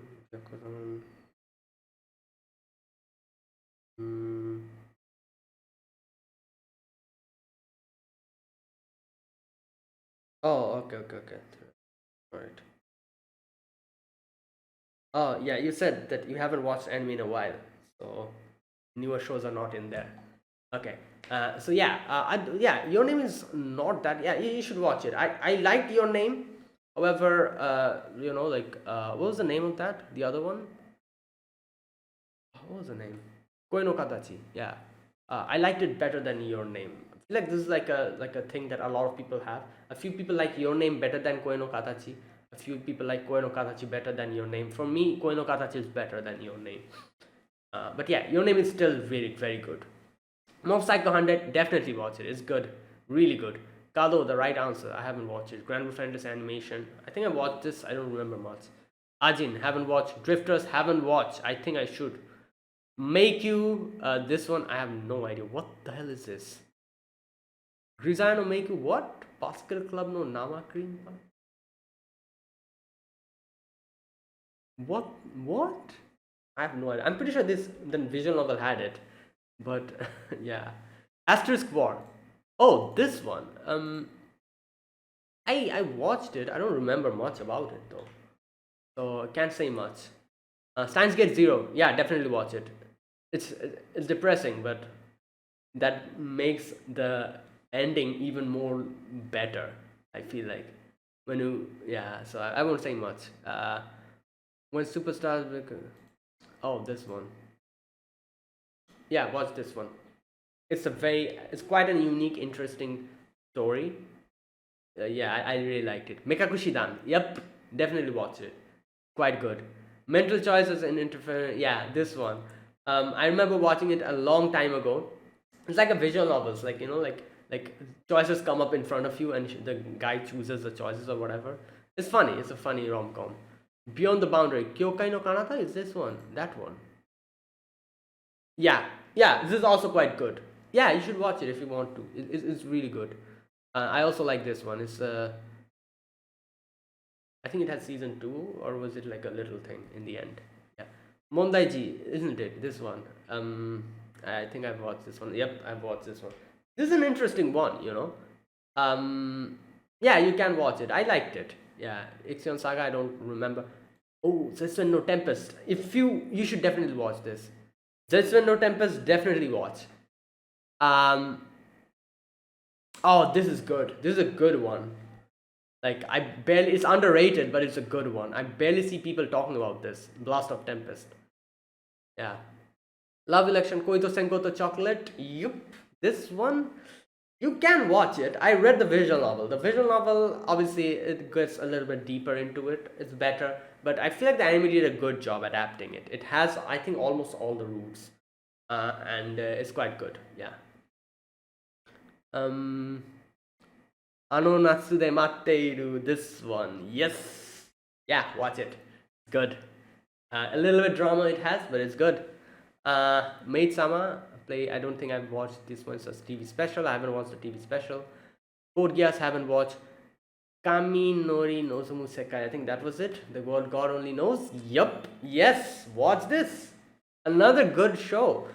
Mm, oh, okay. All right. Oh, yeah, you said that you haven't watched anime in a while, so newer shows are not in there. Okay. So yeah, yeah, Your Name is not that. Yeah, you should watch it. I liked Your Name. However, what was the name of that? The other one? What was the name? Koi no Katachi. Yeah. I liked it better than Your Name. I feel like this is like a thing that a lot of people have. A few people like Your Name better than Koi no Katachi. A few people like Koi no Katachi better than Your Name. For me, Koi no Katachi is better than Your Name. But yeah, Your Name is still very, very good. Mob Psycho 100, definitely watch it. It's good. Really good. Kado, the right answer. I haven't watched it. Grand Blue Fantasy Animation. I think I watched this. I don't remember much. Ajin, haven't watched. Drifters, haven't watched. I think I should. Make You, this one, I have no idea. What the hell is this? Grizzly no Make You, what? Pascal Club no Nama Cream? What? What? I have no idea. I'm pretty sure the visual novel had it. But yeah. Asterisk War. Oh, this one. I watched it. I don't remember much about it though. So I can't say much. Steins Gate Zero. Yeah, definitely watch it. It's depressing, but that makes the ending even more better. I feel like when you yeah. So I won't say much. When superstars oh, this one. Yeah, watch this one. It's quite a unique, interesting story. Yeah, I really liked it. Mekakushidan. Yep, definitely watch it. Quite good. Mental Choices and Interference. Yeah, this one. I remember watching it a long time ago. It's like a visual novel. It's like like choices come up in front of you and the guy chooses the choices or whatever. It's funny. It's a funny rom-com. Beyond the Boundary, Kyokai no Kanata is this one, that one. Yeah, yeah, this is also quite good. Yeah, you should watch it if you want to. It's really good. I also like this one. It's I think it has season 2, or was it like a little thing in the end? Yeah, Mondaiji, isn't it? This one. I think I've watched this one. Yep, I've watched this one. This is an interesting one, you know. Yeah, you can watch it. I liked it. Yeah, Ixion Saga. I don't remember. Oh, Zetsuben no Tempest. If you should definitely watch this. Zetsuben no Tempest, definitely watch. Oh, this is good. This is a good one. Like it's underrated, but it's a good one. I barely see people talking about this. Blast of Tempest. Yeah. Love Election, Koito Senkoto Chocolate. Yup. This one, you can watch it. I read the visual novel. The visual novel, obviously, it gets a little bit deeper into it. It's better. But I feel like the anime did a good job adapting it. It has, I think, almost all the roots. And it's quite good. Yeah. Ano Natsude Matteiru, this one. Yes. Yeah, watch it. It's good. A little bit drama it has, but it's good. Maid Sama play. I don't think I've watched this one. It's a TV special. I haven't watched the TV special. Code Geass haven't watched. Kami Nori Nozomu Sekai. I think that was it. The world God only knows. Yup. Yes. Watch this. Another good show.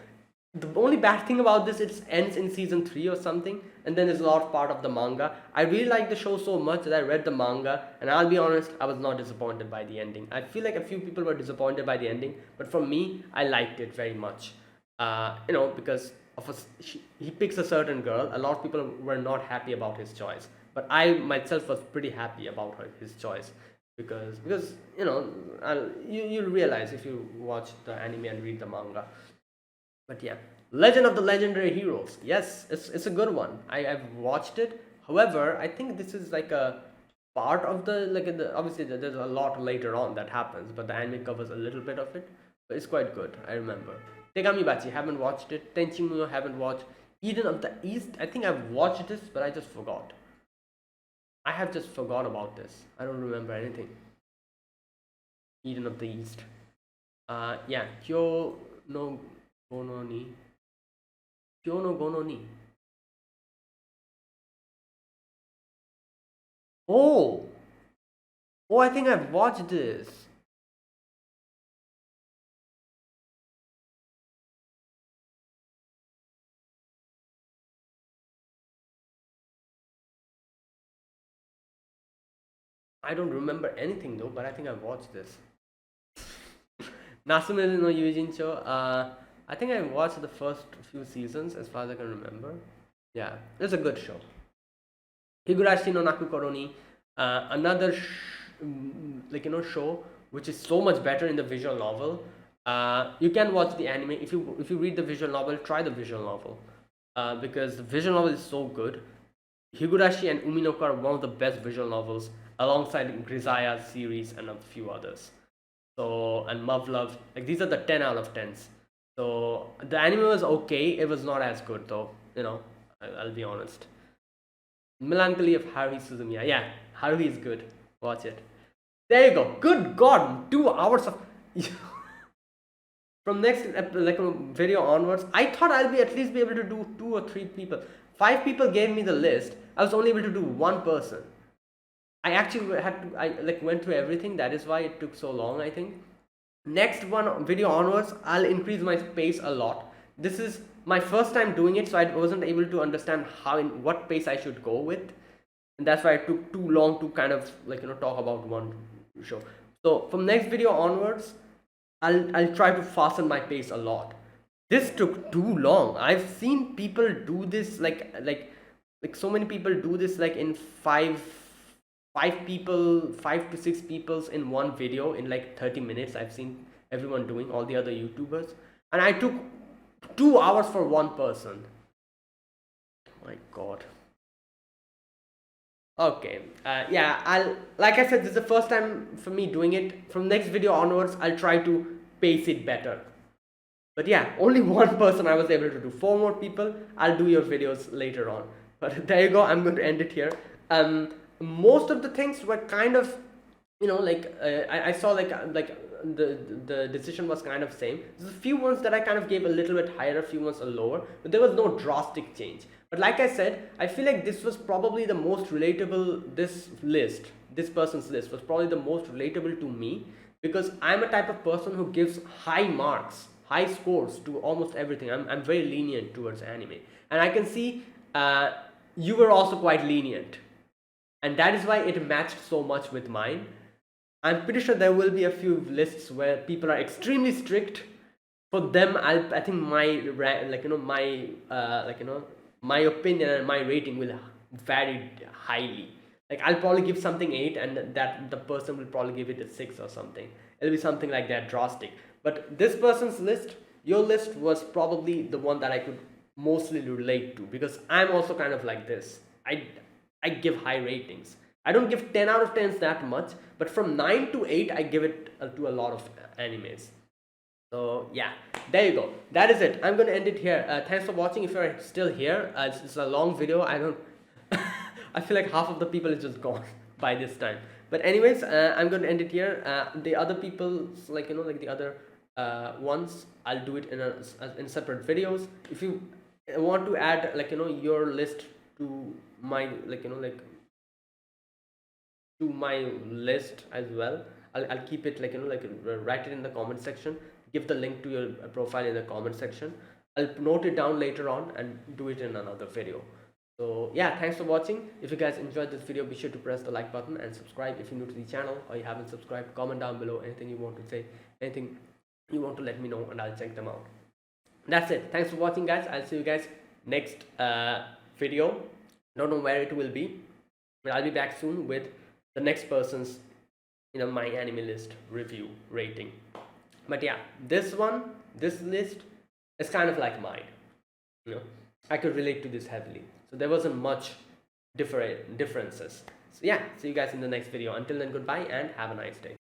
The only bad thing about this, it ends in season 3 or something, and then there's a lot of part of the manga. I really like the show so much that I read the manga, and I'll be honest, I was not disappointed by the ending. I feel like a few people were disappointed by the ending, but for me, I liked it very much. You know, because he picks a certain girl. A lot of people were not happy about his choice, but I myself was pretty happy about his choice because you know, you'll realize if you watch the anime and read the manga. But yeah, Legend of the Legendary Heroes. Yes, it's a good one. I've watched it. However, I think this is like a part of obviously there's a lot later on that happens, but the anime covers a little bit of it. But it's quite good. I remember. Tegami Bachi, haven't watched it. Tenchi Muyo, haven't watched. Eden of the East, I think I've watched this, but I just forgot. I have just forgot about this. I don't remember anything. Eden of the East. Yeah, Kyo no Gono ni. Kyo no Gono ni. Oh! Oh, I think I've watched this. I don't remember anything though, but I think I've watched this. Nasume no Yujincho. I think I watched the first few seasons as far as I can remember. Yeah, it's a good show. Higurashi no Naku Koroni, another show which is so much better in the visual novel. You can watch the anime. If you read the visual novel, try the visual novel because the visual novel is so good. Higurashi and Uminoko are one of the best visual novels alongside Grisaya's series and a few others. So, and Muv-Luv, like these are the 10 out of 10s. So the anime was okay. It was not as good though. You know, I'll be honest. Melancholy of Haruhi Suzumiya. Yeah, Haruhi is good. Watch it. There you go. Good God, 2 hours of. From next video onwards, I thought I'll be at least be able to do 2 or 3 people. 5 people gave me the list. I was only able to do 1 person. I actually had to. I went through everything. That is why it took so long. I think. Next one video onwards, I'll increase my pace a lot. This is my first time doing it, so I wasn't able to understand what pace I should go with, and that's why it took too long to kind of talk about one show. So from next video onwards, I'll try to fasten my pace a lot. This took too long. I've seen people do this like so many people do this like in 5 to 6 peoples in one video in like 30 minutes. I've seen everyone doing, all the other YouTubers, and I took 2 hours for 1 person. My God. Okay, yeah, like I said, this is the first time for me doing it. From next video onwards, I'll try to pace it better. But yeah, only 1 person I was able to do. 4 more people, I'll do your videos later on. But there you go, I'm going to end it here. Most of the things were kind of, like I saw like the decision was kind of same. There's a few ones that I kind of gave a little bit higher, a few ones are lower, but there was no drastic change. But like I said, I feel like this was probably the most relatable. This person's list was probably the most relatable to me, because I'm a type of person who gives high marks, high scores to almost everything. I'm very lenient towards anime, and I can see you were also quite lenient, and that is why it matched so much with mine. I'm pretty sure there will be a few lists where people are extremely strict. For them, I think my my opinion and my rating will vary highly. Like I'll probably give something 8, and that the person will probably give it a 6 or something. It'll be something like that drastic. But this person's list, your list, was probably the one that I could mostly relate to, because I'm also kind of like this. I give high ratings. I don't give 10 out of 10s that much, but from 9 to 8 I give it to a lot of animes. So yeah, there you go. That is it. I'm gonna end it here. Thanks for watching. If you're still here, it's a long video. I don't I feel like half of the people is just gone by this time. But anyways, I'm gonna end it here. The other people, like like the other ones, I'll do it in separate videos. If you want to add your list to my to my list as well, I'll keep it write it in the comment section, give the link to your profile in the comment section. I'll note it down later on and do it in another video. So yeah, thanks for watching. If you guys enjoyed this video, be sure to press the like button and subscribe if you're new to the channel or you haven't subscribed. Comment down below anything you want to say, anything you want to let me know, and I'll check them out. That's it. Thanks for watching, guys. I'll see you guys next video. Don't know where it will be, but I'll be back soon with the next person's my anime list review rating. But yeah, this list is kind of like mine. I could relate to this heavily, so there wasn't much differences. So yeah, see you guys in the next video. Until then, goodbye and have a nice day.